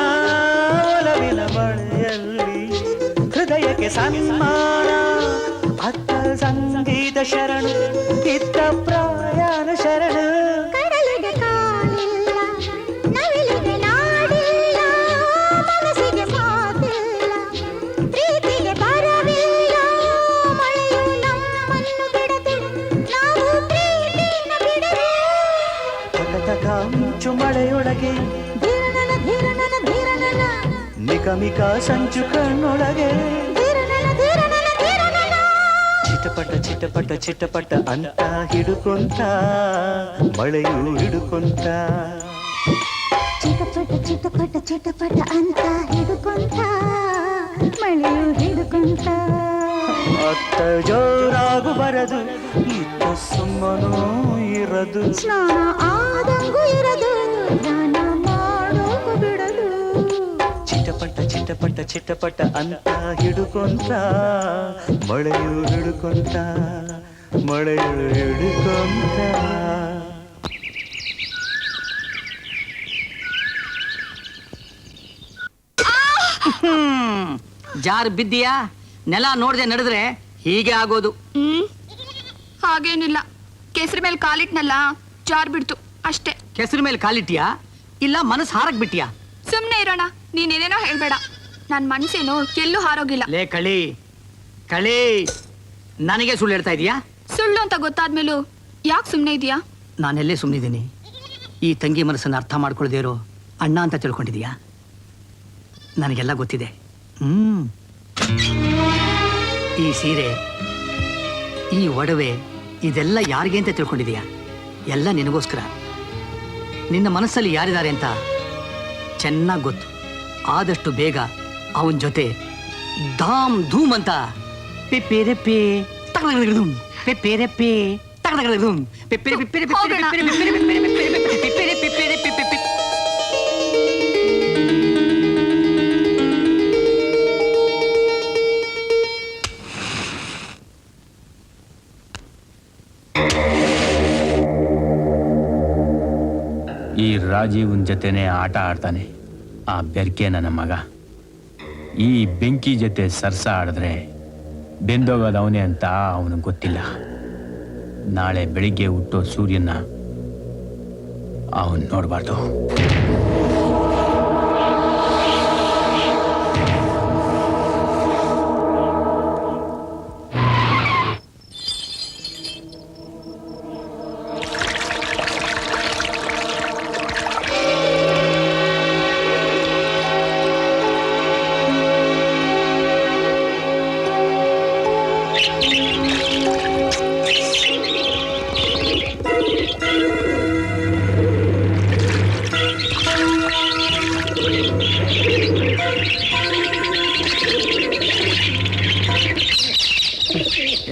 S5: ಒಲವಿನ ಮಳೆಯಲ್ಲಿ ಹೃದಯಕ್ಕೆ ಸನ್ಮಾನ ಅತ್ತ ಸಂಗೀತ ಶರಣು ಇತ್ತ ಪ್ರಯಾಣ ಶರಣು
S9: ಕಡಲಿಗೆ ಕಾಲಿಲ್ಲ ನವಿಲಿಗೆ ನಾಡಿಲ್ಲ ಮನಸ್ಸಿಗೆ ಮಾತಿಲ್ಲ ಪ್ರೀತಿಗೆ ಬರವಿಲ್ಲ ಮಳೆಯು ನಮ್ಮನ್ನು ಬಿಡದು ನಾವು ಪ್ರೀತಿನ ಬಿಡದು
S5: ತಕ ಮಿಂಚು ಮಳೆಯೊಳಗೆ
S9: ಧೀರನನ ಧೀರನನ ಧೀರನನ
S5: ನಿಕಮಿಕ ಸಂಚು ಕಣ್ಣೊಳಗೆ
S9: ಧೀರನನ ಧೀರನನ ಧೀರನನ
S5: ಚಿಟಪಟ ಚಿಟಪಟ ಚಿಟಪಟ ಅಂತ ಹಿಡುಕೊಂತ ಮಳೆಯು ಹಿಡುಕೊಂತ
S9: ಚಿಟಪಟ ಚಿಟಪಟ ಚಿಟಪಟ ಅಂತ ಹಿಡ್ಕೊಂತ ಮಳೆಯು ಹಿಡ್ಕೊಂತ
S5: ಅತ್ತ ಜೋರಾಗು ಬರದು ಇತ್ತ ಸುಮ್ಮನೂ ಇರದು
S9: ಸ್ನಾನ ಆದಂಗೂ ಇರದು ಧ್ಯಾನ ಮಾಡೋಕು ಬಿಡದು
S5: ಚಿಟಪಟ ಚಿಟಪಟ ಚಿಟಪಟ ಅಂತ ಹಿಡುಕೊಂತ ಮಳೆಯು ಹಿಡುಕೊಂತ ಮಳೆಯು ಹಿಡುಕೊಂತ
S7: ಜಾರ್ ಬಿದ್ದೀಯಾ ನೆಲ ನೋಡ್ದೆ ನಡೆದ್ರೆ ಹೀಗೆ ಆಗೋದು
S1: ಹಾಗೇನಿಲ್ಲ ಕೇಸರಿ ಮೇಲೆ ಕಾಲಿಟ್ನಲ್ಲ ಜಾರ್ ಬಿಡ್ತು ಅಷ್ಟೇ.
S7: ಕೆಸರು ಮೇಲೆ ಕಾಲಿಟ್ಟಿಯಾ ಇಲ್ಲ ಮನಸ್ಸು ಹಾರಕ್ ಬಿಟ್ಟಿಯಾ?
S1: ಸುಮ್ನೆ ಇರೋಣ, ನೀನೇನೇನೋ ಹೇಳ್ಬೇಡ. ನನ್ ಮನ್ಸೇನು ಎಲ್ಲೂ ಹಾರೋಗಿಲ್ಲ.
S7: ಲೇ ಕಳಿ ಕಳಿ, ನನಗೆ ಸುಳ್ಳು ಹೇಳ್ತಾ ಇದೀಯಾ?
S1: ಸುಳ್ಳು ಅಂತ ಗೊತ್ತಾದ್ಮೇಲೂ ಯಾಕೆ ಸುಮ್ನೆ ಇದೀಯಾ?
S7: ನಾನೆಲ್ಲೇ ಸುಮ್ಮನಿದ್ದೀನಿ. ಈ ತಂಗಿ ಮನಸ್ಸನ್ನು ಅರ್ಥ ಮಾಡ್ಕೊಳ್ದೇ ಇರೋ ಅಣ್ಣ ಅಂತ ತಿಳ್ಕೊಂಡಿದೀಯಾ? ನನಗೆಲ್ಲ ಗೊತ್ತಿದೆ. ಈ ಸೀರೆ, ಈ ಒಡವೆ, ಇದೆಲ್ಲ ಯಾರಿಗೆ ಅಂತ ತಿಳ್ಕೊಂಡಿದೀಯಾ? ಎಲ್ಲ ನಿನಗೋಸ್ಕರ. ನಿನ್ನ ಮನಸ್ಸಲ್ಲಿ ಯಾರಿದ್ದಾರೆ ಅಂತ ಚೆನ್ನಾಗಿ ಗೊತ್ತು. ಆದಷ್ಟು ಬೇಗ ಅವನ ಜೊತೆ ಧಾಮ್ ಧೂಮ್ ಅಂತ ಪೆಪ್ಪೆರೆಪ್ಪೆ ತಗಲಗಲಗಲುಮ್ ಪೆಪ್ಪೆರೆಪ್ಪೆ ತಗಲಗಲಗಲುಮ್ ಪೆಪ್ಪೆರೆ ಪೆಪ್ಪೆರೆ ಪೆಪ್ಪೆರೆ ಪೆಪ್ಪೆರೆ ಪೆಪ್ಪೆರೆ ಪೆಪ್ಪೆರೆ ಪೆಪ್ಪೆರೆ ಪೆಪ್ಪೆರೆ.
S10: ಈ ರಾಜೀವನ್ ಜೊತೆನೆ ಆಟ ಆಡ್ತಾನೆ ಆ ಬೆರ್ಕೆ ನನ್ನ ಮಗ. ಈ ಬೆಂಕಿ ಜೊತೆ ಸರ್ಸ ಆಡಿದ್ರೆ ಬೆಂದೋಗೋದು ಅವನೇ ಅಂತ ಅವನಿಗೆ ಗೊತ್ತಿಲ್ಲ. ನಾಳೆ ಬೆಳಿಗ್ಗೆ ಹುಟ್ಟೋ ಸೂರ್ಯನ ಅವನು ನೋಡಬಾರ್ದು.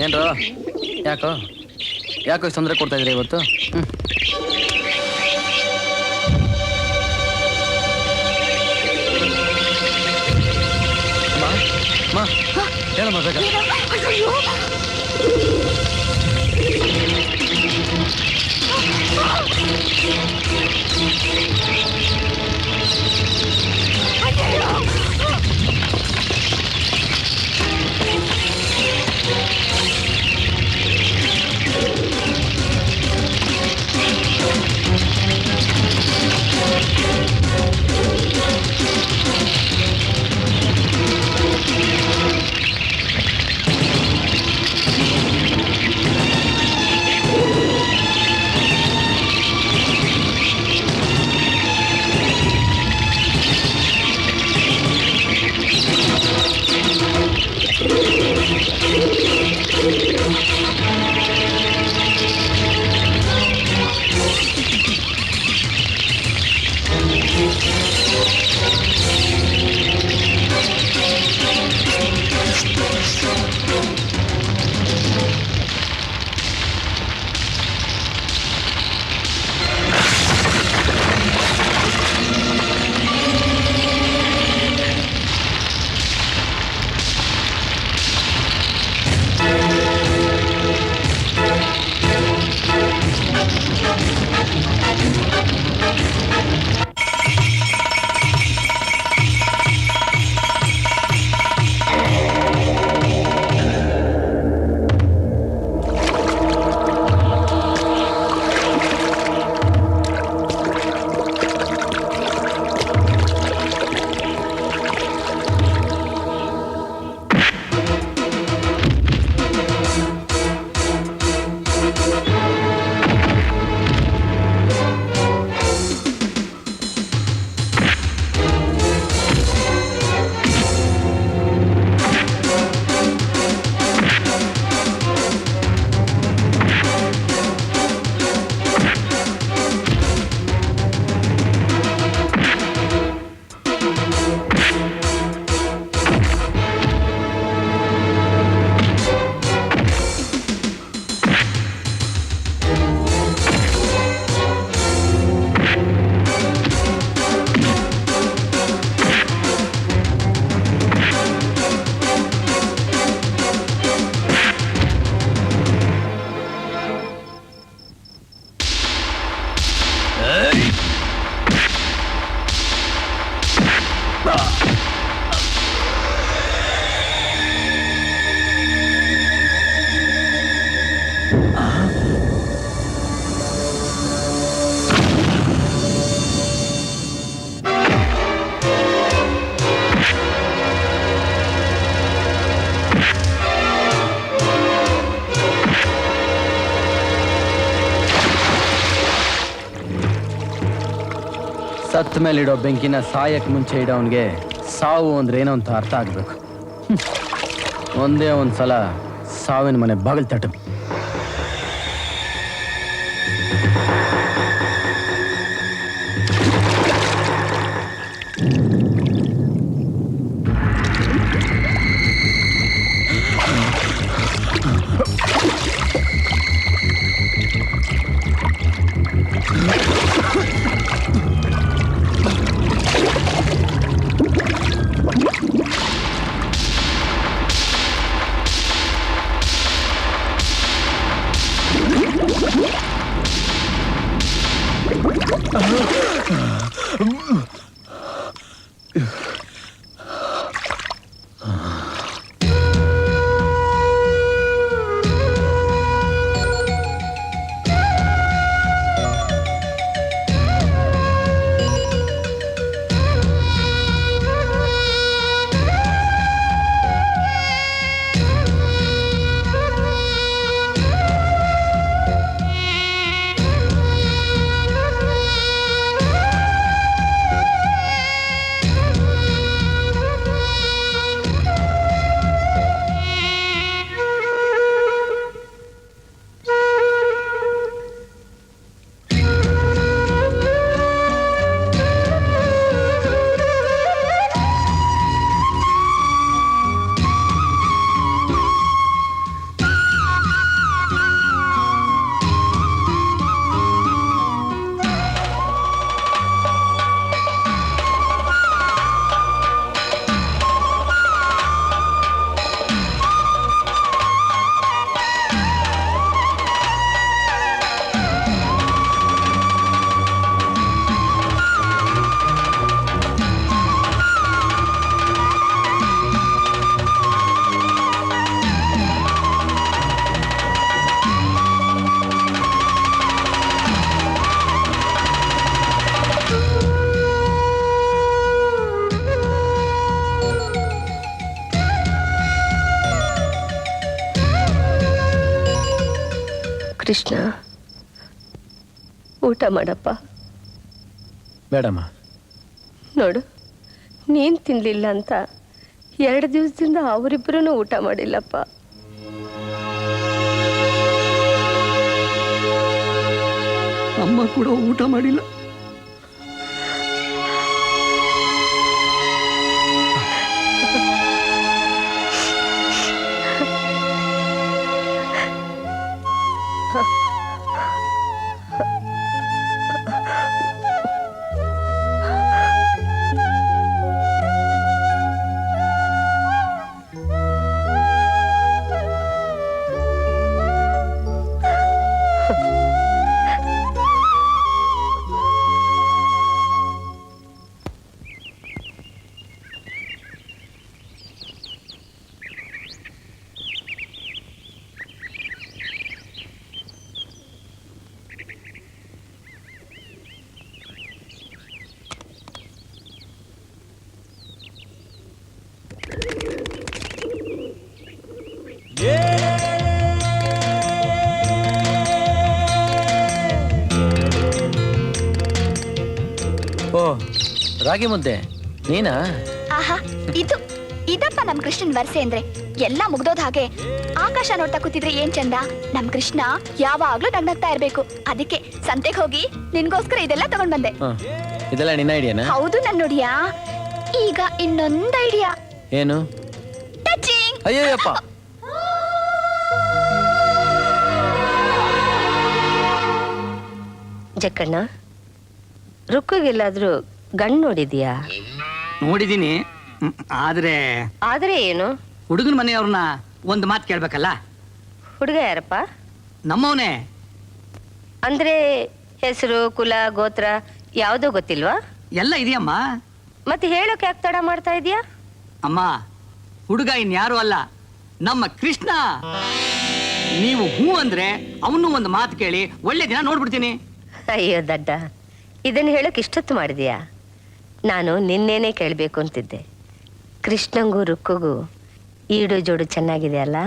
S6: ಏನ್ರೋ ಯಾಕೋ ಇಷ್ಟು ತೊಂದರೆ ಕೊಡ್ತಾ ಇದ್ರಿ ಇವತ್ತು? ಹೇಳಮ್ಮ ಬೇಗ. ಸತ್ತ ಮೇಲೆ ಇಡೋ ಬೆಂಕಿನ ಸಾಯಕ್ಕೆ ಮುಂಚೆ ಇಡೋವನಿಗೆ ಸಾವು ಅಂದ್ರೆ ಏನೋ ಅಂತ ಅರ್ಥ ಆಗ್ಬೇಕು. ಒಂದೇ ಒಂದ್ಸಲ ಸಾವಿನ ಮನೆ ಬಾಗಿಲು ತಟ್ಟು.
S3: ಕೃಷ್ಣ, ಊಟ ಮಾಡಪ್ಪ.
S6: ಬೇಡಮ್ಮ.
S3: ನೋಡು, ನೀನ್ ತಿನ್ಲಿಲ್ಲ ಅಂತ 2 ದಿವಸದಿಂದ ಅವರಿಬ್ಬರೂ ಊಟ ಮಾಡಿಲ್ಲಪ್ಪ.
S7: ಅಮ್ಮ ಕೂಡ ಊಟ ಮಾಡಿಲ್ಲ.
S6: ಓ, ರಾಗಿ ಮುದ್ದೆ ನೀನಾ?
S1: ಆಹಾ, ಇದಪ್ಪ ನಮ್ ಕೃಷ್ಣನ್ ವರ್ಸೆ ಅಂದ್ರೆ. ಎಲ್ಲ ಮುಗ್ದೋದ್ ಹಾಗೆ ಆಕಾಶ ನೋಡ್ತಾ ಕೂತಿದ್ರೆ ಏನ್ ಚಂದ. ನಮ್ ಕೃಷ್ಣ ಯಾವಾಗ್ಲೂ ನಗ್ನಗ್ತಾ ಇರ್ಬೇಕು. ಅದಕ್ಕೆ ಸಂತೆಗೆ ಹೋಗಿ ನಿನ್ಗೋಸ್ಕರ ಇದೆಲ್ಲ ತಗೊಂಡ್ ಬಂದೆ.
S6: ಇದೆಲ್ಲ ನಿನ್ನ ಐಡಿಯಾನಾ?
S1: ಹೌದು ನನ್ನೋಡಿಯಾ. ಈಗ ಇನ್ನೊಂದ್ ಐಡಿಯಾ.
S6: ಏನು?
S1: ಟಚಿಂಗ್.
S6: ಅಯ್ಯಯ್ಯಪ್ಪ.
S3: ಜಕ್ಕಣ್ಣ, ರುಕ್ಕಿಗೆಲ್ಲಾದ್ರೂ ಗಂಡು ನೋಡಿದ್ಯಾ?
S7: ನೋಡಿದೀನಿ, ಆದ್ರೆ
S3: ಏನು?
S7: ಹುಡುಗನ ಮನೆಯವ್ರನ್ನ ಒಂದು ಮಾತು ಕೇಳ್ಬೇಕಲ್ಲ.
S3: ಹುಡುಗ ಯಾರಪ್ಪ?
S7: ನಮ್ಮವನೇ.
S3: ಅಂದ್ರೆ ಹೆಸರು, ಕುಲ, ಗೋತ್ರ ಯಾವುದೋ ಗೊತ್ತಿಲ್ವಾ?
S7: ಎಲ್ಲ ಇದೆಯಮ್ಮ.
S3: ಮತ್ತೆ ಹೇಳೋಕೆ ಯಾಕೆ ತಡ ಮಾಡ್ತಾ ಇದೀಯಾ?
S7: ಅಮ್ಮ, ಹುಡುಗ ಇನ್ಯಾರು ಅಲ್ಲ, ನಮ್ಮ ಕೃಷ್ಣ. ನೀವು ಹೂ ಅಂದ್ರೆ ಅವನು ಒಂದು ಮಾತು ಕೇಳಿ ಒಳ್ಳೆ ದಿನ ನೋಡ್ಬಿಡ್ತೀನಿ.
S3: ಅಯ್ಯೋ ದಡ್ಡ, ಇದನ್ನ ಹೇಳೋಕೆ ಇಷ್ಟೊತ್ತು ಮಾಡಿದ್ಯಾ? ನಾನು ನಿನ್ನೇನೆ ಕೇಳಬೇಕು ಅಂತಿದ್ದೆ. ಕೃಷ್ಣಂಗೂ ರುಕ್ಕುಗೂ ಈಡು ಜೋಡು ಚೆನ್ನಾಗಿದೆ ಅಲ್ಲ?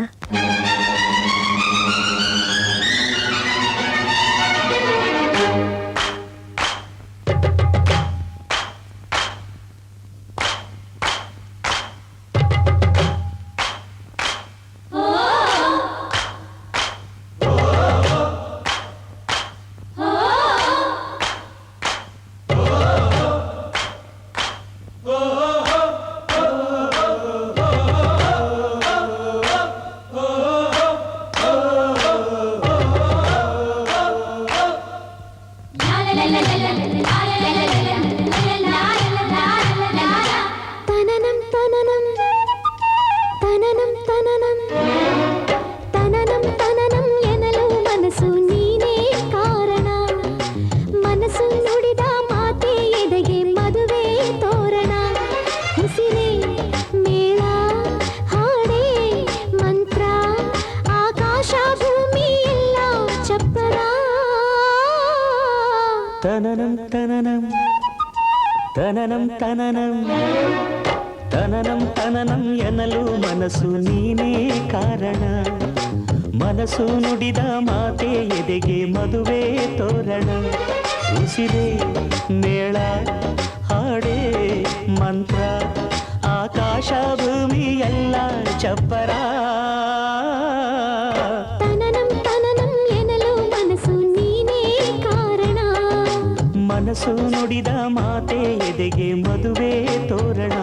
S5: ತನನಂ ತನನಂ ತನನಂ ತನನಂ ತನನಂ ತನನಂ ಎನ್ನಲು ಮನಸ್ಸು ನೀನೇ ಕಾರಣ. ಮನಸ್ಸು ನುಡಿದ ಮಾತೆ ಎದೆಗೆ ಮದುವೆ ತೋರಣ. ಉಸಿರೇ ಮೇಳ ಹಾಡೇ ಮಂತ್ರ, ಆಕಾಶ ಭೂಮಿ ಎಲ್ಲ ಚಪ್ಪರ. ಮನಸ್ಸು ನುಡಿದ ಮಾತೆ ಎದೆಗೆ ಮದುವೆ ತೋರಣ.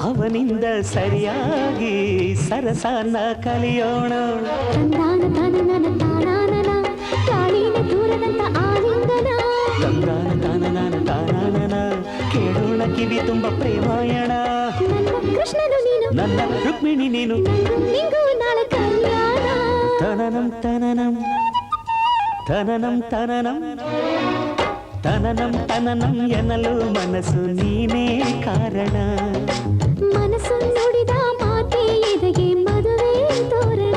S5: ಅವನಿಂದ ಸರಿಯಾಗಿ ಸರಸನ ಕಲಿಯೋಣ. ತಂದಾನ ತಾನ ತನನಂ ತನನಂ ತನನಂ ತನನಂ ತನನಂ ತನನಂ ಎನ್ನಲು ಮನಸ್ಸು ನೀನೇ ಕಾರಣ.
S9: ಮನಸ್ಸು ನುಡಿದ ಮಾತೆ ಎದೆಗೆ ಮದುವೆ ತೋರಣ.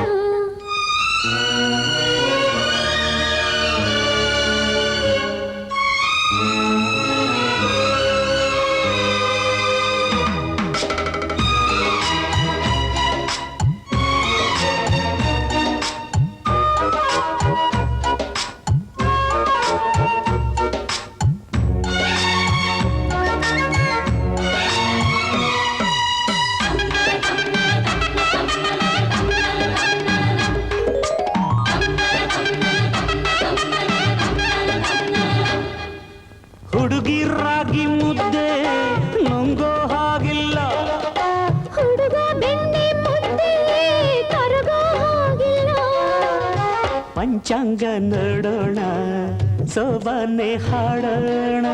S5: ಹುಡುಗಿ ರಾಗಿ ಮುದ್ದೆ ನುಂಗೋ ಹಾಗಿಲ್ಲ,
S9: ಹುಡುಗ ಬೆಣ್ಣೆ ಮುದ್ದೆ ಕರಗೋ ಹಾಗಿಲ್ಲ.
S5: ಪಂಚಾಂಗ ನೋಡೋಣ ಸೋಬಾನೆ ಹಾಡೋಣ.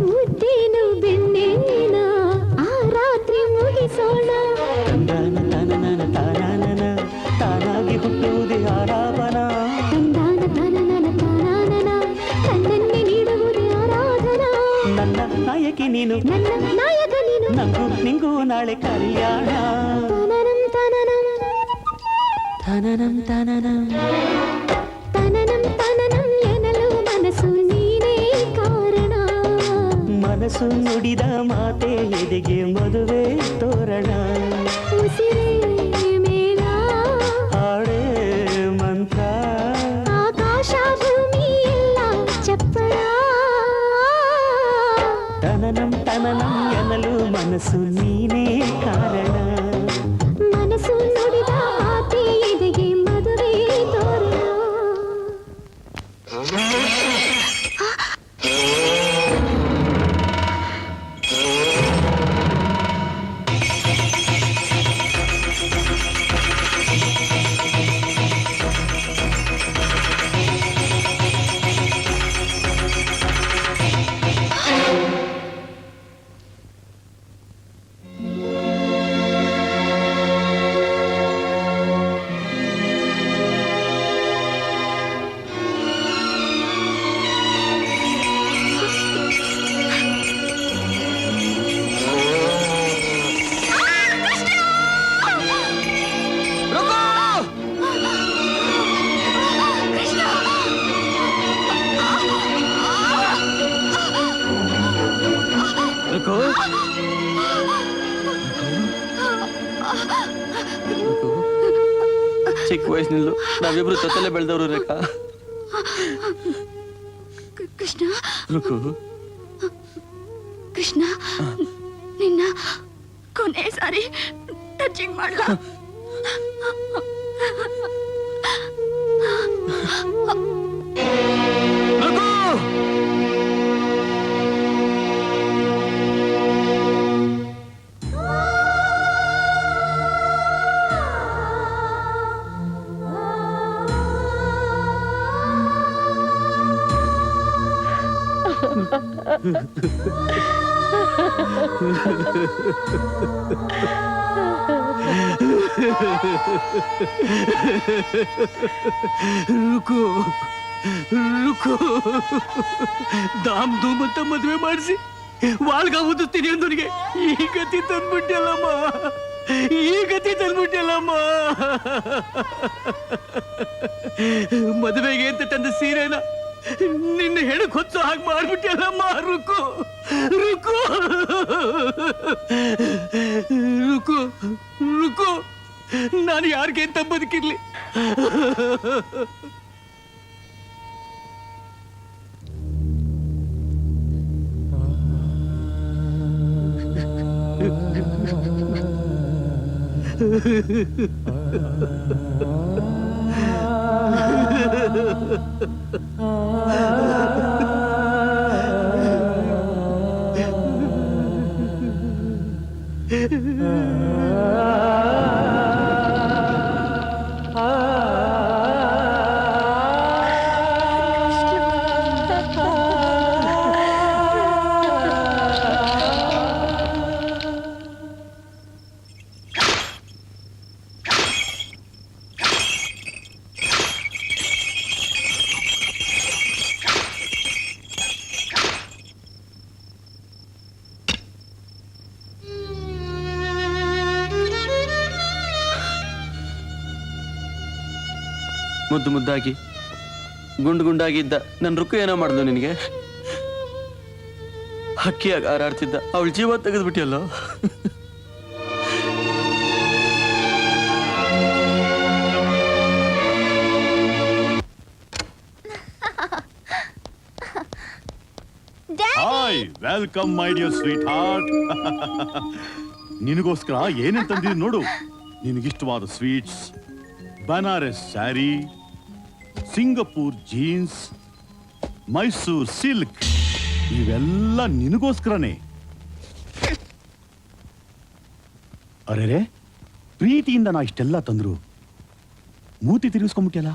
S9: ಮುದ್ದೇನು ಬೆಣ್ಣೆನ ಆ ರಾತ್ರಿ ಮುಗಿಸೋಣ.
S5: ತಂದಾನ ತನನನ ತಾನಾನನ ತಾನಾಗಿ ಹುಟ್ಟುವುದೇ ಆರಾಮನ.
S9: ತಂದಾನ ತನನನ ತಾನಾನನ ತನ್ನನ್ನೇ ನೀಡುವುದೇ ಆರಾಧನಾ.
S5: ನನ್ನ ನಾಯಕಿ ನೀನು,
S9: ನನ್ನ ನಾಯಕ ನೀನು.
S5: ನಂಗೂ ನಿಂಗೂ ನಾಳೆ ಕಲ್ಯಾಣ.
S9: ತನನಂ ತನನಂ
S5: ತನನಂ ತನನಂ
S9: ತನನಂ ತನನಂ ಎನ್ನಲು ಮನಸ್ಸು ನೀನೇ ಕಾರಣ.
S5: ಮನಸ್ಸು ನುಡಿದ ಮಾತೆ ಎದೆಗೆ ಮದುವೆ ತೋರಣ.
S9: ಉಸಿರೇ ಮೇಲ
S5: ಹಾಡೇ ಮಂತ್ರ,
S9: ಆಕಾಶ ಭೂಮಿ ಎಲ್ಲ ಚಪ್ಪರ.
S5: ತನನಂ ತನನಂ ಎನ್ನಲು ಮನಸ್ಸು ನೀನೇ ಕಾರಣ.
S9: ಮನಸ್ಸು ನುಡಿದ ಮಾತೆ ಎದೆಗೆ ಮದುವೆ ತೋರಣ.
S6: ಚಿಕ್ಕ ವಯಸ್ಸಿನಲ್ಲೂ ನಾವಿಬ್ರು ಜೊತೆಲೆ ಬೆಳೆದವರು ರೇಖಾ.
S1: ಕೃಷ್ಣ
S6: ರುಕು,
S1: ಕೃಷ್ಣ ನಿನ್ನ ಕೊನೆ ಸಾರಿ ಟಚಿಂಗ್ ಮಾಡ.
S6: ರುಕು ರುಕು, ದಾಮ್ ಧೂಮ್ ಅಂತ ಮದುವೆ ಮಾಡಿಸಿ ವಾಳ್ಗ ಓದಿಸ್ತೀನಿ ಅಂದವನಿಗೆ ಈ ಗತಿ ತಂದ್ಬಿಟ್ಟಲ್ಲಮ್ಮ, ಈ ಗತಿ ತಂದ್ಬಿಟ್ಟಲ್ಲಮ್ಮ. ಮದುವೆಗೆ ಅಂತ ತಂದ ಸೀರೆನ ನಿನ್ನ ಹೆಣಕ್ ಹೊತ್ತು ಹಾಗೆ ಮಾಡ್ಬಿಟ್ಟಲ್ಲಮ್ಮ. ರುಕು ರುಕು ರುಕು ರುಕು, ನಾನು ಯಾರಿಗೆ ಅಂತ ಬದುಕಿರ್ಲಿ.
S12: ಮುದ್ದು ಮುದ್ದಾಗಿ ಗುಂಡು ಗುಂಡಾಗಿದ್ದ ನನ್ನ ರುಕ್ಕು ಏನೋ ಮಾಡ್ದು ನಿನಗೆ. ಹಕ್ಕಿಯಾಗಿ ಹಾರಾಡ್ತಿದ್ದ ಅವಳ ಜೀವ ತೆಗೆದ್ಬಿಟ್ಟಿಯಲ್ಲೋ.
S4: Hi, welcome my dear sweetheart. ನಿನಗೋಸ್ಕರ ಏನೇನ್ ತಂದಿದ್ದೀನಿ ನೋಡು. ನಿನಗಿಷ್ಟವಾದ sweets, Banaras sari, Singapore jeans, Mysore silk, ಇವೆಲ್ಲ ನಿನಗೋಸ್ಕರನೇ. ಅರೆರೆ, ಪ್ರೀತಿಯಿಂದ ನಾ ಇಷ್ಟೆಲ್ಲ ತಂದ್ರು ಮೂತಿ ತಿರುಗಿಸ್ಕೊಂಡ್ಬಿಟ್ಟಿಯಲ್ಲ.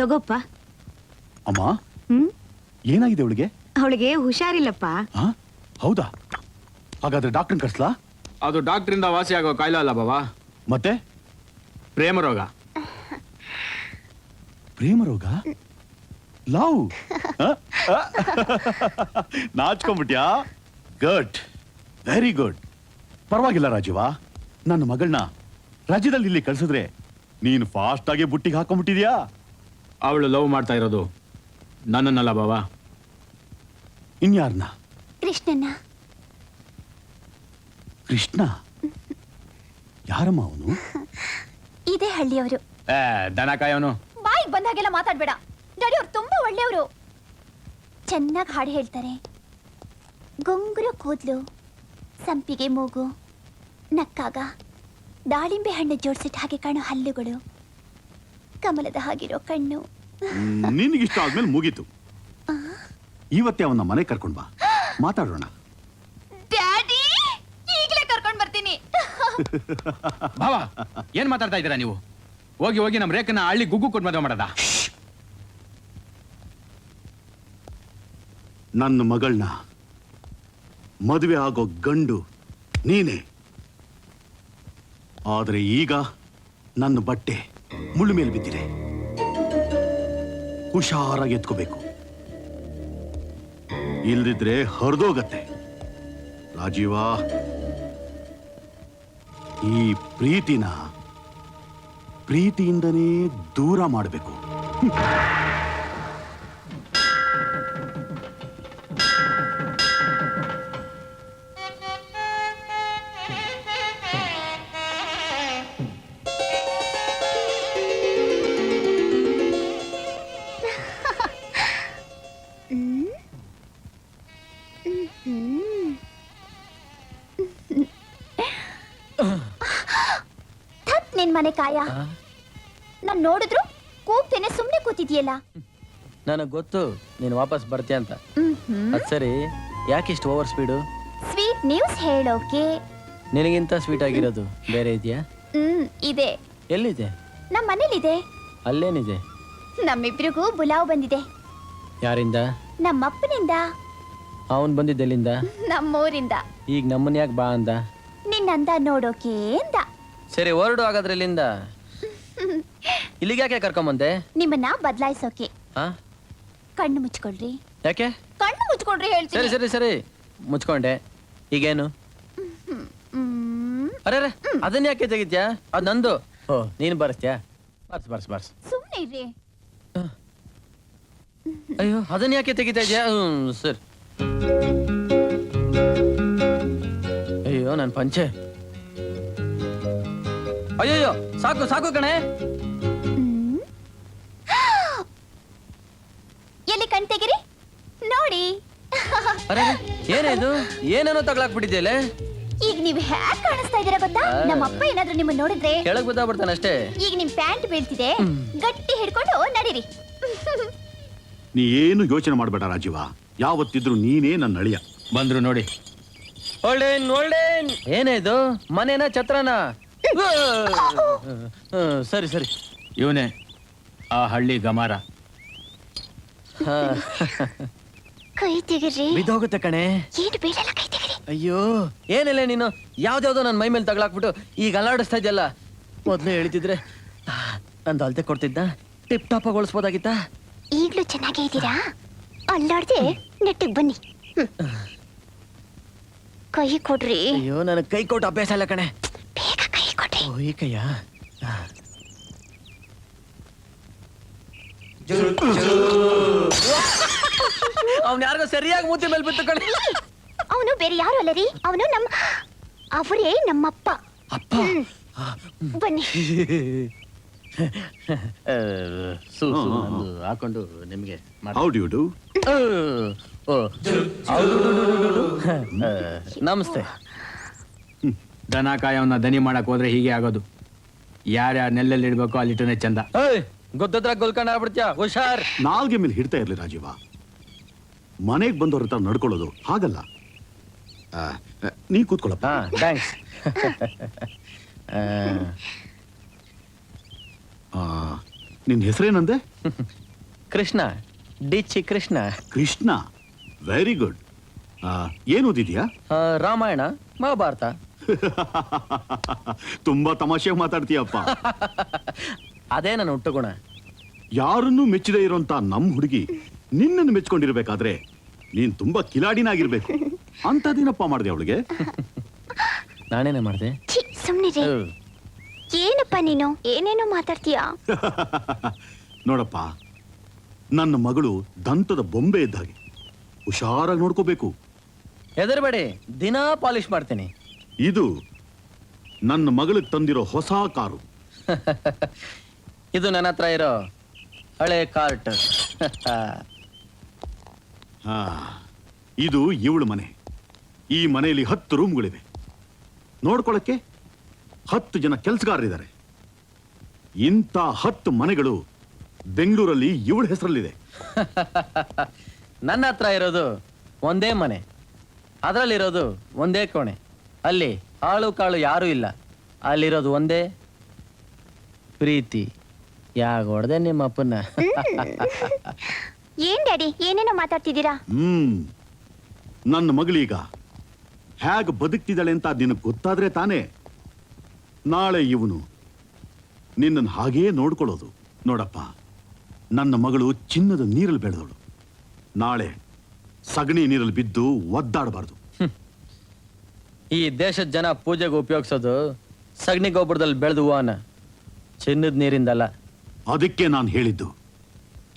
S3: ತಗೋಪ್ಪ.
S4: ಅಮ್ಮ, ಏನಾಗಿದೆ ಅವಳಿಗೆ?
S3: ಅವಳಿಗೆ ಹುಷಾರಿಲ್ಲಪ್ಪ.
S4: ಹೌದಾ? ಹಾಗಾದ್ರೆ ಡಾಕ್ಟರ್ ಕರ್ಸ್ಲಾ?
S10: ಅದು ಡಾಕ್ಟ್ರಿಂದ ವಾಸಿ ಆಗೋ ಕಾಯಿಲೆ ಅಲ್ಲ ಬಾಬಾ,
S4: ಮತ್ತೆ
S10: ಪ್ರೇಮ ರೋಗ.
S4: ಪ್ರೇಮ ರೋಗ? ಲವ್? ನಾಚ್ಕೊಂಡ್ಬಿಟ್ಯಾ? Good, very good. ಪರವಾಗಿಲ್ಲ ರಾಜೀವ, ನನ್ನ ಮಗಳನ್ನ ರಾಜ್ಯದಲ್ಲಿ ಇಲ್ಲಿ ಕಳ್ಸಿದ್ರೆ ನೀನು ಫಾಸ್ಟ್ ಆಗಿ ಬುಟ್ಟಿಗೆ ಹಾಕೊಂಡ್ಬಿಟ್ಟಿದ್ಯಾ.
S10: ಅವಳು ಲವ್ ಮಾಡ್ತಾ ಇರೋದು ನನ್ನನ್ನಲ್ಲ ಬಾಬಾ,
S4: ಇನ್ಯಾರನ್ನ?
S9: ಕೃಷ್ಣನ್ನ.
S4: ಕೃಷ್ಣ? ಯಾರಮ್ಮ ಅವನು?
S9: ಇದೇ ಹಳ್ಳಿಯವರು.
S10: ದನ ಕಾಯೋನು.
S1: ಬಾಯಿಗೆ ಬಂದಾಗೆಲ್ಲ ಮಾತಾಡ್ಬೇಡ. ಡ್ಯಾಡಿ ಅವ್ರು ತುಂಬಾ ಒಳ್ಳೆಯವರು.
S9: ಚೆನ್ನಾಗಿ ಹಾಡು ಹೇಳ್ತಾರೆ. ಗುಂಗುರು ಕೂದ್ಲು, ಸಂಪಿಗೆ ಮೂಗು, ನಕ್ಕಾಗ ದಾಳಿಂಬೆ ಹಣ್ಣು ಜೋಡಿಸಿಟ್ಟು ಹಾಗೆ ಕಾಣೋ ಹಲ್ಲುಗಳು, ಕಮಲದ ಹಾಗಿರೋ ಕಣ್ಣು.
S4: ನಿನಗಿಷ್ಟ ಆದ್ಮೇಲೆ ಮುಗೀತು. ಇವತ್ತೇ ಅವನ್ನ ಮನೆ ಕರ್ಕೊಂಡ್ ಬಾ, ಮಾತಾಡೋಣ.
S1: ಡ್ಯಾಡಿ, ಈಗಲೇ ಕರ್ಕೊಂಡ್ ಬರ್ತೀನಿ.
S10: ಬಾವಾ, ಏನ್ ಮಾತಾಡ್ತಾ ಇದ್ದೀರಾ ನೀವು? ಹೋಗಿ ಹೋಗಿ ನಮ್ಮ ರೇಖನ ಹಳ್ಳಿ ಗುಗ್ಗು ಕೊಟ್ಟು ಮದುವೆ ಮಾಡದ?
S4: ನನ್ನ ಮಗಳನ್ನ ಮದುವೆ ಆಗೋ ಗಂಡು ನೀನೇ. ಆದ್ರೆ ಈಗ ನನ್ನ ಬಟ್ಟೆ ಮುಳ್ಳು ಮೇಲೆ ಬಿದ್ದಿದೆ. ಹುಷಾರಾಗಿ ಎತ್ಕೋಬೇಕು, ಇಲ್ದಿದ್ರೆ ಹರಿದೋಗತ್ತೆ. ರಾಜೀವ, ಈ ಪ್ರೀತಿಯಿಂದನೇ ದೂರ ಮಾಡಬೇಕು.
S9: ನಿನ್ ಮನೆ ಕಾಯ, ನಾನ್ ನೋಡಿದ್ರು ಕೂಗ್ತೇನೆ ಸುಮ್ನೆ ಕೂತಿದ್ಯಲ್ಲ.
S6: ನನಗ್ ಗೊತ್ತು ನೀನು ವಾಪಸ್ ಬರ್ತೀಯ ಅಂತ. ಅದ್ ಸರಿ, ಯಾಕಿಷ್ಟು ಓವರ್ ಸ್ಪೀಡು?
S9: ಸ್ವೀಟ್ ನ್ಯೂಸ್ ಹೇಳೋಕೆ.
S6: ನಿನಗಿಂತ ಸ್ವೀಟ್ ಆಗಿರೋದು ಬೇರೆ ಇದೆಯಾ?
S9: ಇದೆ.
S6: ಎಲ್ಲಿದೆ?
S9: ನಮ್ಮ ಮನೇಲಿದೆ.
S6: ಅಲ್ಲೇನಿದೆ?
S9: ನಮ್ಮಿಬ್ರಿಗೂ ಬುಲಾವ್ ಬಂದಿದೆ.
S6: ಯಾರಿಂದ?
S9: ನಮ್ಮಪ್ಪನಿಂದ.
S6: ಅವನ್ ಬಂದಿದ್ದೆಲ್ಲಿಂದ?
S9: ನಮ್ಮೂರಿಂದ.
S6: ಈಗ ನಮ್ಮನ್ ಯಾಕೆ ಬಾ ಅಂದ?
S9: ನಿನ್ನಂದ ನೋಡೋಕೆ ಅಂದ.
S6: ಸರಿ, ಹೊರಡು. ಹಾಗಾದ್ರೆ ಇಲ್ಲಿಂದ ಇಲ್ಲಿಗೆ ಯಾಕೆ ಕರ್ಕೊಂಬಂದೆ?
S9: ನಿಮ್ಮನ್ನ ಬದಲಾಯಿಸೋಕೆ.
S6: ಹಾ?
S9: ಕಣ್ಣು ಮುಚ್ಕೊಳ್ರಿ.
S6: ಯಾಕೆ?
S1: ಕಣ್ಣು ಮುಚ್ಕೊಂಡ್ರಿ
S6: ಸರಿ
S1: ಹೇಳ್ತೀನಿ.
S6: ಸರಿ ಸರಿ, ಮುಚ್ಕೊಂಡೆ. ಈಗೇನು? ಅರೆ ಅದನ್ನ ಯಾಕೆ ತೆಗಿತ್ಯಾ? ಅದ್ ನಂದು. ಓ, ನೀನು ಬರ್ಸ್ತ್ಯಾ? ಬರ್ಸ್.
S1: ಸುಮ್ನೆ ಇರ್ರಿ.
S6: ಅಯ್ಯೋ, ಅದನ್ನ ಯಾಕೆ ತೆಗಿತಾ ಇದ್ಯಾ? ಸರ್. ಅಯ್ಯೋ, ನನ್ ಪಂಚೆ. ಅಯ್ಯಯ್ಯೋ, ಸಾಕು ಕಣೆ.
S9: ಎಲ್ಲಿ ಕಣ್ ತೆಗಿರಿ ನೋಡಿ.
S6: ಅರೆ, ಏನಿದು? ಏನೇನೋ ತಗ್ಲಾಕ್ಬಿಟ್ಟಿದ್ಯಲ್ಲ.
S9: ಈಗ ನೀವ್ ಹ್ಯಾಕ್ ಕಾಣಿಸ್ತಾ ಇದೀರ ಗೊತ್ತಾ? ನಮ್ಮಪ್ಪ ಏನಾದ್ರೂ ನಿಮ್ಮನ್ನ ನೋಡಿದ್ರೆ
S6: ಕೆಳಗ್ ಬಿದ್ದಾಗ್ಬಿಡ್ತಾನೆ ಅಷ್ಟೇ.
S9: ಈಗ ನಿಮ್ ಪ್ಯಾಂಟ್ ಬೀಳ್ತಿದೆ, ಗಟ್ಟಿ ಹಿಡ್ಕೊಂಡು ನಡೀರಿ.
S4: ನೀ ಏನು ಯೋಚನೆ ಮಾಡಬೇಡ ರಾಜೀವ, ಯಾವತ್ತಿದ್ರು ನೀನೇ ನನ್ನ ಅಳಿಯ.
S10: ಬಂದ್ರು ನೋಡಿ.
S6: ಒಳ್ಳೆನ್ ಏನೇ ಇದು? ಮನೇನ ಛತ್ರನ? ಸರಿ.
S10: ಇವನೇ ಆ ಹಳ್ಳಿ ಗಮಾರ.
S9: ಕೈ ತೆಗಿರಿ.
S6: ಬಿದ್ದೋಗುತ್ತೆ ಕಣೆ.
S9: ಏನು ಬೀಳಲ್ಲ, ಕೈ ತೆಗಿರಿ.
S6: ಅಯ್ಯೋ, ಏನಿಲ್ಲ ನೀನು ಯಾವ್ದ್ಯಾವ್ದೋ ನನ್ನ ಮೈ ಮೇಲೆ ತಗ್ಲಾಕ್ಬಿಟ್ಟು ಈಗ ಅಲ್ಲಾಡಿಸ್ತಾ ಇದೆಯಲ್ಲ. ಮೊದ್ಲೇ ಹೇಳ್ತಿದ್ರೆ ನಂದು ಅಲ್ತೆ ಕೊಡ್ತಿದ್ದ, ಟಿಪ್ ಟಾಪ್ ಆಗಿ ಒಳಿಸ್ಬೋದಾಗಿತ್ತ.
S9: ಈಗ್ಲೂ ಚೆನ್ನಾಗೇ ಇದ್ದೀರಾ? ಅಲ್ಲಾಡ್ದೆ ನೆಟ್ಟಿಗೆ ಬನ್ನಿ. ಕೈ ಕೊಡ್ರಿ.
S6: ಅಯ್ಯೋ, ನನಗೆ ಕೈ ಕೊಟ್ಟು ಅಭ್ಯಾಸ ಇಲ್ಲ ಕಣೆ.
S9: ಬೇಗ ಕೈ ಕೊಡ್ರಿ.
S6: ಓ, ಈ ಕೈಯ? ಅವ್ನು ಯಾರಿಗೋ ಸರಿಯಾಗಿ ಮೂತಿ ಮೇಲೆ ಬಿತ್ತು ಕಣೆ.
S9: ಅವನು ಬೇರೆ ಯಾರು ಅಲ್ಲ ರೀ, ಅವನು ಅವರೇ ನಮ್ಮಪ್ಪ. ಹ್ಮ್. ಬನ್ನಿ.
S6: ಹಾಕೊಂಡು ನಿಮ್ಗೆ
S4: ಹೌ ಡು ಯು ಡು?
S6: ನಮಸ್ತೆ.
S10: ದನ ಕಾಯವನ್ನ ದನಿ ಮಾಡಕ್ ಹೋದ್ರೆ ಹೀಗೆ ಆಗೋದು. ಯಾರ್ಯಾರ ನೆಲ್ಲಲ್ಲಿ ಇಡ್ಬೇಕು ಅಲ್ಲಿಟ್ಟನೆ ಚಂದ.
S6: ಗೊತ್ತದ್ರ ಗುಲ್ಕಂಡ್ ಆಗ್ಬಿಡ್ತ್ಯಾ, ಹುಷಾರ್.
S4: ನಾಲ್ಗೆ ಮೇಲೆ ಹಿಡ್ತಾ ಇರ್ಲಿ ರಾಜೀವ. ಮನೆಗೆ ಬಂದವ್ರ ಹತ್ರ ನಡ್ಕೊಳ್ಳೋದು ಹಾಗಲ್ಲ. ನೀ ಕೂತ್ಕೊಳ್ಳಪ್ಪ.
S6: ಥ್ಯಾಂಕ್ಸ್.
S4: ನಿನ್ ಹೆಸರೇನಂದೆ?
S6: ಕೃಷ್ಣ, ಡಿಚ್ಚಿ ಕೃಷ್ಣ.
S4: Krishna, very good. ಏನ್ ಓದಿದ್ಯಾ?
S6: ರಾಮಾಯಣ, ಮಹಾಭಾರತ.
S4: ತುಂಬಾ ತಮಾಷೆಯಾಗಿ ಮಾತಾಡ್ತೀಯಪ್ಪ.
S6: ಅದೇ ನನ್ನ ಹುಟ್ಟುಗುಣ.
S4: ಯಾರನ್ನೂ ಮೆಚ್ಚದೇ ಇರೋಂತ ನಮ್ ಹುಡುಗಿ ನಿನ್ನನ್ನು ಮೆಚ್ಕೊಂಡಿರ್ಬೇಕಾದ್ರೆ ನೀನ್ ತುಂಬಾ ಕಿಲಾಡಿನಾಗಿರ್ಬೇಕು. ಅಂತದೇನಪ್ಪ ಮಾಡಿದೆ ಅವಳಿಗೆ?
S6: ನಾನೇನೇ ಮಾಡಿದೆ?
S9: ಸುಮ್ನಿರಿ. ಏನಪ್ಪ ನೀನು ಏನೇನೋ ಮಾತಾಡ್ತೀಯಾ?
S4: ನೋಡಪ್ಪ, ನನ್ನ ಮಗಳು ದಂತದ ಬೊಂಬೆ ಇದ್ದಾಗೆ, ಹುಷಾರಾಗಿ ನೋಡ್ಕೋಬೇಕು.
S6: ಹೆದರ್ಬೇಡಿ, ದಿನಾ ಪಾಲಿಶ್ ಮಾಡ್ತೀನಿ.
S4: ಇದು ನನ್ನ ಮಗಳಿಗೆ ತಂದಿರೋ ಹೊಸ ಕಾರು.
S6: ಇದು ನನ್ನ ಹತ್ರ ಇರೋ ಹಳೆ ಕಾರ್ಟ್.
S4: ಇದು ಇವಳು ಮನೆ. ಈ ಮನೆಯಲ್ಲಿ 10 ರೂಮ್ಗಳಿವೆ. ನೋಡ್ಕೊಳಕ್ಕೆ 10 ಜನ ಕೆಲಸಗಾರರಿದ್ದಾರೆ. ಇಂಥ 10 ಮನೆಗಳು ಬೆಂಗಳೂರಲ್ಲಿ ಇವಳ ಹೆಸರಲ್ಲಿದೆ.
S6: ನನ್ನ ಹತ್ರ ಇರೋದು ಒಂದೇ ಮನೆ, ಅದರಲ್ಲಿರೋದು ಒಂದೇ ಕೋಣೆ. ಅಲ್ಲಿ ಆಳು ಕಾಳು ಯಾರೂ ಇಲ್ಲ. ಅಲ್ಲಿರೋದು ಒಂದೇ ಪ್ರೀತಿ. ಯಾಗ ಹೊಡೆದೆ ನಿಮ್ಮ ಅಪ್ಪನ್ನ.
S9: ಏನ್ ಡ್ಯಾಡಿ ಏನೇನೋ ಮಾತಾಡ್ತಿದ್ದೀರಾ?
S4: ನನ್ನ ಮಗಳೀಗ ಹೇಗೆ ಬದುಕ್ತಿದ್ದಾಳೆ ಅಂತ ನಿನಗೆ ಗೊತ್ತಾದ್ರೆ ತಾನೇ ನಾಳೆ ಇವನು ನಿನ್ನನ್ನು ಹಾಗೇ ನೋಡ್ಕೊಳ್ಳೋದು. ನೋಡಪ್ಪ, ನನ್ನ ಮಗಳು ಚಿನ್ನದ ನೀರಲ್ಲಿ ಬೆಳೆದವಳು. ನಾಳೆ ಸಗಣಿ ನೀರಲ್ಲಿ ಬಿದ್ದು ಒದ್ದಾಡಬಾರ್ದು.
S6: ಈ ದೇಶದ ಜನ ಪೂಜೆಗೆ ಉಪಯೋಗಿಸೋದು ಸಗಣಿ ಗೊಬ್ಬರದಲ್ಲಿ ಬೆಳೆದು ಹೂವನ, ಚಿನ್ನದ ನೀರಿಂದಲ್ಲ.
S4: ಅದಕ್ಕೆ ನಾನು ಹೇಳಿದ್ದು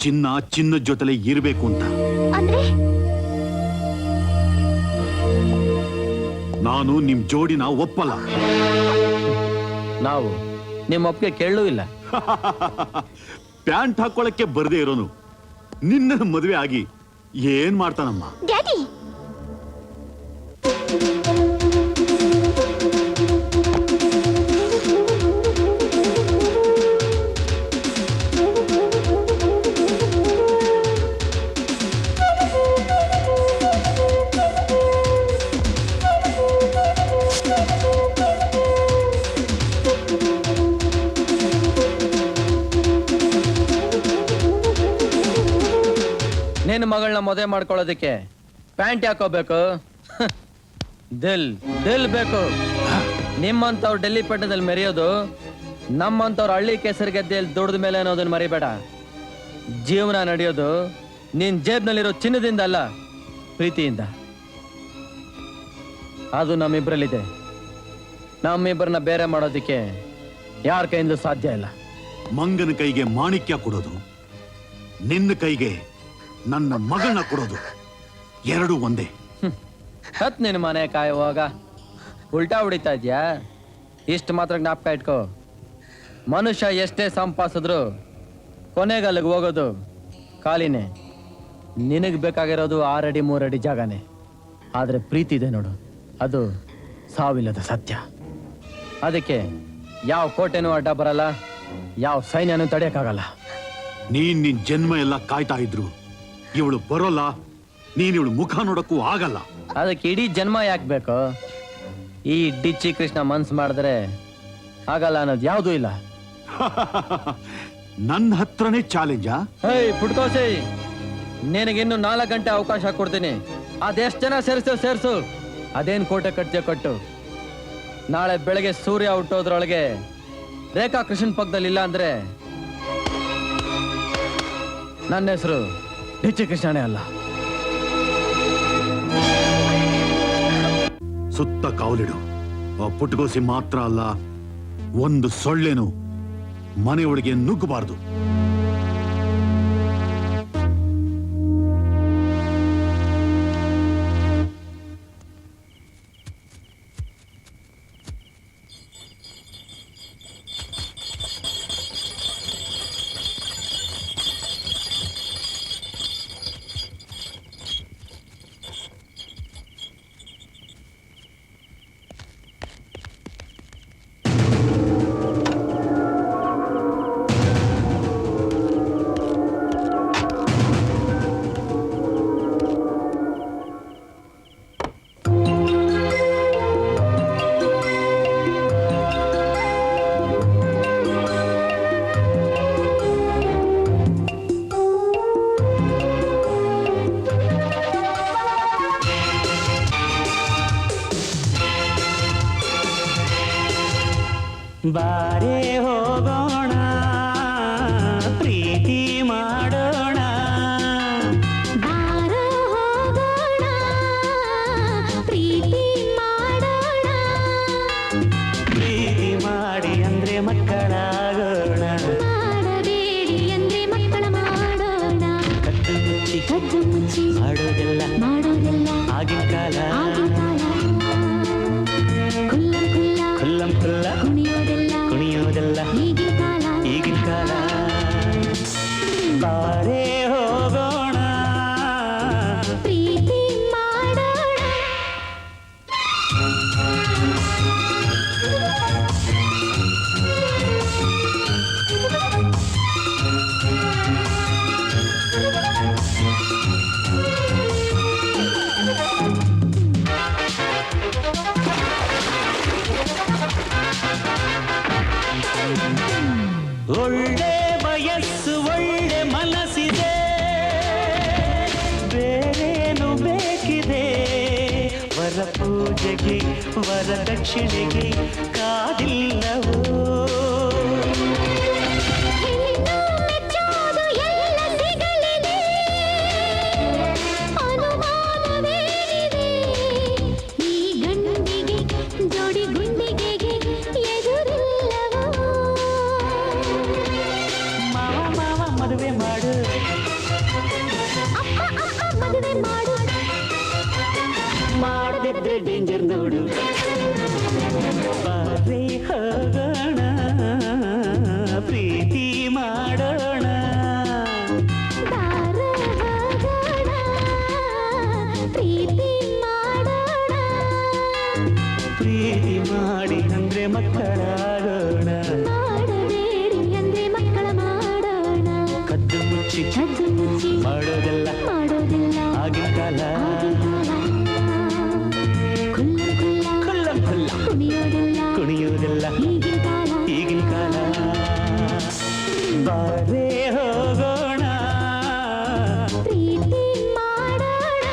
S4: ಚಿನ್ನದ ಜೊತೆಲೆ ಇರಬೇಕು ಅಂತ.
S9: ಅಂದ್ರೆ
S4: ನಾನು ನಿಮ್ ಜೋಡಿನ ಒಪ್ಪಲ್ಲ.
S6: ನಾವು ನಿಮ್ಮ ಒಪ್ಪಿಗೆ ಕೇಳೂ ಇಲ್ಲ.
S4: ಪ್ಯಾಂಟ್ ಹಾಕೊಳ್ಳಕ್ಕೆ ಬರದೇ ಇರೋನು ನಿನ್ನ ಮದುವೆ ಆಗಿ ಏನ್ ಮಾಡ್ತಾನಮ್ಮ?
S9: ಡ್ಯಾಡಿ
S6: ನಿನ್ನ ಮಗಳನ್ನ ಮದುವೆ ಮಾಡ್ಕೊಳ್ಳೋದಕ್ಕೆ ಪ್ಯಾಂಟ್ ಹಾಕೋಬೇಕು. ದಿಲ್ ದಿಲ್ ಬೇಕು. ನಿಮ್ಮಂತವ್ರು ಡೆಲ್ಲಿ ಪಟ್ಟಣದಲ್ಲಿ ಮೆರೆಯೋದು, ನಮ್ಮಂತವ್ರು ಹಳ್ಳಿ ಕೆಸರು ಗೆದ್ದೆಯಲ್ಲಿ ದುಡ್ದ ಮೇಲೆ ಅನ್ನೋದನ್ನ ಮರಿಬೇಡ. ಜೀವನ ನಡೆಯೋದು ನಿನ್ ಜೇಬ್ನಲ್ಲಿರೋ ಚಿನ್ನದಿಂದ ಅಲ್ಲ, ಪ್ರೀತಿಯಿಂದ. ಅದು ನಮ್ಮಿಬ್ರಲ್ಲಿದೆ. ನಮ್ಮಿಬ್ಬರನ್ನ ಬೇರೆ ಮಾಡೋದಕ್ಕೆ ಯಾರ ಕೈಯಿಂದಲೂ ಸಾಧ್ಯ ಇಲ್ಲ.
S4: ಮಂಗನ ಕೈಗೆ ಮಾಣಿಕ್ಯ ಕೊಡೋದು, ನಿನ್ನ ಕೈಗೆ ನನ್ನ ಮಗಳನ್ನ ಕೊಡೋದು ಎರಡು ಒಂದೇ.
S6: ಹತ್ ನಿನ್ನ ಮನೆ ಕಾಯುವಾಗ ಉಲ್ಟಾ ಹೊಡಿತಾ ಇದ್ಯಾ? ಇಷ್ಟು ಮಾತ್ರ ಜ್ಞಾಪಕ ಇಟ್ಕೋ. ಮನುಷ್ಯ ಎಷ್ಟೇ ಸಂಪಾದಿಸಿದ್ರು ಕೊನೆಗೆ ಅಲ್ಲಿಗೆ ಹೋಗೋದು ಖಾಲಿನೇ. ನಿನಗೆ ಬೇಕಾಗಿರೋದು 6 ಅಡಿ 3 ಅಡಿ ಜಾಗನೇ. ಆದ್ರೆ ಪ್ರೀತಿ ಇದೆ ನೋಡು, ಅದು ಸಾವಿಲ್ಲದ ಸತ್ಯ. ಅದಕ್ಕೆ ಯಾವ ಕೋಟೆನೂ ಅಡ್ಡ ಬರಲ್ಲ, ಯಾವ ಸೈನ್ಯನೂ ತಡೆಯಕ್ಕಾಗಲ್ಲ.
S4: ನೀನ್ ನಿನ್ ಜನ್ಮ ಎಲ್ಲ ಕಾಯ್ತಾ ಇದ್ರು ಇವಳು ಬರೋಲ್ಲ, ನೀನ್ ಇವಳು ಮುಖ ನೋಡಕ್ಕೂ ಆಗಲ್ಲ.
S6: ಅದಕ್ಕೆ ಇಡೀ ಜನ್ಮ ಯಾಕೆ ಬೇಕು? ಈ ಡಿಚ್ಚಿ ಕೃಷ್ಣ ಮನ್ಸು ಮಾಡಿದ್ರೆ ಆಗಲ್ಲ ಅನ್ನೋದು ಯಾವುದೂ ಇಲ್ಲ.
S4: ನನ್ನ ಹತ್ರನೇ ಚಾಲೆಂಜಾ?
S6: ಹೇಯ್ ಪುಟ್ಕೋಸಿ, ನಿನಗಿನ್ನು 4 ಗಂಟೆ ಅವಕಾಶ ಕೊಡ್ತೀನಿ. ಅದೆಷ್ಟು ಜನ ಸೇರಿಸು. ಅದೇನ್ ಕೋಟೆ ಕಟ್ತೀಯ ಕಟ್ಟು. ನಾಳೆ ಬೆಳಗ್ಗೆ ಸೂರ್ಯ ಹುಟ್ಟೋದ್ರೊಳಗೆ ರೇಖಾ ಕೃಷ್ಣನ್ ಪಕ್ಕದಲ್ಲಿ ಇಲ್ಲ ಅಂದ್ರೆ ನನ್ನ ಹೆಸರು ಡಿಚ್ಚಿ ಕೃಷ್ಣನೇ ಅಲ್ಲ.
S4: ಸುತ್ತ ಕಾವಲಿಡು. ಆ ಪುಟ್ಗೋಸಿ ಮಾತ್ರ ಅಲ್ಲ, ಒಂದು ಸೊಳ್ಳೆನು ಮನೆಯೊಳಗೆ ನುಗ್ಗಬಾರದು.
S5: ಬಾರೇ ಹೋಗೋಣ ಪ್ರೀತಿ ಮಾಡೋಣ
S9: ಬಾರೋ ಹೋಗೋಣ ಪ್ರೀತಿ ಮಾಡೋಣ
S5: ಪ್ರೀತಿ ಮಾಡಿ ಅಂದ್ರೆ ಮಕ್ಕಳಾಗೋಣ
S9: ಮಾಡಬೇಡಿ ಅಂದ್ರೆ ಮಕ್ಕಳ ಮಾಡೋಣ
S5: ಕದ್ದು ಮುಚ್ಚಿ
S9: ಕದ್ದು ಮುಚ್ಚಿ
S5: ಮಾಡೋದೆಲ್ಲ
S9: ಮಾಡೋದೆಲ್ಲ
S5: ಆಗಿನ ಕಾಲ
S9: ಆಗಿನ ಕಾಲ ಕುಲ್ಲ ಕುಲ್ಲ
S5: ಕುಲ್ಲಂ ಕುಲ್ಲ
S9: ಕುಣಿಯೋದೆಲ್ಲ
S5: ಕುಣಿಯೋದೆಲ್ಲ
S9: ಈಗಿನ ಕಾಲ
S5: ಈಗಿನ ಕಾಲ ಬಾರೇ ಹೋಗೋಣ
S9: ಪ್ರೀತಿ ಮಾಡೋಣ
S5: ಒಳ್ಳೆ ವಯಸ್ಸು ಒಳ್ಳೆ ಮನಸ್ಸಿದೆ ಬೇರೇನು ಬೇಕಿದೆ ವರ ಪೂಜೆಗೆ ವರದಕ್ಷಿಣೆಗೆ ಕಾದಿಲ್ಲವೋ
S9: ಹೆಣ್ಣು ಮೆಚ್ಚೋದು ಎಲ್ಲ ಸಿಗಲಿದೆ ಅನುಮಾನವೇನಿದೆ ಈ ಗಂಡಿಗೆ ಜೋಡಿ ಗುಂಡಿಗೆಗೆ ಎದುರಿಲ್ಲವೋ
S5: ಮಾವ ಮಾವ ಮದುವೆ ಮಾಡು
S9: ಅಪ್ಪ ಅಪ್ಪ ಮದುವೆ ಮಾಡು
S5: ಮಾಡದಿದ್ರೆ ಡೇಂಜರ್ ನೋಡು ಬಾರೇ ಹೋಗೋಣ ಪ್ರೀತಿ ಮಾಡೋಣ
S9: ಬಾರೋ ಹೋಗೋಣ ಪ್ರೀತಿ ಮಾಡೋಣ
S5: ಪ್ರೀತಿ ಮಾಡಿ ಅಂದ್ರೆ ಮಕ್ಕಳಾಗೋಣ
S9: ಮಾಡಬೇಡಿ ಅಂದ್ರೆ ಮಕ್ಕಳ ಮಾಡೋಣ
S5: ಕದ್ದು ಮುಚ್ಚಿ
S9: ಕದ್ದು ಮುಚ್ಚಿ
S5: ಮಾಡೋದೆಲ್ಲ
S9: ಮಾಡೋದಿಲ್ಲ
S5: ಆಗಿನ ಕಾಲ
S9: ಕುಲ್ಲ ಕುಲ್ಲ
S5: ಕುಲ್ಲಂ ಕುಲ್ಲ
S9: ಕುಣಿಯೋದಿಲ್ಲ
S5: ಕುಣಿಯೋದೆಲ್ಲ
S9: ಈಗಿನ ಕಾಲ
S5: ಈಗಿನ ಕಾಲ ಬಾರೇ ಹೋಗೋಣ
S9: ಪ್ರೀತಿ ಮಾಡೋಣ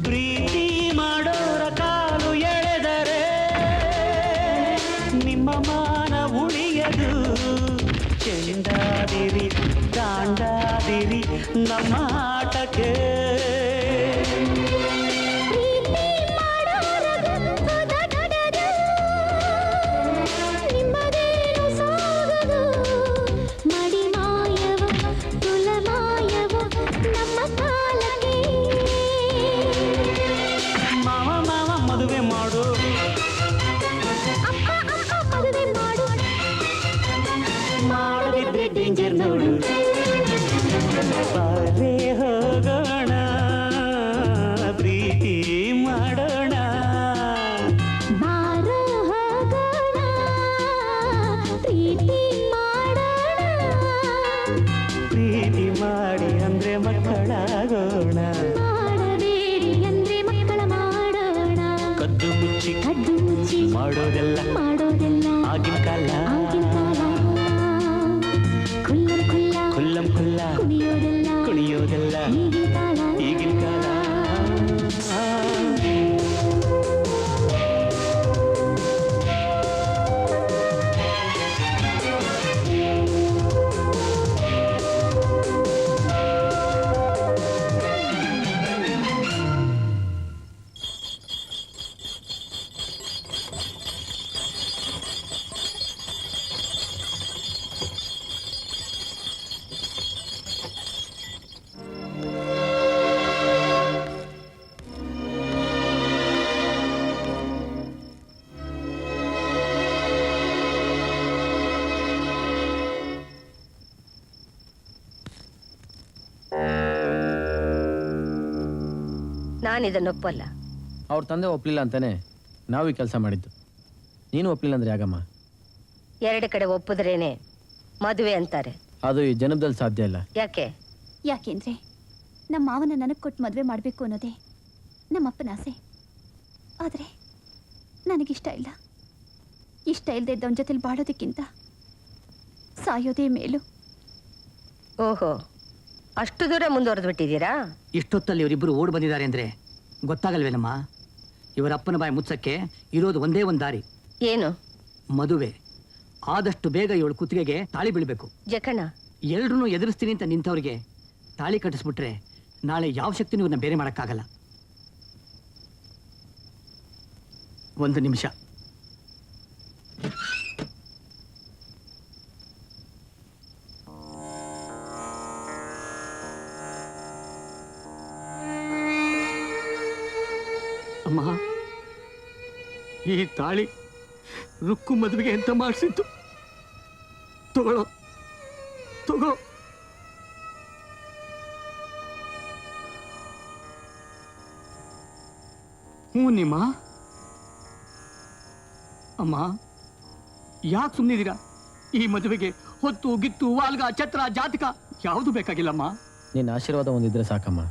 S5: ಪ್ರೀತಿ ಮಾಡೋರ ಕಾಲು ಎಳೆದರೆ ನಿಮ್ಮ ಮಾನ ಉಳಿಯದು ಚೆಂಡಾದಿರಿ ದಾಂಡಾದಿರಿ ನಮ್ಮ ಆಟಕ್ಕೆ
S9: ಪ್ರೀತಿ ಮಾಡೋರ ಗುಂಪು ದೊಡ್ಡದು ನಿಮ್ಮದೇನು ಸಾಗದು ಮಡಿ ಮಾಯವ ತುಲ ಮಾಯವ ನಮ್ಮ ಕಾಲಕ್ಕೆ
S5: ಮಾವ ಮಾವ ಮದುವೆ ಮಾಡು
S9: ಅಪ್ಪ ಅಪ್ಪ ಮದುವೆ ಮಾಡು
S5: ಮಾಡದಿದ್ರೆ ಡೇಂಜರ್ ನೋಡು ಬಾರೇ ಹೋಗೋಣ ಪ್ರೀತಿ ಮಾಡೋಣ
S9: ಬಾರೋ ಹೋಗೋಣ ಪ್ರೀತಿ ಮಾಡೋಣ
S5: ಪ್ರೀತಿ ಮಾಡಿ ಅಂದ್ರೆ ಮಕ್ಕಳಾಗೋಣ
S9: ಮಾಡಬೇಡಿ ಅಂದ್ರೆ ಮಕ್ಕಳ ಮಾಡೋಣ
S5: ಕದ್ದು ಮುಚ್ಚಿ
S9: ಕದ್ದು ಮುಚ್ಚಿ
S5: ಮಾಡೋದೆಲ್ಲ
S9: ಮಾಡೋದೆಲ್ಲ
S5: ಆಗಿನ ಕಾಲ
S9: ಆಗಿನ ಕಾಲ ಕುಲ್ಲ ಕುಲ್ಲ
S5: ಕುಲ್ಲಂ ಕುಲ್ಲ
S9: ಕುಣಿಯೋದೆಲ್ಲ
S5: ಕುಣಿಯೋದೆಲ್ಲ
S9: ಈಗಿನ ಕಾಲ
S5: ಈಗಿನ ಕಾಲ
S3: ನಾನು ಇದನ್ನ ಒಪ್ಪಲ್ಲ.
S6: ಅವ್ರ ತಂದೆ ಒಪ್ಲಿಲ್ಲ ಅಂತಾನೆ ನಾವು ಈ ಕೆಲಸ ಮಾಡಿದ್ದು. ನೀನು ಒಪ್ಲಿಲ್ಲ ಅಂದ್ರೆ ಯಾಗಮ್ಮ?
S3: ಎರಡು ಕಡೆ ಒಪ್ಪಿದ್ರೇನೆ ಮದುವೆ ಅಂತಾರೆ.
S6: ಅದು ಈ ಜನ್ಮದಲ್ಲಿ ಸಾಧ್ಯ ಇಲ್ಲ.
S3: ಯಾಕೆ?
S1: ಯಾಕೆಂದ್ರೆ ನಮ್ಮ ಮಾವನ ನನಗೆ ಕೊಟ್ಟು ಮದುವೆ ಮಾಡಬೇಕು ಅನ್ನೋದೇ ನಮ್ಮಪ್ಪನ ಆಸೆ. ಆದರೆ ನನಗಿಷ್ಟ ಇಲ್ಲ. ಇಷ್ಟ ಇಲ್ಲದೆ ಇದ್ದವನ ಜೊತೆಲಿ ಬಾಳೋದಕ್ಕಿಂತ ಸಾಯೋದೇ ಮೇಲು.
S3: ಓಹೋ, ಅಷ್ಟು ದೂರ ಮುಂದುವರೆದು ಬಿಟ್ಟಿದ್ದೀರಾ?
S7: ಇಷ್ಟೊತ್ತಲ್ಲಿ ಇವರಿಬ್ಬರು ಓಡ್ ಬಂದಿದ್ದಾರೆ ಅಂದ್ರೆ ಗೊತ್ತಾಗಲ್ವೇನಮ್ಮ? ಇವರಪ್ಪನ ಬಾಯಿ ಮುಚ್ಚಕ್ಕೆ ಇರೋದು ಒಂದೇ ಒಂದು ದಾರಿ.
S3: ಏನು?
S7: ಮದುವೆ. ಆದಷ್ಟು ಬೇಗ ಇವಳು ಕುತ್ತಿಗೆಗೆ ತಾಳಿ ಬೀಳ್ಬೇಕು.
S3: ಜಕಣ್ಣ,
S7: ಎಲ್ರೂ ಎದುರಿಸ್ತೀನಿ ಅಂತ ನಿಂತವ್ರಿಗೆ ತಾಳಿ ಕಟ್ಟಿಸ್ಬಿಟ್ರೆ ನಾಳೆ ಯಾವ ಶಕ್ತಿನೂ ಇವ್ರನ್ನ ಬೇರೆ ಮಾಡೋಕ್ಕಾಗಲ್ಲ. ಒಂದು ನಿಮಿಷ. ಅಮ್ಮ, ಈ ತಾಳಿ ರುಕ್ಕು ಮದುವೆಗೆ ಎಂತ ಮಾಡಿಸಿದ್ದು. ತಗೊಳ್ಳೋ, ತಗೋ. ಹ್ಞೂ ನಿಮ್ಮ ಅಮ್ಮ, ಯಾಕೆ ಸುಮ್ಮನಿದ್ದೀರಾ? ಈ ಮದುವೆಗೆ ಹೊತ್ತು ಗಿತ್ತು ವಾಲ್ಗ ಛತ್ರ ಜಾತಕ ಯಾವುದು ಬೇಕಾಗಿಲ್ಲಮ್ಮ.
S6: ನಿನ್ನ ಆಶೀರ್ವಾದ ಒಂದಿದ್ರೆ ಸಾಕಮ್ಮ.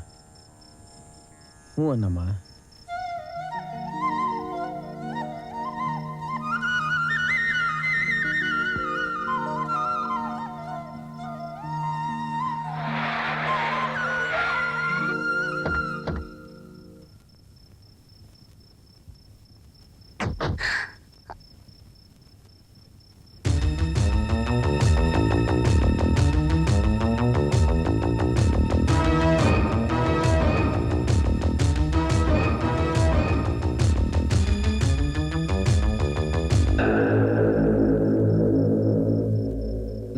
S6: ಹ್ಞೂ ಅನ್ನಮ್ಮ.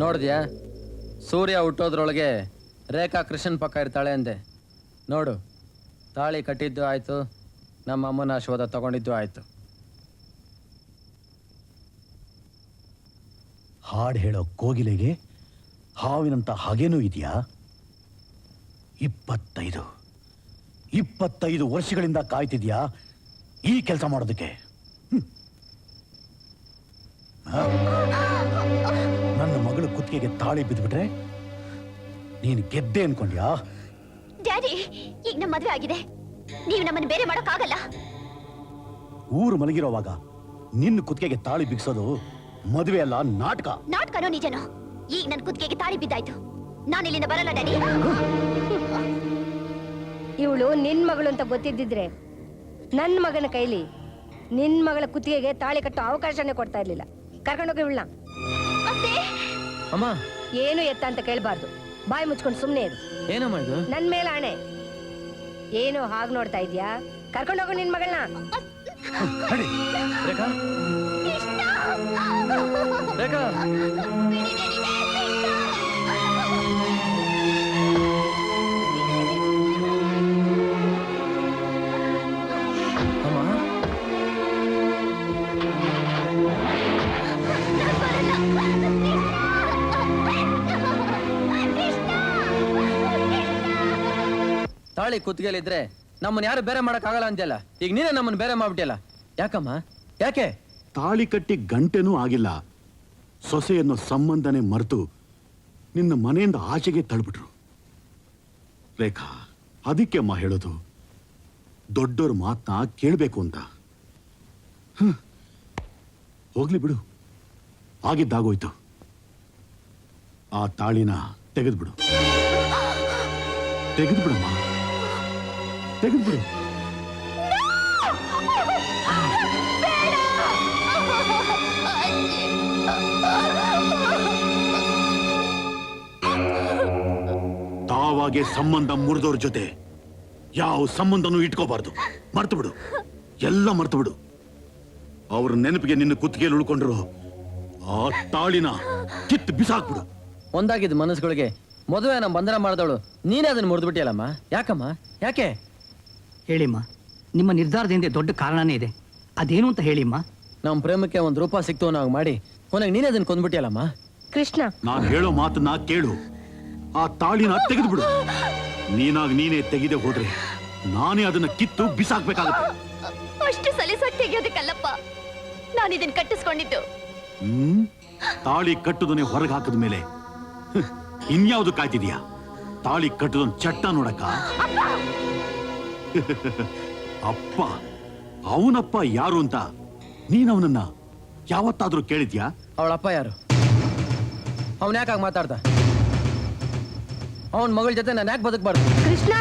S6: ನೋಡಿದ್ಯಾ? ಸೂರ್ಯ ಹುಟ್ಟೋದ್ರೊಳಗೆ ರೇಖಾ ಕೃಷ್ಣನ್ ಪಕ್ಕ ಇರ್ತಾಳೆ ಅಂದೆ. ನೋಡು, ತಾಳಿ ಕಟ್ಟಿದ್ದು ಆಯ್ತು, ನಮ್ಮ ಅಮ್ಮನ ಆಶೀರ್ವಾದ ತಗೊಂಡಿದ್ದು ಆಯ್ತು.
S4: ಹಾಡು ಹೇಳೋ ಕೋಗಿಲೆಗೆ ಹಾವಿನಂತ ಹಾಗೇನೂ ಇದೆಯಾ? 25 ವರ್ಷಗಳಿಂದ ಕಾಯ್ತಿದ್ಯಾ ಈ ಕೆಲಸ ಮಾಡೋದಕ್ಕೆ? ನನ್ನ ಮಗಳು ಕುತ್ತಿಗೆಗೆ ತಾಳಿ ಬಿದ್ಬಿಟ್ರೆ ನೀನು ಗೆದ್ದೆ ಅನ್ಕೊಂಡ್ಯಾ?
S1: ಡ್ಯಾಡಿ, ಈಗ ನಮ್ಮ ಮದುವೆ ಆಗಿದೆ. ನೀವು ನಮ್ಮನ್ನು ಬೇರೆ ಮಾಡೋಕ್ಕಾಗಲ್ಲ.
S4: ಊರು ಮಲಗಿರೋವಾಗ ನಿನ್ನ ಕುತ್ತಿಗೆಗೆ ತಾಳಿ ಬಿಗಿಸೋದು ಮದುವೆ ಅಲ್ಲ, ನಾಟಕ.
S1: ನಾಟಕನೋ ನಿಜನೋ, ಈಗ ನನ್ನ ಕುತ್ತಿಗೆಗೆ ತಾಳಿ ಬಿದ್ದಾಯ್ತು. ನಾನು ಇಲ್ಲಿಂದ ಬರಲ್ಲ ಡ್ಯಾಡಿ.
S3: ಇವಳು ನಿನ್ ಮಗಳು ಅಂತ ಗೊತ್ತಿದ್ದಿದ್ರೆ ನನ್ನ ಮಗನ ಕೈಲಿ ನಿನ್ ಮಗಳ ಕುತ್ತಿಗೆಗೆ ತಾಳಿ ಕಟ್ಟೋ ಅವಕಾಶನೇ ಕೊಡ್ತಾ ಇರ್ಲಿಲ್ಲ. ಕರ್ಕೊಂಡೋಗಿ ಇವಳನ್ನ.
S6: ಅಮ್ಮ,
S3: ಏನು ಎತ್ತ ಅಂತ ಕೇಳಬಾರ್ದು. ಬಾಯಿ ಮುಚ್ಕೊಂಡು ಸುಮ್ಮನೆ ಇರು.
S6: ಏನಮ್ಮ ಇದು?
S3: ನನ್ ಮೇಲೆ ಆಣೆ. ಏನು ಹಾಗೆ ನೋಡ್ತಾ ಇದ್ಯಾ? ಕರ್ಕೊಂಡೋಗು ನಿನ್ ಮಗಳನ್ನ.
S6: ರೇಖಾ, ರೇಖಾ, ತಾಳಿ ಕುತ್ತಿಗೆಲಿದ್ರೆ ನಮ್ಮನ್ನ ಯಾರು ಬೇರೆ ಮಾಡಕ್ಕಾಗಲ್ಲ ಅಂತೆಲ್ಲ. ಈಗ ನೀನೇ ನಮ್ಮನ್ನ ಬೇರೆ ಮಾಡ್ಬಿಟ್ಟಿಯಲ್ಲ. ಯಾಕಮ್ಮ? ಯಾಕೆ?
S4: ತಾಳಿ ಕಟ್ಟಿ ಗಂಟೆನೂ ಆಗಿಲ್ಲ, ಸೊಸೆಯನ್ನು ಸಂಬಂಧನೆ ಮರೆತು ನಿನ್ನ ಮನೆಯಿಂದ ಆಚೆಗೆ ತಳ್ಬಿಟ್ರು. ರೇಖಾ, ಅದಕ್ಕೆ ಅಮ್ಮ ಹೇಳೋದು, ದೊಡ್ಡೋರ್ ಮಾತನ್ನ ಕೇಳಬೇಕು ಅಂತ. ಹೋಗ್ಲಿ ಬಿಡು, ಆಗಿದ್ದಾಗೋಯ್ತು. ಆ ತಾಳಿನ ತೆಗೆದ್ಬಿಡು, ತೆಗೆದ್ಬಿಡಮ್ಮ, ತೆಗೆದ್ಬಿಡು. ತಾವಾಗೆ ಸಂಬಂಧ ಮುರಿದವ್ರ ಜೊತೆ ಯಾವ ಸಂಬಂಧನೂ ಇಟ್ಕೋಬಾರ್ದು. ಮರ್ತು ಬಿಡು, ಎಲ್ಲ ಮರ್ತು ಬಿಡು. ಅವ್ರ ನೆನಪಿಗೆ ನಿನ್ನ ಕುತ್ತಿಗೆಯಲ್ಲಿ ಉಳ್ಕೊಂಡ್ರು ಆ ತಾಳಿನ ಕಿತ್ತು ಬಿಸಾಕ್ಬಿಡು.
S6: ಒಂದಾಗಿದ್ದ ಮನಸ್ಸುಗಳಿಗೆ ಮದುವೆ ನಮ್ಮ ಬಂಧನ ಮಾಡಿದವಳು ನೀನೇ ಅದನ್ನ ಮುರಿದು ಬಿಟ್ಟಿಯಲ್ಲಮ್ಮ. ಯಾಕಮ್ಮ? ಯಾಕೆ?
S7: ಹೇಳಿಮ್ಮ, ನಿಮ್ಮ ನಿರ್ಧಾರದಿಂದ ದೊಡ್ಡ ಕಾರಣನೇ ಇದೆ. ಅದೇನು ಅಂತ ಹೇಳಿಮ್ಮ.
S6: ನಮ್ಮ ಪ್ರೇಮಕ್ಕೆ ಒಂದು ರೂಪ ಸಿಕ್ತು ನಾವು ಮಾಡಿ ಕೊನೆಗೆ ನೀನೇ ಅದನ್ನ ಕೊಂದ್ಬಿಟ್ಟಿಯಲ್ಲಮ್ಮ.
S3: ಕೃಷ್ಣ,
S4: ನಾನು ಹೇಳೋ ಮಾತನ್ನ ಕೇಳು. ಆ ತಾಳಿನ ತೆಗೆದ್ಬಿಡು. ನೀನೇ ತೆಗೆದೇ ಹೋದ್ರೆ ನಾನೇ ಅದನ್ನ ಕಿತ್ತು ಬಿಸಾಕ್ಬೇಕಾಗುತ್ತೆ.
S1: ಅಷ್ಟು ಸಲೀಸಾಗಿ ತೆಗೆಯೋದಕ್ಕಲ್ಲಪ್ಪ ನಾನು ಇದನ್ನ ಕಟ್ಟಿಸ್ಕೊಂಡಿದ್ದು.
S4: ತಾಳಿ ಕಟ್ಟುದನ್ನೇ ಹೊರಗೆ ಹಾಕಿದ ಮೇಲೆ ಇನ್ಯಾವುದು ಕಾಯ್ತಿದ್ಯಾ? ತಾಳಿ ಕಟ್ಟುದನ್ ಚಟ್ಟ ನೋಡಕ್ಕ. ಅಪ್ಪ, ಅವನಪ್ಪ ಯಾರು ಅಂತ ನೀನ್ ಅವನನ್ನ ಯಾವತ್ತಾದ್ರೂ ಕೇಳಿದ್ಯಾ?
S6: ಅವಳಪ್ಪ ಯಾರು? ಅವನ್ ಯಾಕಾಗ ಮಾತಾಡ್ದ? ಅವನ್ ಮಗಳ ಜೊತೆ ನಾನು ಯಾಕೆ ಬದುಕಬಾರ್ದು?
S3: ಕೃಷ್ಣ,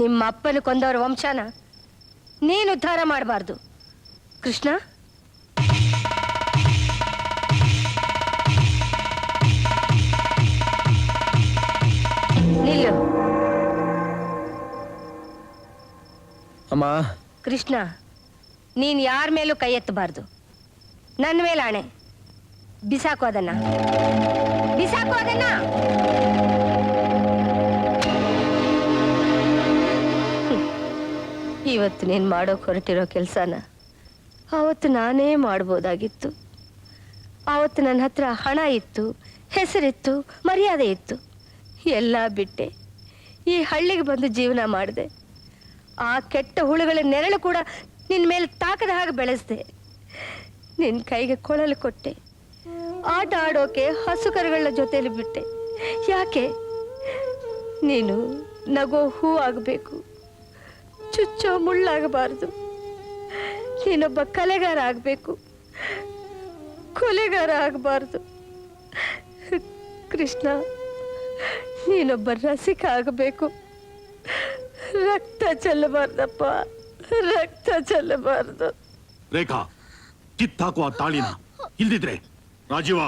S3: ನಿಮ್ಮ ಅಪ್ಪನ ಕೊಂದವರ ವಂಶನ ನೀನು ಉದ್ಧಾರ ಮಾಡಬಾರ್ದು. ಕೃಷ್ಣ, ನಿಲ್ಲು.
S6: ಅಮ್ಮ,
S3: ಕೃಷ್ಣ, ನೀನ್ ಯಾರ ಮೇಲೂ ಕೈ ಎತ್ತಬಾರ್ದು. ನನ್ನ ಮೇಲೆ ಆಣೆ. ಬಿಸಾಕು ಅದನ್ನ, ಬಿಸಾಕು ಅದನ್ನ. ಇವತ್ತು ನೀನು ಮಾಡೋಕೆ ಹೊರಟಿರೋ ಕೆಲಸನ ಆವತ್ತು ನಾನೇ ಮಾಡ್ಬೋದಾಗಿತ್ತು. ಆವತ್ತು ನನ್ನ ಹತ್ರ ಹಣ ಇತ್ತು, ಹೆಸರಿತ್ತು, ಮರ್ಯಾದೆ ಇತ್ತು. ಎಲ್ಲ ಬಿಟ್ಟೆ ಈ ಹಳ್ಳಿಗೆ ಬಂದು ಜೀವನ ಮಾಡಿದೆ. ಆ ಕೆಟ್ಟ ಹುಳುಗಳ ನೆರಳು ಕೂಡ ನಿನ್ನ ಮೇಲೆ ತಾಕದ ಹಾಗೆ ಬೆಳೆಸ್ದೆ. ನಿನ್ನ ಕೈಗೆ ಕೊಳಲು ಕೊಟ್ಟೆ. ಆಟ ಆಡೋಕೆ ಹಸುಕರುಗಳ ಜೊತೆಲಿ ಬಿಟ್ಟೆ. ಯಾಕೆ? ನೀನು ನಗೋ ಹೂ ಆಗಬೇಕು, ಚುಚ್ಚೋ ಮುಳ್ಳಾಗಬಾರ್ದು. ನೀನೊಬ್ಬ ಕಲೆಗಾರ ಆಗಬೇಕು, ಕೊಲೆಗಾರ ಆಗಬಾರ್ದು. ಕೃಷ್ಣ, ನೀನೊಬ್ಬ ರಸಿಕ ಆಗಬೇಕು. ರಕ್ತ ಚೆಲ್ಲಬಾರ್ದಪ್ಪ, ರಕ್ತ ಚೆಲ್ಲಬಾರ್ದು.
S4: ರೇಖಾ, ಕಿತ್ತಾಕುವ ತಾಳಿನ, ಇಲ್ದಿದ್ರೆ ರಾಜೀವ.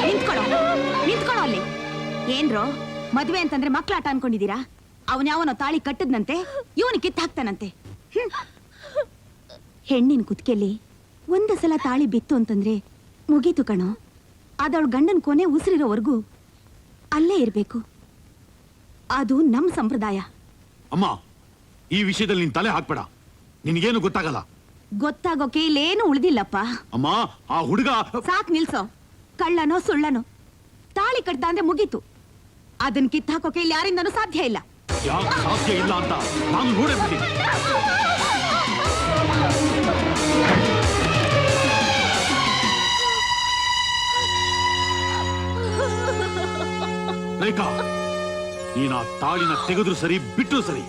S1: ನಿಂತ್ಕೊಳ್ಳೋ ಅಲ್ಲಿ. ಏನ್ರೋ ಮದ್ವೆ ಅಂತಂದ್ರೆ ಮಕ್ಳಾಟ ಅನ್ಕೊಂಡಿದೀರಾ? ಅವನ್ಯಾವನೋ ತಾಳಿ ಕಟ್ಟದ್ನಂತೆ, ಇವನು ಕಿತ್ತು ಹಾಕ್ತಾನಂತೆ. ಹೆಣ್ಣಿನ ಕುತ್ತಿಗೆಯಲ್ಲಿ ಒಂದು ಸಲ ತಾಳಿ ಬಿತ್ತು ಅಂತಂದ್ರೆ ಮುಗೀತು ಕಣೋ. ಅದವಳ ಗಂಡನ ಕೊನೆ ಉಸಿರಿರೋವರೆಗೂ ಅಲ್ಲೇ ಇರ್ಬೇಕು. ಅದು ನಮ್ ಸಂಪ್ರದಾಯ.
S4: ಅಮ್ಮ, ಈ ವಿಷಯದಲ್ಲಿ ನಿನ್ ತಲೆ ಹಾಕ್ಬೇಡ. ನಿನ್ಗೇನು ಗೊತ್ತಾಗಲ್ಲ.
S1: ಗೊತ್ತಾಗೋಕೆ ಇಲ್ಲೇನು ಉಳಿದಿಲ್ಲಪ್ಪ.
S4: ಅಮ್ಮ, ಆ ಹುಡುಗ.
S1: ಸಾಕ್ ನಿಲ್ಸೋ. ಕಳ್ಳನೋ ಸುಳ್ಳನೋ ತಾಳಿ ಕಟ್ಟ ಅಂದ್ರೆ ಮುಗೀತು. ಅದನ್ನ ಕಿತ್ತು ಹಾಕೋಕೆ ಇಲ್ಲಿ ಯಾರಿಂದನೂ ಸಾಧ್ಯ ಇಲ್ಲ.
S4: ಯಾಕೆ ಸಾಧ್ಯ ಇಲ್ಲ ಅಂತ ನಾನು ನೋಡೇ ಬಿಡ್ತೀನಿ. ರೇಖಾ, ನೀನ್ ಆ ತಾಳಿನ ತೆಗೆದ್ರು ಸರಿ, ಬಿಟ್ಟರು ಸರಿ.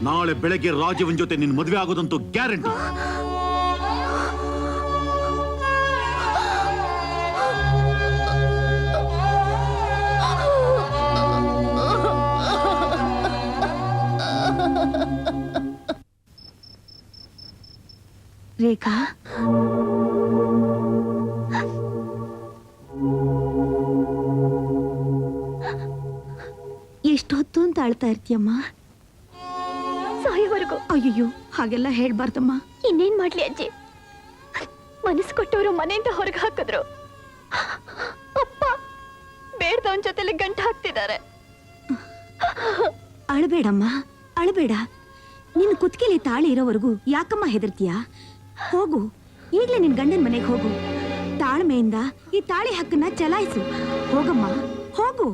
S4: ನಾಳೆ ಬೆಳಗ್ಗೆ ರಾಜವನ್ ಜೊತೆ ನಿನ್ ಮದುವೆ ಆಗೋದಂತೂ ಗ್ಯಾರಂಟಿ.
S1: ರೇಖಾ, ಎಷ್ಟೊತ್ತು ಅಂತ ಅಳ್ತಾ ಇರ್ತೀಯಮ್ಮ?
S9: ಸಾಯೋವರೆಗೂ.
S1: ಅಯ್ಯೋ, ಹಾಗೆಲ್ಲ ಹೇಳ್ಬಾರ್ದಮ್ಮ.
S9: ಇನ್ನೇನ್ ಮಾಡ್ಲಿ ಅಜ್ಜಿ? ಮನಸ್ಸು ಕೊಟ್ಟವರು ಮನೆಯಿಂದ ಹೊರಗೆ ಹಾಕಿದ್ರು. ಅಪ್ಪ ಬೇಡ್ದವನ್ ಜೊತೆಲಿ ಗಂಟು ಹಾಕ್ತಿದ್ದಾರೆ.
S1: ಅಳಬೇಡಮ್ಮ, ಅಳಬೇಡ. ನಿನ್ ಕುತ್ತಿಗೆಲಿ ತಾಳಿ ಇರೋವರೆಗೂ ಯಾಕಮ್ಮ ಹೆದರ್ತೀಯ? ಹೋಗು, ಈಗ್ಲೇ ನಿನ್ ಗಂಡನ ಮನೆಗೆ ಹೋಗು. ತಾಳ್ಮೆಯಿಂದ ಈ ತಾಳಿ ಹಕ್ಕನ್ನ ಚಲಾಯಿಸು. ಹೋಗಮ್ಮ, ಹೋಗು.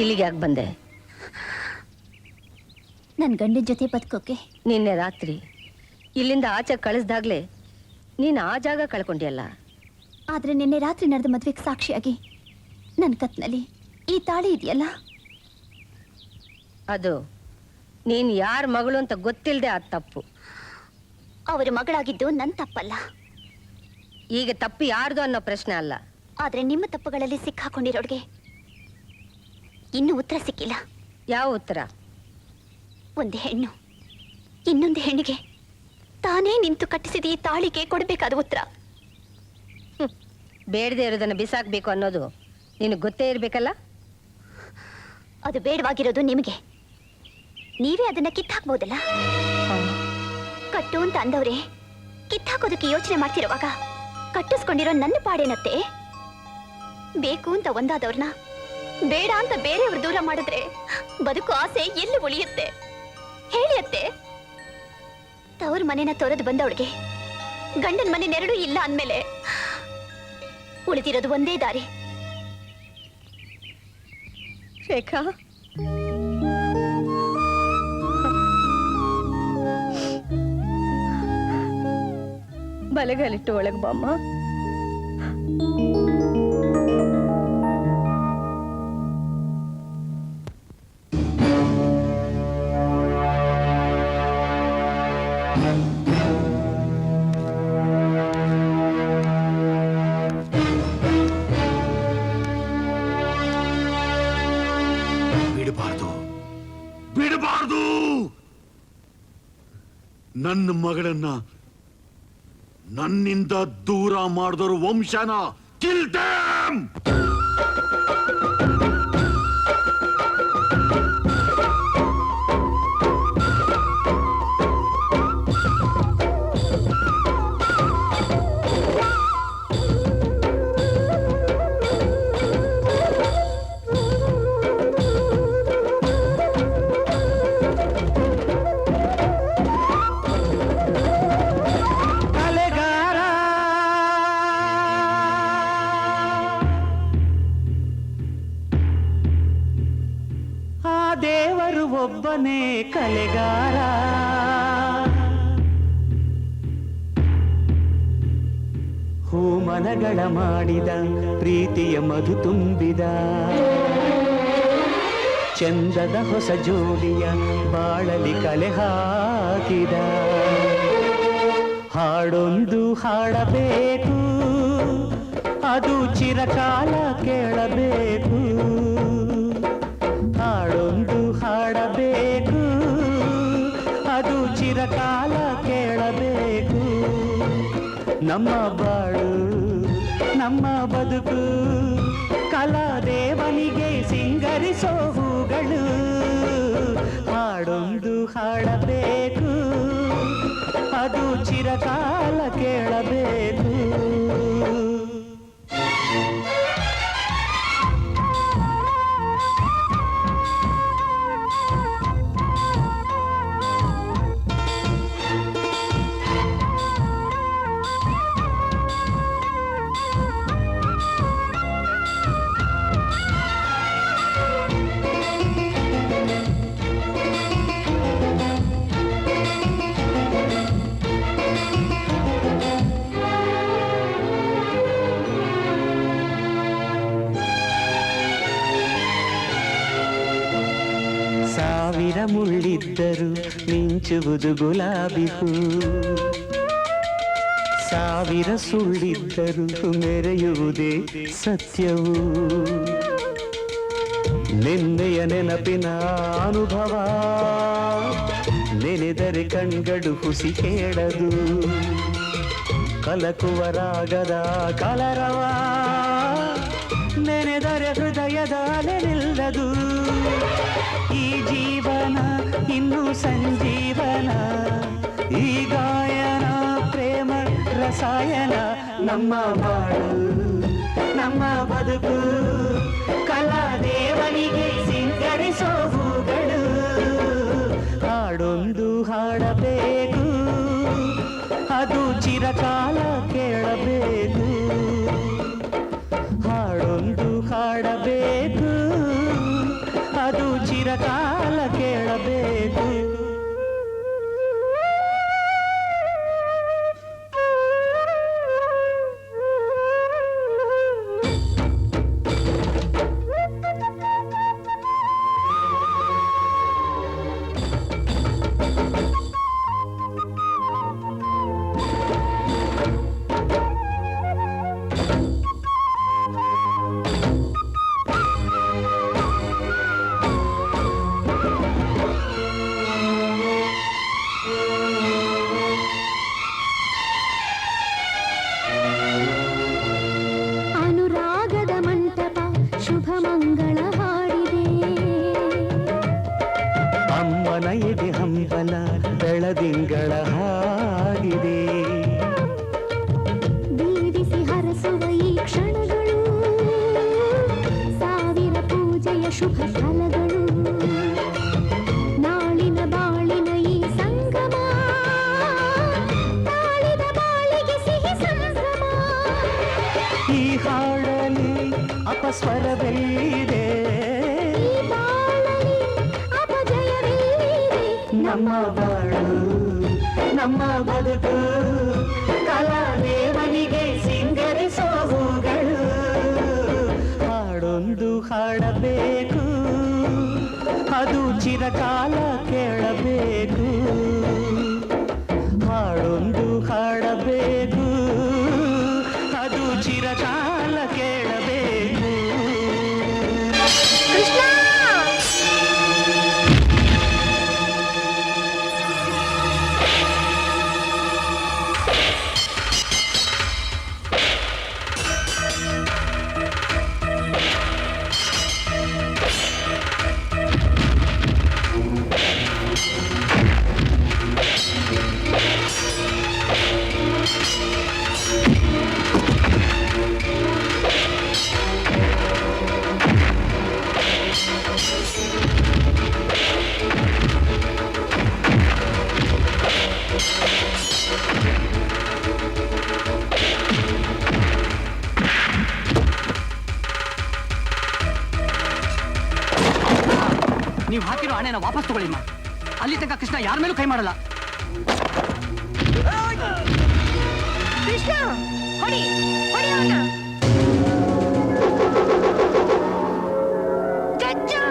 S3: ಇಲ್ಲಿಗೆ ಯಾಕೆ ಬಂದೆ?
S9: ನನ್ ಗಂಡನ ಜೊತೆ ಬದುಕೋಕೆ.
S3: ನಿನ್ನೆ ರಾತ್ರಿ ಇಲ್ಲಿಂದ ಆಚೆ ಕಳಿಸ್ದಾಗ್ಲೇ ನೀನು ಆ ಜಾಗ ಕಳ್ಕೊಂಡಿಯಲ್ಲ.
S9: ಆದ್ರೆ ನಿನ್ನೆ ರಾತ್ರಿ ನಡೆದ ಮದ್ವೆಗೆ ಸಾಕ್ಷಿಯಾಗಿ ನನ್ನ ಕತ್ನಲ್ಲಿ ಈ ತಾಳಿ ಇದೆಯಲ್ಲ,
S3: ಅದು ನೀನ್ ಯಾರ ಮಗಳು ಅಂತ ಗೊತ್ತಿಲ್ಲದೆ ಆ ತಪ್ಪು.
S9: ಅವರ ಮಗಳಾಗಿದ್ದು ನನ್ ತಪ್ಪಲ್ಲ.
S3: ಈಗ ತಪ್ಪು ಯಾರ್ದು ಅನ್ನೋ ಪ್ರಶ್ನೆ ಅಲ್ಲ,
S9: ಆದ್ರೆ ನಿಮ್ಮ ತಪ್ಪುಗಳಲ್ಲಿ ಸಿಕ್ಕಾಕೊಂಡಿರೋಡ್ಗೆ ಇನ್ನೂ ಉತ್ತರ ಸಿಕ್ಕಿಲ್ಲ.
S3: ಯಾವ ಉತ್ತರ?
S9: ಒಂದು ಹೆಣ್ಣು ಇನ್ನೊಂದು ಹೆಣ್ಣಿಗೆ ತಾನೇ ನಿಂತು ಕಟ್ಟಿಸಿದ ಈ ತಾಳಿಗೆ ಕೊಡಬೇಕಾದ ಉತ್ತರ.
S3: ಬೇಡದೆ ಇರೋದನ್ನ ಬಿಸಾಕ್ಬೇಕು ಅನ್ನೋದು ನಿನಗೆ ಗೊತ್ತೇ ಇರ್ಬೇಕಲ್ಲ.
S9: ಅದು ಬೇಡವಾಗಿರೋದು ನಿಮಗೆ. ನೀವೇ ಅದನ್ನ ಕಿತ್ತಾಕ್ಬೋದಲ್ಲ. ಕಟ್ಟು ಅಂತ ಅಂದವ್ರೆ ಕಿತ್ತಾಕೋದಕ್ಕೆ ಯೋಚನೆ ಮಾಡ್ತಿರುವಾಗ ಕಟ್ಟಿಸ್ಕೊಂಡಿರೋ ನನ್ನ ಪಾಡೇನತ್ತೆ. ಬೇಕು ಅಂತ ಒಂದಾದವ್ರನ್ನ ಬೇಡ ಅಂತ ಬೇರೆಯವ್ರು ದೂರ ಮಾಡಿದ್ರೆ ಬದುಕು ಆಸೆ ಎಲ್ಲಿ ಉಳಿಯುತ್ತೆ ಹೇಳಿ ಅತ್ತೆ? ತವ್ರ ಮನೆನ ತೊರೆದು ಬಂದವಳಿಗೆ ಗಂಡನ ಮನೆ ನೆರಳು ಇಲ್ಲ ಅಂದ್ಮೇಲೆ ಉಳಿದಿರೋದು ಒಂದೇ ದಾರಿ.
S3: ರೇಖಾ, ಬಲಗಾಲಿಟ್ಟು ಒಳಗೆ ಬಾಮ್ಮ.
S4: ಬಿಡಬಾರ್ದು. ನನ್ನ ಮಗಳನ್ನ ನನ್ನಿಂದ ದೂರ ಮಾಡಿದವರು ವಂಶನ kill them!
S5: ಒಬ್ಬನೇ ಕಲೆಗಾರ, ಹೂಮನಗಳ ಮಾಡಿದ ಪ್ರೀತಿಯ ಮಧು ತುಂಬಿದ ಚಂದದ ಹೊಸ ಜೋಡಿಯ ಬಾಳಲಿ ಕಲೆ ಹಾಕಿದ. ಹಾಡೊಂದು ಹಾಡಬೇಕು, ಅದು ಚಿರಕಾಲ ಕೇಳಬೇಕು. ಹಾಡೊಂದು ಹಾಡಬೇಕು, ಅದು ಚಿರಕಾಲ ಕೇಳಬೇಕು. ನಮ್ಮ ಬಾಳು ನಮ್ಮ ಬದುಕು ಕಲಾದೇವನಿಗೆ ಸಿಂಗರಿಸೋ ಹೂಗಳು. ಹಾಡೊಂದು ಹಾಡಬೇಕು, ಅದು ಚಿರಕಾಲ ಕೇಳಬೇಕು. ಸಾವಿರ ಮುಳ್ಳಿದ್ದರು ಮಿಂಚುವುದು ಗುಲಾಬಿ ಹೂ, ಸಾವಿರ ಸುಳ್ಳಿದ್ದರು ಮೆರೆಯುವುದೇ ಸತ್ಯವು. ನಿನ್ನೆಯ ನೆನಪಿನ ಅನುಭವ ನೆನೆದರೆ ಕಣ್ಗಡು ಹುಸಿ ಕೇಳದು. ಕಲಕುವ ರಾಗದ ಕಲರವ ನೆನೆದರೆ ಹೃದಯದ ಅಲೆ ನಿಲ್ಲದು. ಈ ಜೀವನ ಇನ್ನು ಸಂಜೀವನ, ಈ ಗಾಯನ ಪ್ರೇಮ ರಸಾಯನ. ನಮ್ಮ ಬಾಳು ನಮ್ಮ ಬದುಕು ಕಲಾದೇವನಿಗೆ ಸಿಂಗರಿಸೋ ಹೂಗಳು. ಹಾಡೊಂದು ಹಾಡಬೇಕು, ಅದು ಚಿರಕಾಲ ಕೇಳಬೇಕು. ಹಾಡೊಂದು ಹಾಡಬೇಕು, ಅದು ಚಿರಕಾಲ ಕೇಳಬೇಕು. ಹಂಬಲ ಬೆಳದಿಂಗಳ ಹಾಗಿದೆ.
S9: ಬೀರಿಸಿ ಹರಸುವ ಈ ಕ್ಷಣಗಳು ಸಾವಿರ ಪೂಜೆಯ ಶುಭ ಫಲಗಳು. ನಾಳಿನ ಬಾಳಿನ ಈ ಸಂಗಮ ತಾಳಿದ ಬಾಳಿಗೆ ಸಿಹಿ ಸಂಭ್ರಮ.
S5: ಈ ಹಾಡಲಿ ಅಪಸ್ವರವೆಲ್ಲಿದೆ,
S9: ಈ ಬಾಳಲಿ ಅಪಜಯವಿದೆ.
S5: ನಮ್ಮ ಬಾಳು ನಮ್ಮ ಬದುಕು ಕಲಾದೇವನಿಗೆ ಸಿಂಗರಿಸೋ ಹೂಗಳು. ಹಾಡೊಂದು ಹಾಡಬೇಕು, ಅದು ಚಿರಕಾಲ ಕೇಳಬೇಕು. ಹಾಡೊಂದು ಹಾಡಬೇಕು, ಅದು ಚಿರಕಾಲ ಕೇಳಬೇಕು.
S3: ಕೃಷ್ಣ
S7: ನೀವು ಹಾಕಿರೋ ಹಣೆನ ವಾಪಸ್ ತಗೊಳ್ಳಿಮ್ಮ. ಅಲ್ಲಿ ತನಕ ಕೃಷ್ಣ ಯಾರ ಮೇಲೂ ಕೈ ಮಾಡಲ್ಲ.
S3: ಕೃಷ್ಣ ಹೊಡಿ ಹೊಡಿ ಅವನ. ಜಜ್ಜು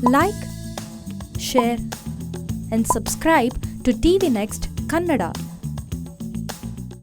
S13: Like, share and subscribe to TV Next Kannada.